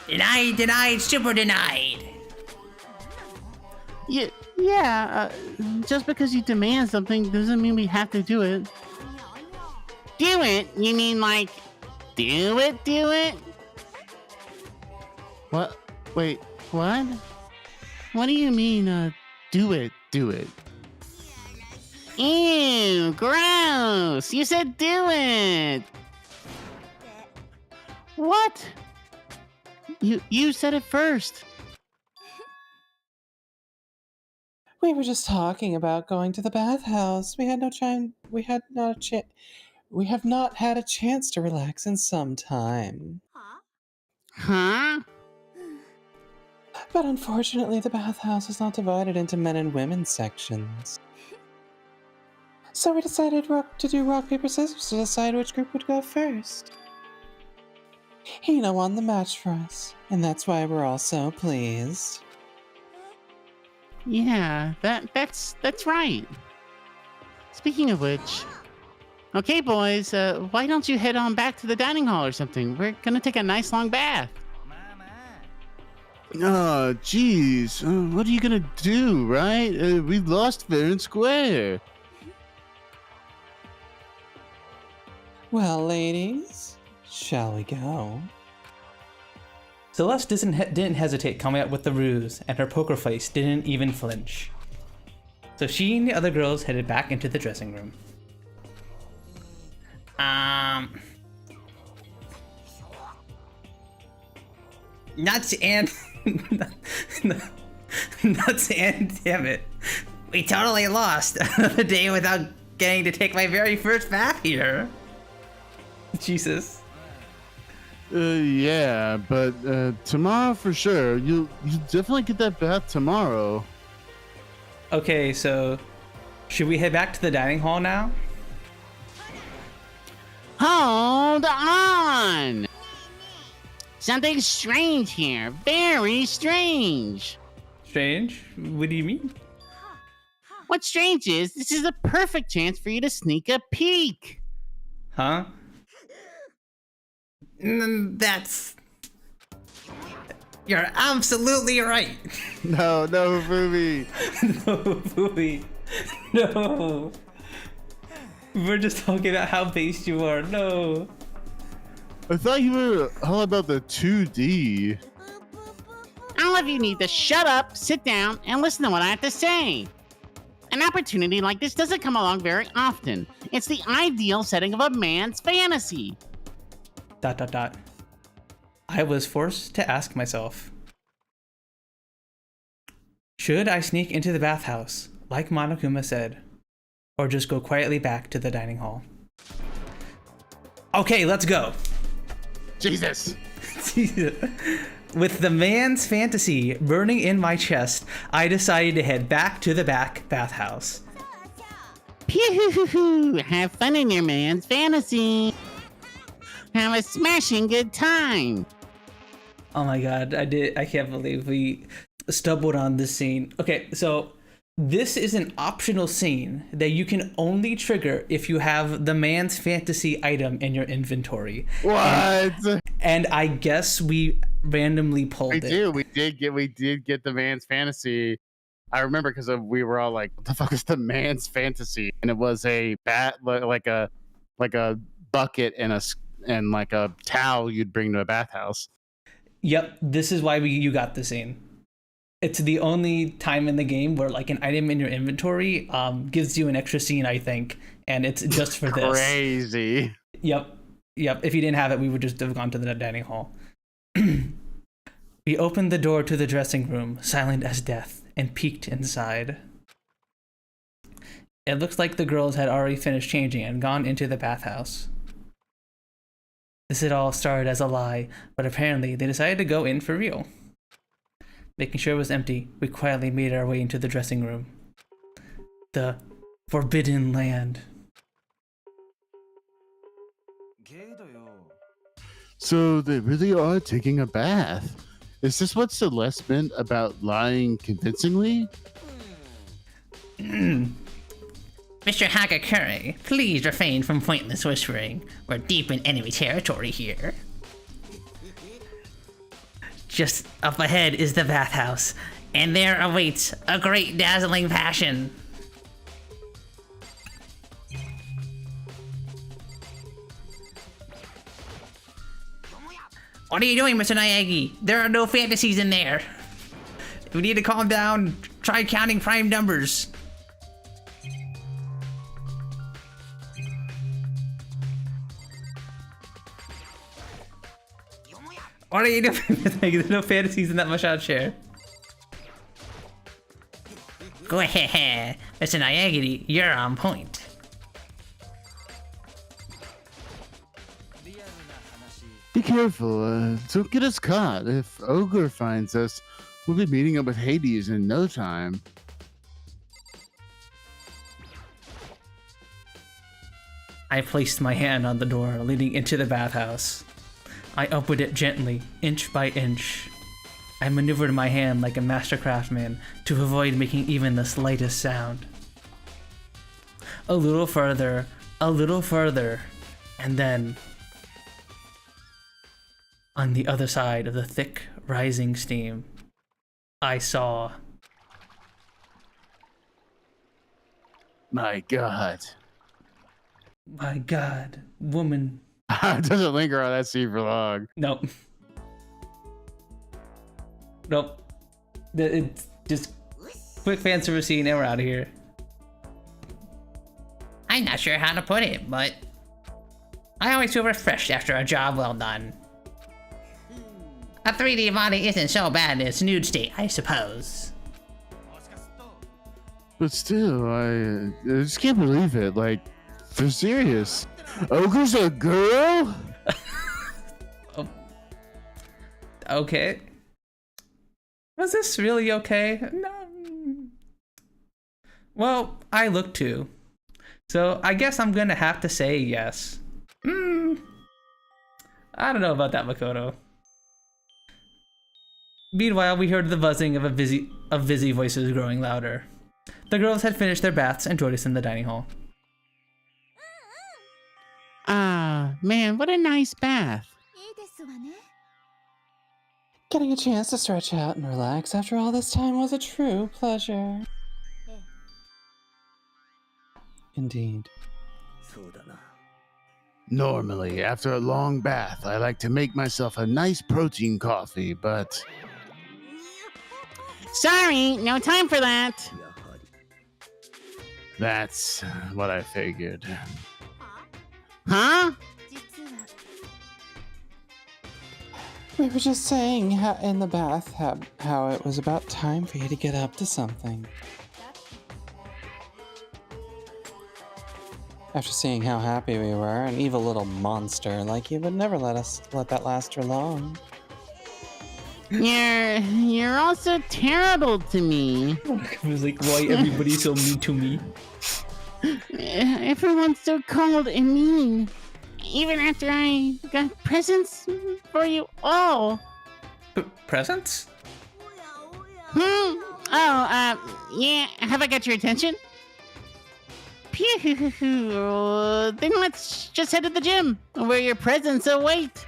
G: Denied, denied, super denied.
F: Just because you demand something doesn't mean we have to do it. Do it? You mean like, do it? What? Wait, what? What do you mean, do it? Ew, gross! You said do it! What? You said it first.
D: We were just talking about going to the bathhouse. We have not had a chance to relax in some time.
F: Huh?
D: But unfortunately, the bathhouse is not divided into men and women sections. So we decided to do rock, paper, scissors to decide which group would go first. Hina won the match for us, and that's why we're all so pleased.
F: Yeah, that's right. Speaking of which, okay, boys, why don't you head on back to the dining hall or something? We're gonna take a nice long bath.
B: Oh, jeez. What are you gonna do, right? We lost fair and square.
D: Well, ladies, shall we go?
A: Celeste didn't hesitate coming up with the ruse, and her poker face didn't even flinch. So she and the other girls headed back into the dressing room.
G: Nuts and... Nuts and damn it. We totally lost another day without getting to take my very first bath here.
A: Jesus.
B: Yeah, but tomorrow for sure. You'll definitely get that bath tomorrow.
A: Okay, so should we head back to the dining hall now?
F: Hold on! Something strange here. Very strange.
A: Strange? What do you mean?
F: What's strange is this is a perfect chance for you to sneak a peek.
A: Huh?
G: That's... You're absolutely right.
B: No, Ruby.
A: No, Booey. No. We're just talking about how based you are. No.
B: I thought you were all about the 2D.
F: All of you need to shut up, sit down, and listen to what I have to say. An opportunity like this doesn't come along very often. It's the ideal setting of a man's fantasy. ...
A: I was forced to ask myself, should I sneak into the bathhouse, like Monokuma said, or just go quietly back to the dining hall? Okay, let's go.
B: Jesus.
A: With the man's fantasy burning in my chest, I decided to head back to the bathhouse.
F: Pew! Have fun in your man's fantasy. Have a smashing good time.
A: Oh my god, I can't believe we stumbled on this scene. Okay, so This is an optional scene that you can only trigger if you have the man's fantasy item in your inventory.
B: What?
A: And I guess we randomly pulled it.
B: We did get the man's fantasy. I remember because we were all like, "What the fuck is the man's fantasy?" And it was a like a bucket and like a towel you'd bring to a bathhouse.
A: Yep, this is why you got the scene. It's the only time in the game where like an item in your inventory gives you an extra scene, I think, and it's just for this.
B: Crazy.
A: Yep. If you didn't have it, we would just have gone to the dining hall. We opened the door to the dressing room, silent as death, and peeked inside. It looks like the girls had already finished changing and gone into the bathhouse. This had all started as a lie, but apparently they decided to go in for real. Making sure it was empty, we quietly made our way into the dressing room. The Forbidden Land.
B: So they really are taking a bath. Is this what Celeste meant about lying convincingly?
G: Mr. Hagakure, please refrain from pointless whispering. We're deep in enemy territory here. Just up ahead is the bathhouse, and there awaits a great dazzling passion. What are you doing, Mr. Naegi? There are no fantasies in there. We need to calm down. Try counting prime numbers. What are you doing? There's no fantasies in that massage chair. Go ahead, Mr. Naegi, you're on point.
B: Be careful, don't get us caught. If Ogre finds us, we'll be meeting up with Hades in no time.
A: I placed my hand on the door leading into the bathhouse. I opened it gently, inch by inch. I maneuvered my hand like a master craftsman to avoid making even the slightest sound. A little further, and then on the other side of the thick, rising steam, I saw...
B: My God.
A: My God, woman.
B: It doesn't linger on that scene for long.
A: Nope. It's just quick fan service scene and we're out of here.
G: I'm not sure how to put it, but I always feel refreshed after a job well done. A 3D body isn't so bad in its nude state, I suppose.
B: But still, I just can't believe it. Like, for serious. Ogre's a girl?
A: Okay. Was this really okay? No. Well, I look too. So I guess I'm gonna have to say yes. I don't know about that, Makoto. Meanwhile, we heard the buzzing of busy voices growing louder. The girls had finished their baths and joined us in the dining hall.
F: Ah, man, what a nice bath.
D: Getting a chance to stretch out and relax after all this time was a true pleasure. Indeed.
B: Normally, after a long bath, I like to make myself a nice protein coffee, but...
F: Sorry, no time for that.
B: That's what I figured.
F: Huh?
D: We were just saying in the bath how it was about time for you to get up to something. After seeing how happy we were, an evil little monster like you would never let that last for long.
F: You're also terrible to me.
A: I was like, why everybody's so mean to me?
F: Everyone's so cold and mean. Even after I got presents for you all.
A: Presents?
F: Yeah, have I got your attention? Phew, then let's just head to the gym, where your presence awaits.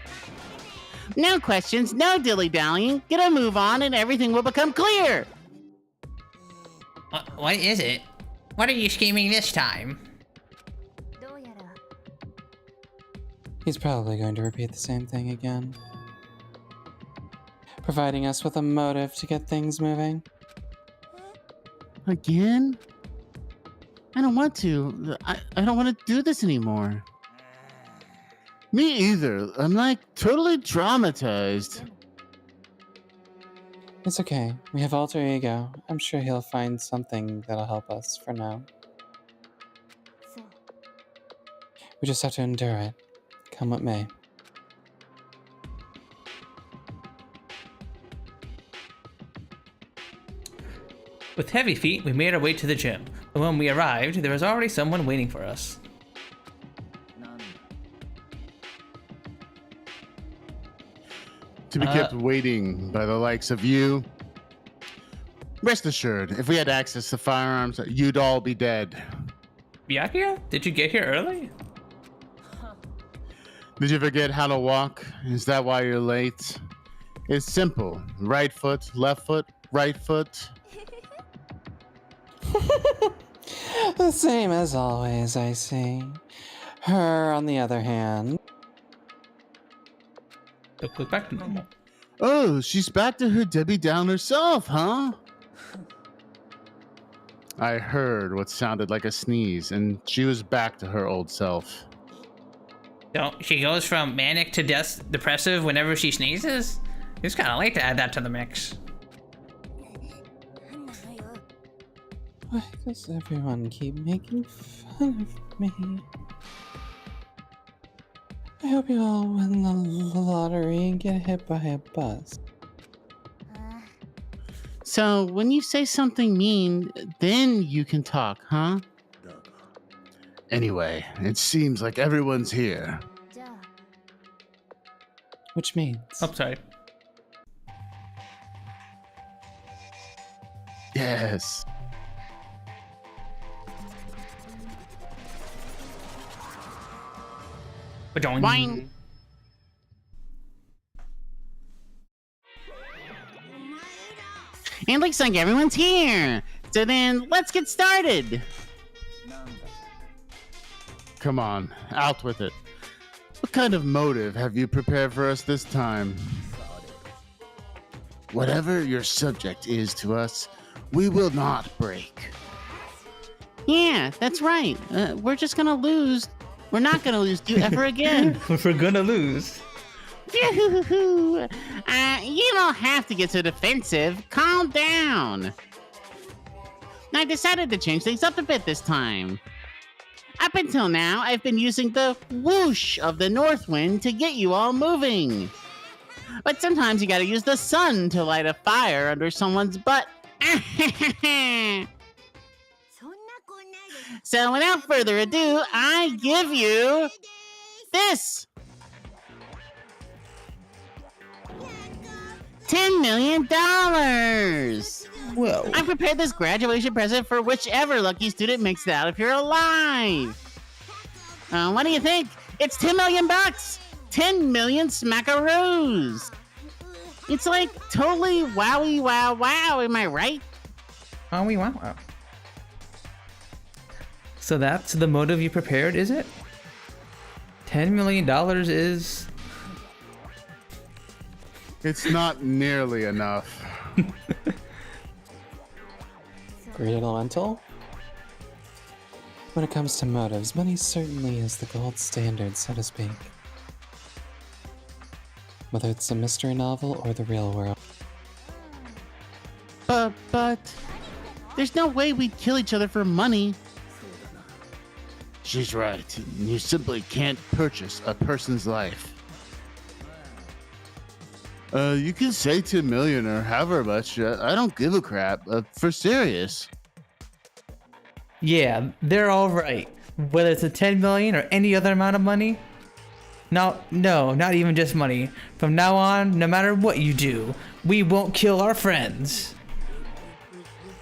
F: No questions, no dilly-dallying. Get a move on and everything will become clear.
G: What is it? What are you scheming this time?
D: He's probably going to repeat the same thing again. Providing us with a motive to get things moving.
F: Again? I don't want to. I don't want to do this anymore. Me either. I'm like totally traumatized.
D: It's okay. We have alter ego. I'm sure he'll find something that'll help us for now. We just have to endure it. Come what may.
A: With heavy feet, we made our way to the gym. And when we arrived, there was already someone waiting for us.
B: To be kept waiting by the likes of you. Rest assured, if we had access to firearms, you'd all be dead.
A: Byakuya, did you get here early?
B: Did you forget how to walk? Is that why you're late? It's simple. Right foot, left foot, right foot.
D: The same as always, I see. Her, on the other hand.
A: Look back to normal.
B: Oh, she's back to her Debbie Downer self, huh? I heard what sounded like a sneeze, and she was back to her old self.
G: So she goes from manic to depressive whenever she sneezes? It's kind of late to add that to the mix.
D: Why does everyone keep making fun of me? I hope you all win the lottery and get hit by a bus.
F: So when you say something mean, then you can talk, huh?
B: Anyway, it seems like everyone's here.
D: Which means...
A: Oh, sorry.
B: Yes.
F: Boing. And looks like everyone's here. So then, let's get started.
B: Come on, out with it. What kind of motive have you prepared for us this time? Whatever your subject is to us, we will not break.
F: Yeah, that's right. We're just gonna lose. We're not gonna lose to you ever again.
A: We're gonna lose.
F: You don't have to get so defensive. Calm down. I decided to change things up a bit this time. Up until now, I've been using the whoosh of the north wind to get you all moving. But sometimes you gotta use the sun to light a fire under someone's butt. So without further ado, I give you this. $10 million.
A: Whoa.
F: I prepared this graduation present for whichever lucky student makes it out if you're alive. What do you think? It's 10 million bucks. 10 million smackaroos. It's like totally wowie wow wow, am I right?
A: Oh, we wow. So that's the motive you prepared, is it? $10 million is...
B: It's not nearly enough.
D: Great elemental? When it comes to motives, money certainly is the gold standard, so to speak. Whether it's a mystery novel or the real world.
F: But there's no way we'd kill each other for money.
B: She's right. You simply can't purchase a person's life. You can say 10 million or however much. I don't give a crap. For serious.
A: Yeah, they're all right. Whether it's a 10 million or any other amount of money. No, not even just money. From now on, no matter what you do, we won't kill our friends.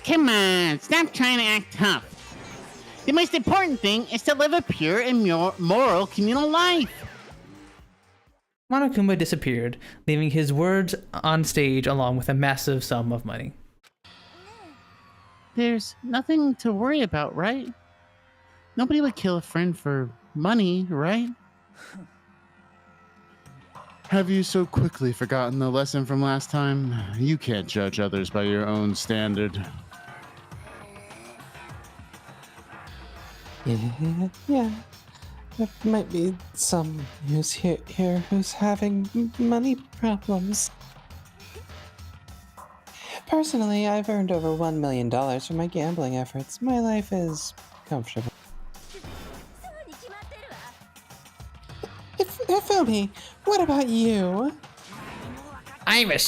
F: come on, stop trying to act tough. The most important thing is to live a pure and moral communal life.
A: Monokuma disappeared, leaving his words on stage along with a massive sum of money.
F: There's nothing to worry about, right? Nobody would kill a friend for money, right?
B: Have you so quickly forgotten the lesson from last time? You can't judge others by your own standard.
D: Yeah. There might be some who's here who's having money problems. Personally, I've earned over $1 million from my gambling efforts. My life is comfortable. Fumi, what about you?
G: I'm a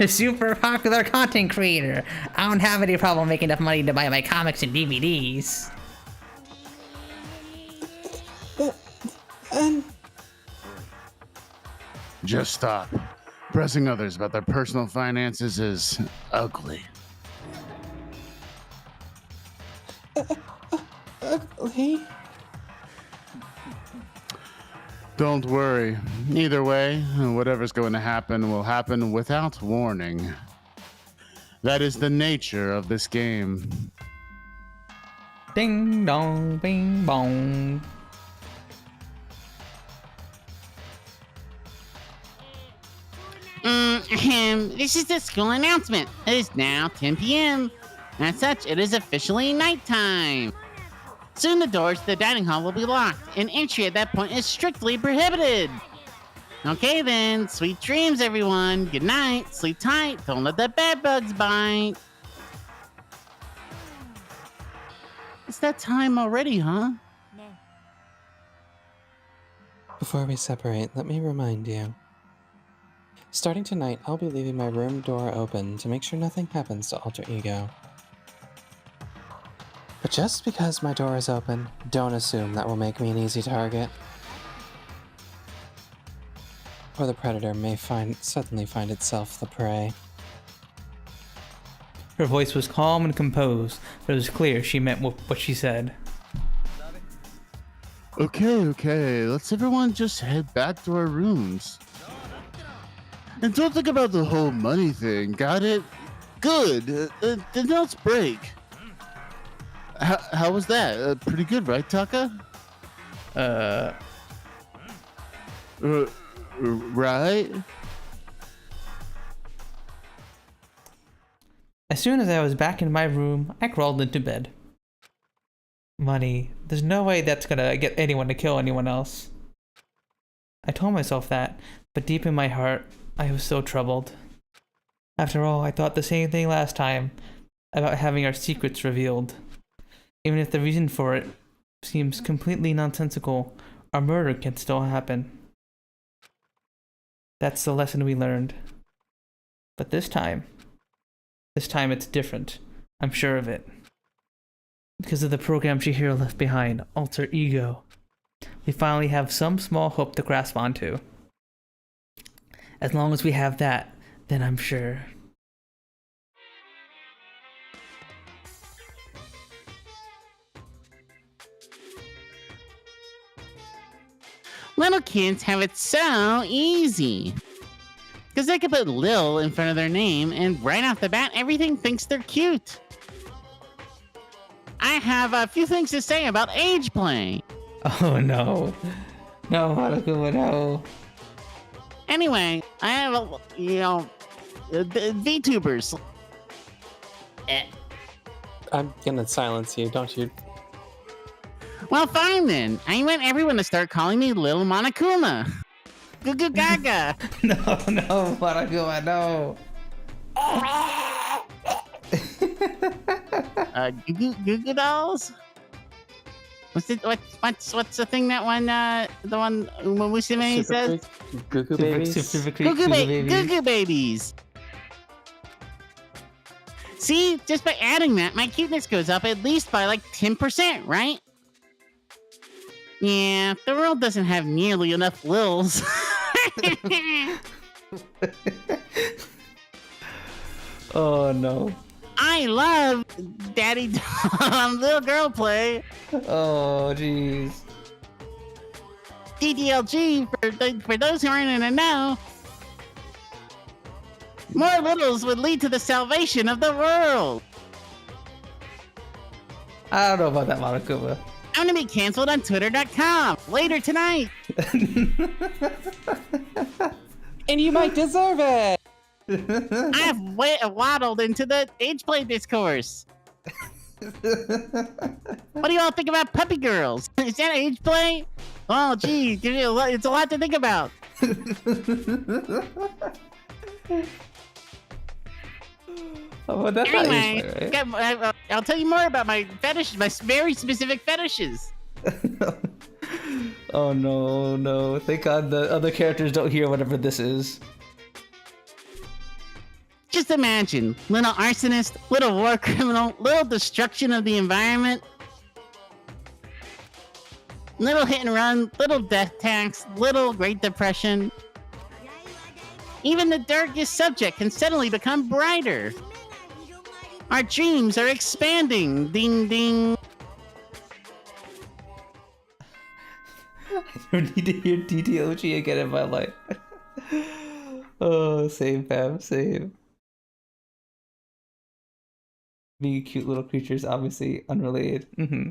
G: super popular content creator. I don't have any problem making enough money to buy my comics and DVDs.
B: Just stop. Pressing others about their personal finances is ugly.
D: Ugly?
B: Don't worry. Either way, whatever's going to happen will happen without warning. That is the nature of this game.
A: Ding dong, bing bong.
F: This is the school announcement. It is now 10 p.m. As such, it is officially nighttime. Soon the doors to the dining hall will be locked, and entry at that point is strictly prohibited. Okay then, sweet dreams everyone. Good night, sleep tight, don't let the bed bugs bite. It's that time already, huh?
D: Before we separate, let me remind you. Starting tonight, I'll be leaving my room door open to make sure nothing happens to Alter Ego. But just because my door is open, don't assume that will make me an easy target. Or the predator may suddenly find itself the prey.
A: Her voice was calm and composed, but it was clear she meant what she said.
B: Okay, let's everyone just head back to our rooms. And don't think about the whole money thing, got it? Good, then let's break. How was that? Pretty good, right, Taka? Right?
A: As soon as I was back in my room, I crawled into bed. Money. There's no way that's gonna get anyone to kill anyone else. I told myself that, but deep in my heart, I was so troubled. After all, I thought the same thing last time, about having our secrets revealed. Even if the reason for it seems completely nonsensical, a murder can still happen. That's the lesson we learned. But this time it's different. I'm sure of it. Because of the program Chihiro left behind, Alter Ego, we finally have some small hope to grasp onto. As long as we have that, then I'm sure.
F: Little kids have it so easy. Because they can put Lil in front of their name, and right off the bat, everything thinks they're cute. I have a few things to say about age play.
A: Oh no. No, Harakuma, no.
F: Anyway, I have, VTubers.
D: I'm gonna silence you, don't you?
F: Well, fine then. I want everyone to start calling me Lil Monokuma. Goo goo gaga.
A: No, Harakuma, no.
F: Goo goo dolls? What's the thing that one, the one Musume says?
D: Goo Goo babies?
F: Goo goo babies. See, just by adding that, my cuteness goes up at least by like 10%, right? Yeah, the world doesn't have nearly enough Lils.
A: Oh no.
F: I love Daddy little girl play.
A: Oh, jeez.
F: DDLG, for those who aren't in the know, more littles would lead to the salvation of the world.
A: I don't know about that, Monokuma.
F: I'm gonna be canceled on Twitter.com later tonight.
D: And you might deserve it.
F: I've waddled into the age play discourse. What do you all think about puppy girls? Is that age play? Oh, gee, it's a lot to think about.
A: Oh, well, that's not
F: Anyway,
A: age play, right?
F: I'll tell you more about my fetish, my very specific fetishes.
A: Oh no, no. Thank God the other characters don't hear whatever this is.
F: Just imagine, little arsonist, little war criminal, little destruction of the environment, little hit and run, little death tax, little Great Depression. Even the darkest subject can suddenly become brighter. Our dreams are expanding. Ding ding.
A: I don't need to hear DDOG again in my life. Oh, same, fam, same. Being cute little creatures, obviously unrelated. Mm-hmm.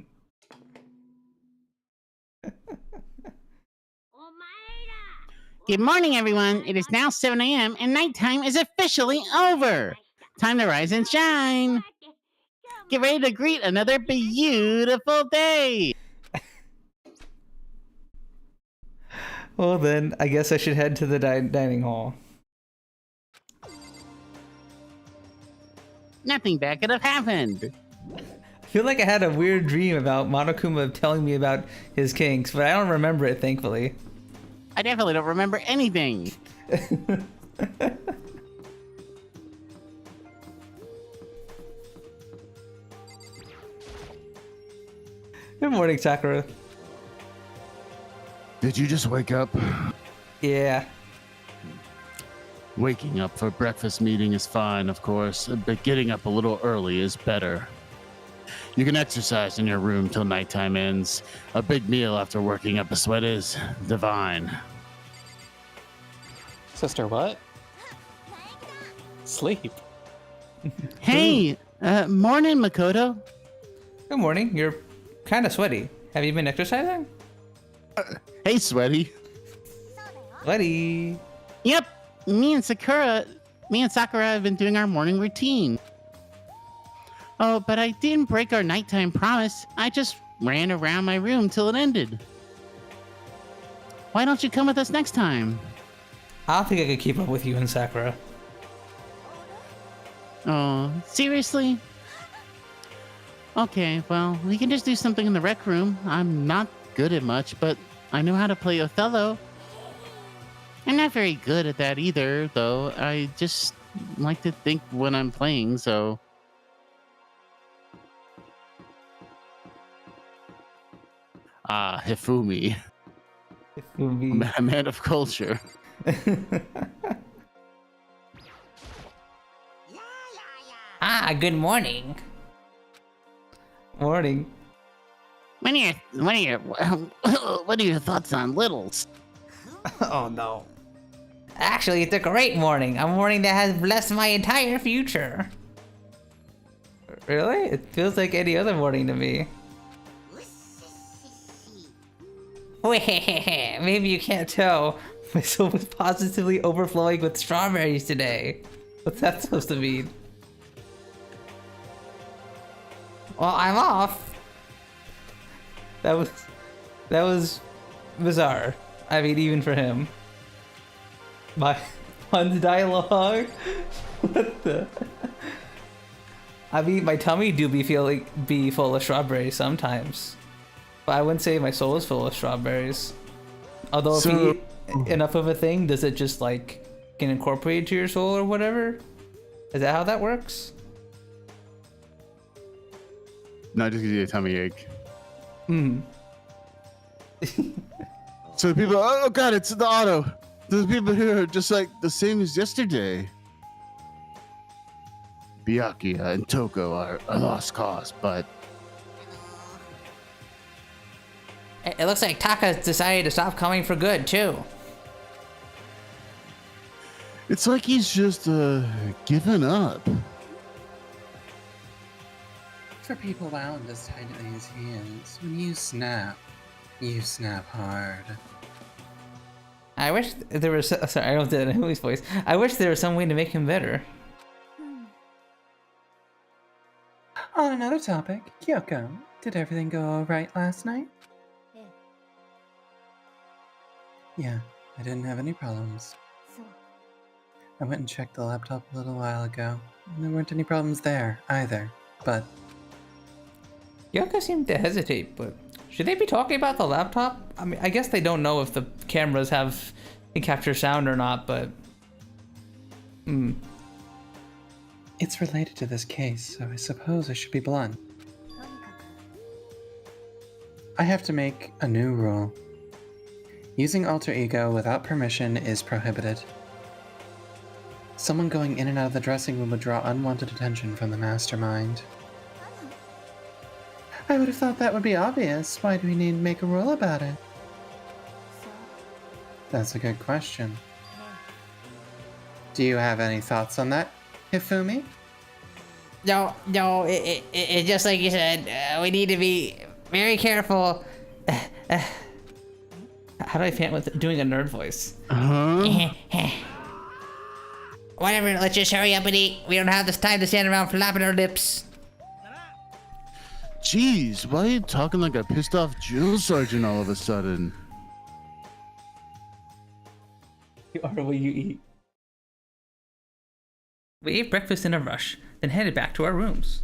F: Good morning, everyone. It is now 7 a.m. and nighttime is officially over. Time to rise and shine. Get ready to greet another beautiful day.
A: Well then, I guess I should head to the dining hall.
F: Nothing bad could have happened.
A: I feel like I had a weird dream about Monokuma telling me about his kinks, but I don't remember it, thankfully.
F: I definitely don't remember anything.
A: Good morning, Sakura.
B: Did you just wake up?
A: Yeah.
B: Waking up for breakfast meeting is fine, of course, but getting up a little early is better. You can exercise in your room till nighttime ends. A big meal after working up a sweat is divine.
D: Sister, what? Sleep.
F: Hey, morning, Makoto.
A: Good morning. You're kind of sweaty. Have you been exercising?
B: Hey, Sweaty.
A: Sweaty.
F: Yep, me and Sakura have been doing our morning routine. Oh, but I didn't break our nighttime promise. I just ran around my room till it ended. Why don't you come with us next time?
A: I don't think I could keep up with you and Sakura.
F: Oh, seriously? Okay, well, we can just do something in the rec room. I'm not good at much, but I know how to play Othello. I'm not very good at that either, though. I just like to think when I'm playing, so...
B: Ah, Hifumi.
A: Hifumi.
B: A man of culture.
G: Ah, good morning.
A: Morning.
F: What are your thoughts on littles?
A: Oh no.
G: Actually, it's a great morning. A morning that has blessed my entire future.
A: Really? It feels like any other morning to me.
G: Maybe you can't tell.
A: My soul was positively overflowing with strawberries today. What's that supposed to mean?
G: Well, I'm off.
A: That was bizarre. I mean, even for him. My fun dialogue. What the? I mean, my tummy do be full of strawberries sometimes, but I wouldn't say my soul is full of strawberries. Although if you eat enough of a thing, does it just like get incorporated to your soul or whatever? Is that how that works?
B: No, just gives you a tummy ache.
A: Hmm.
B: So people, oh god, it's the auto. The people here are just like the same as yesterday. Byakuya and Toko are a lost cause, but
G: It looks like Taka's decided to stop coming for good, too.
B: it's like he's just given up.
D: For people wound as tightly as he is, when you snap hard.
G: I wish there was. Sorry, I don't do that in Huli's voice. I wish there was some way to make him better.
D: On another topic, Kyoko, did everything go alright last night? Yeah, I didn't have any problems. I went and checked the laptop a little while ago, and there weren't any problems there either, but
G: Yoko seemed to hesitate, but should they be talking about the laptop? I mean, I guess they don't know if the cameras can capture sound or not, but
D: it's related to this case, so I suppose I should be blunt. I have to make a new rule. Using alter ego without permission is prohibited. Someone going in and out of the dressing room would draw unwanted attention from the mastermind. I would have thought that would be obvious. Why do we need to make a rule about it? That's a good question. Do you have any thoughts on that, Hifumi?
G: no, it just like you said, we need to be very careful. How do I fan with doing a nerd voice? Whatever, let's just hurry up and eat. We don't have this time to stand around flapping our lips.
B: Jeez, why are you talking like a pissed off drill sergeant all of a sudden?
G: You are what you eat. We ate breakfast in a rush, then headed back to our rooms.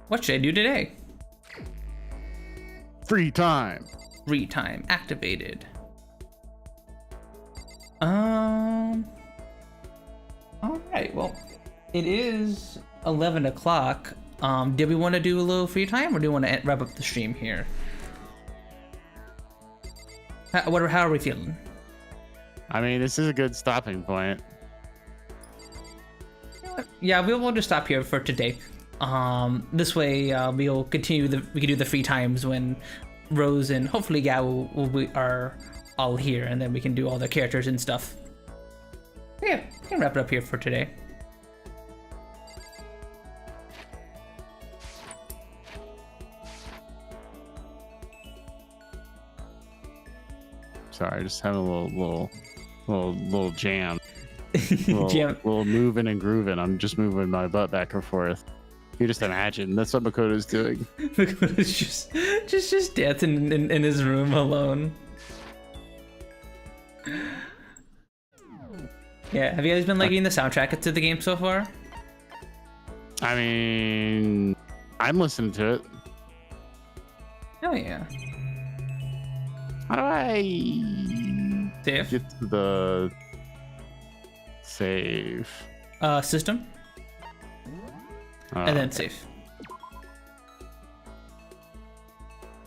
G: What should I do today?
B: Free time.
G: Free time activated. Alright, well, it is 11 o'clock. Did we want to do a little free time, or do we want to wrap up the stream here? How are we feeling?
B: I mean, this is a good stopping point.
G: Yeah, we'll just stop here for today. This way, we'll continue we can do the free times when Rose and hopefully Gao are all here, and then we can do all the characters and stuff. Yeah, we can wrap it up here for today.
B: Sorry, just having a little jam.
G: Jam.
B: Little moving and grooving. I'm just moving my butt back and forth. You just imagine that's what Makoto's doing.
G: Makoto's just dancing in his room alone. Yeah, have you guys been liking the soundtrack to the game so far?
B: I mean, I'm listening to it.
G: Oh yeah.
B: How do I
G: Save.
B: get to the save?
G: System. And then save.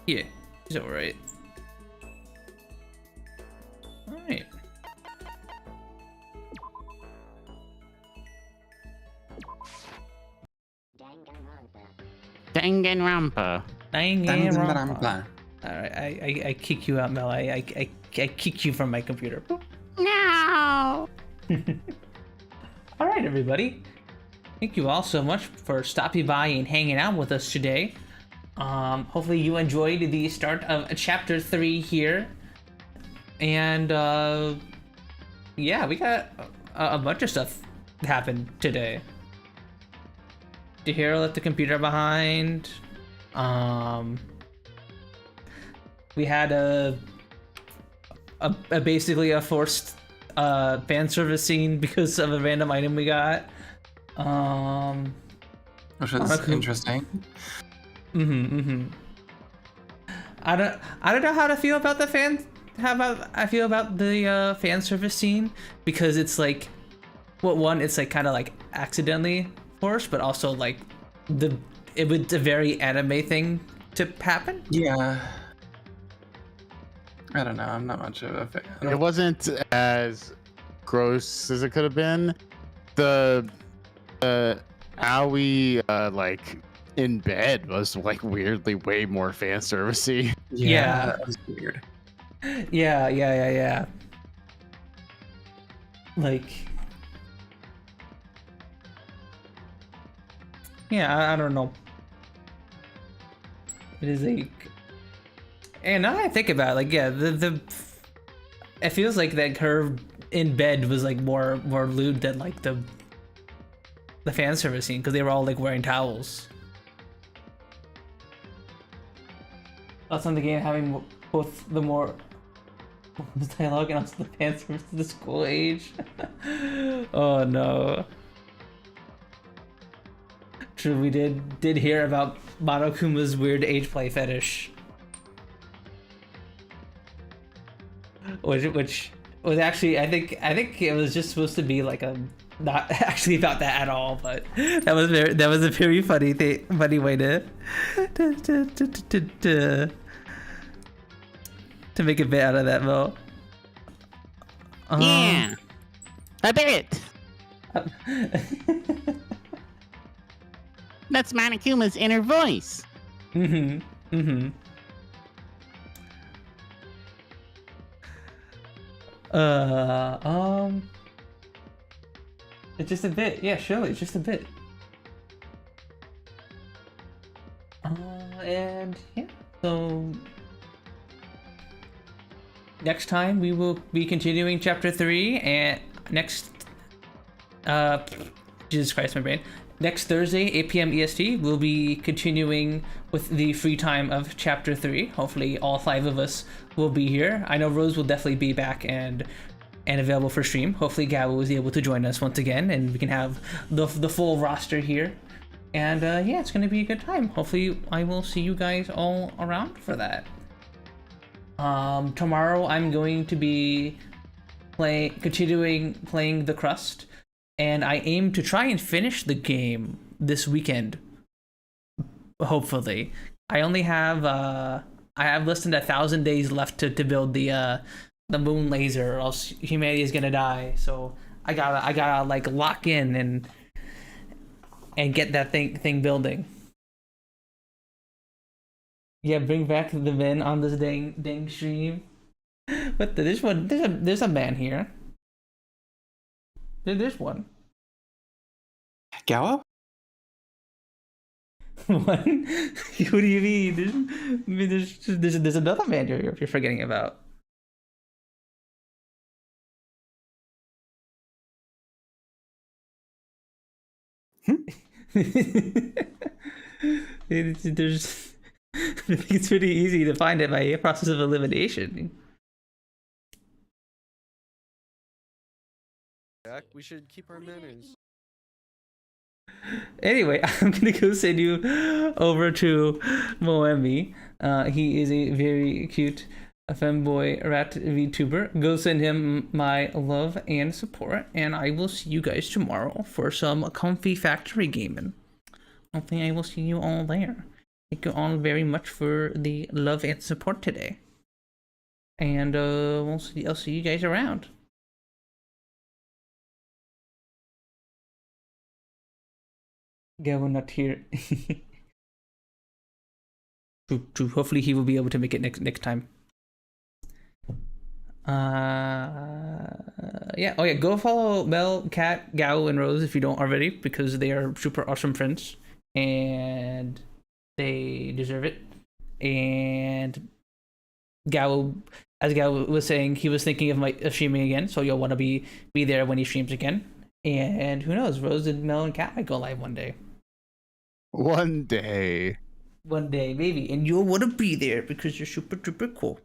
G: Yeah, it's alright. Alright.
F: Danganronpa.
G: Danganronpa. Alright, I kick you out, Mel. I kick you from my computer.
F: No.
G: Alright, everybody. Thank you all so much for stopping by and hanging out with us today. Hopefully you enjoyed the start of chapter 3 here. And yeah, we got a bunch of stuff happen today. Chihiro left the computer behind. We had a basically a forced fan service scene because of a random item we got.
D: Which is interesting.
G: I don't know how to feel about the I feel about the fan service scene, because it's like, well, one, it's like kind of like accidentally forced, but also like it was a very anime thing to happen.
D: Yeah. I don't know. I'm not much of a fan.
B: It wasn't as gross as it could have been. The Aoi like in bed was like weirdly way more fan servicey.
A: Yeah.
D: That was weird.
A: Yeah. Like, yeah, I don't know. It is like, and now I think about it, like, yeah, it feels like that her in bed was like more lewd than like the fan service scene, because they were all like wearing towels. That's on the game having both the more dialogue and also the fan service to the school age. Oh no. True, we did hear about Monokuma's weird age play fetish. Which was actually, I think it was just supposed to be like a, not actually about that at all, but that was a very funny way to make a bit out of that, Mo.
F: Yeah. A bit. That's Monokuma's inner voice.
A: It's just a bit, yeah, surely, it's just a bit. And yeah, so next time we will be continuing chapter 3, and Jesus Christ, my brain. Next Thursday, 8 p.m. EST, we'll be continuing with the free time of chapter 3. Hopefully all 5 of us will be here. I know Rose will definitely be back and available for stream. Hopefully Gabo was able to join us once again, and we can have the full roster here. And yeah, it's going to be a good time. Hopefully I will see you guys all around for that. Tomorrow I'm going to be continuing playing The Crust, and I aim to try and finish the game this weekend. Hopefully, I only have I have less than 1,000 days left to build the moon laser, or else humanity is gonna die. So I gotta like lock in and get that thing building. Yeah, bring back the men on this dang stream. But there's a man here. There's one.
D: Gallo?
A: One? What do you mean? There's another man you're forgetting about. There's I think it's pretty easy to find it by a process of elimination.
H: Jack, we should keep our manners.
A: Anyway, I'm gonna go send you over to Moemi. He is a very cute femboy rat VTuber. Go send him my love and support, and I will see you guys tomorrow for some comfy factory gaming. Hopefully I will see you all there. Thank you all very much for the love and support today. And I'll see you guys around. Gavin not here. True. Hopefully he will be able to make it next time. Yeah. Oh yeah. Go follow Mel, Kat, Gao, and Rose if you don't already, because they are super awesome friends and they deserve it. And Gao, as Gao was saying, he was thinking of streaming again, so you'll want to be there when he streams again. And who knows, Rose and Mel and Kat might go live one day.
B: One day.
A: One day, maybe. And you'll want to be there because you're super duper cool.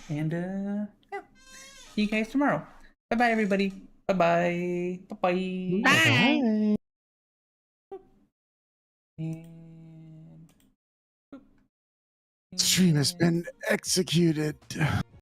A: And yeah. See you guys tomorrow. Bye bye everybody. Bye bye. Bye bye.
F: Bye.
A: And
B: Stream has been executed.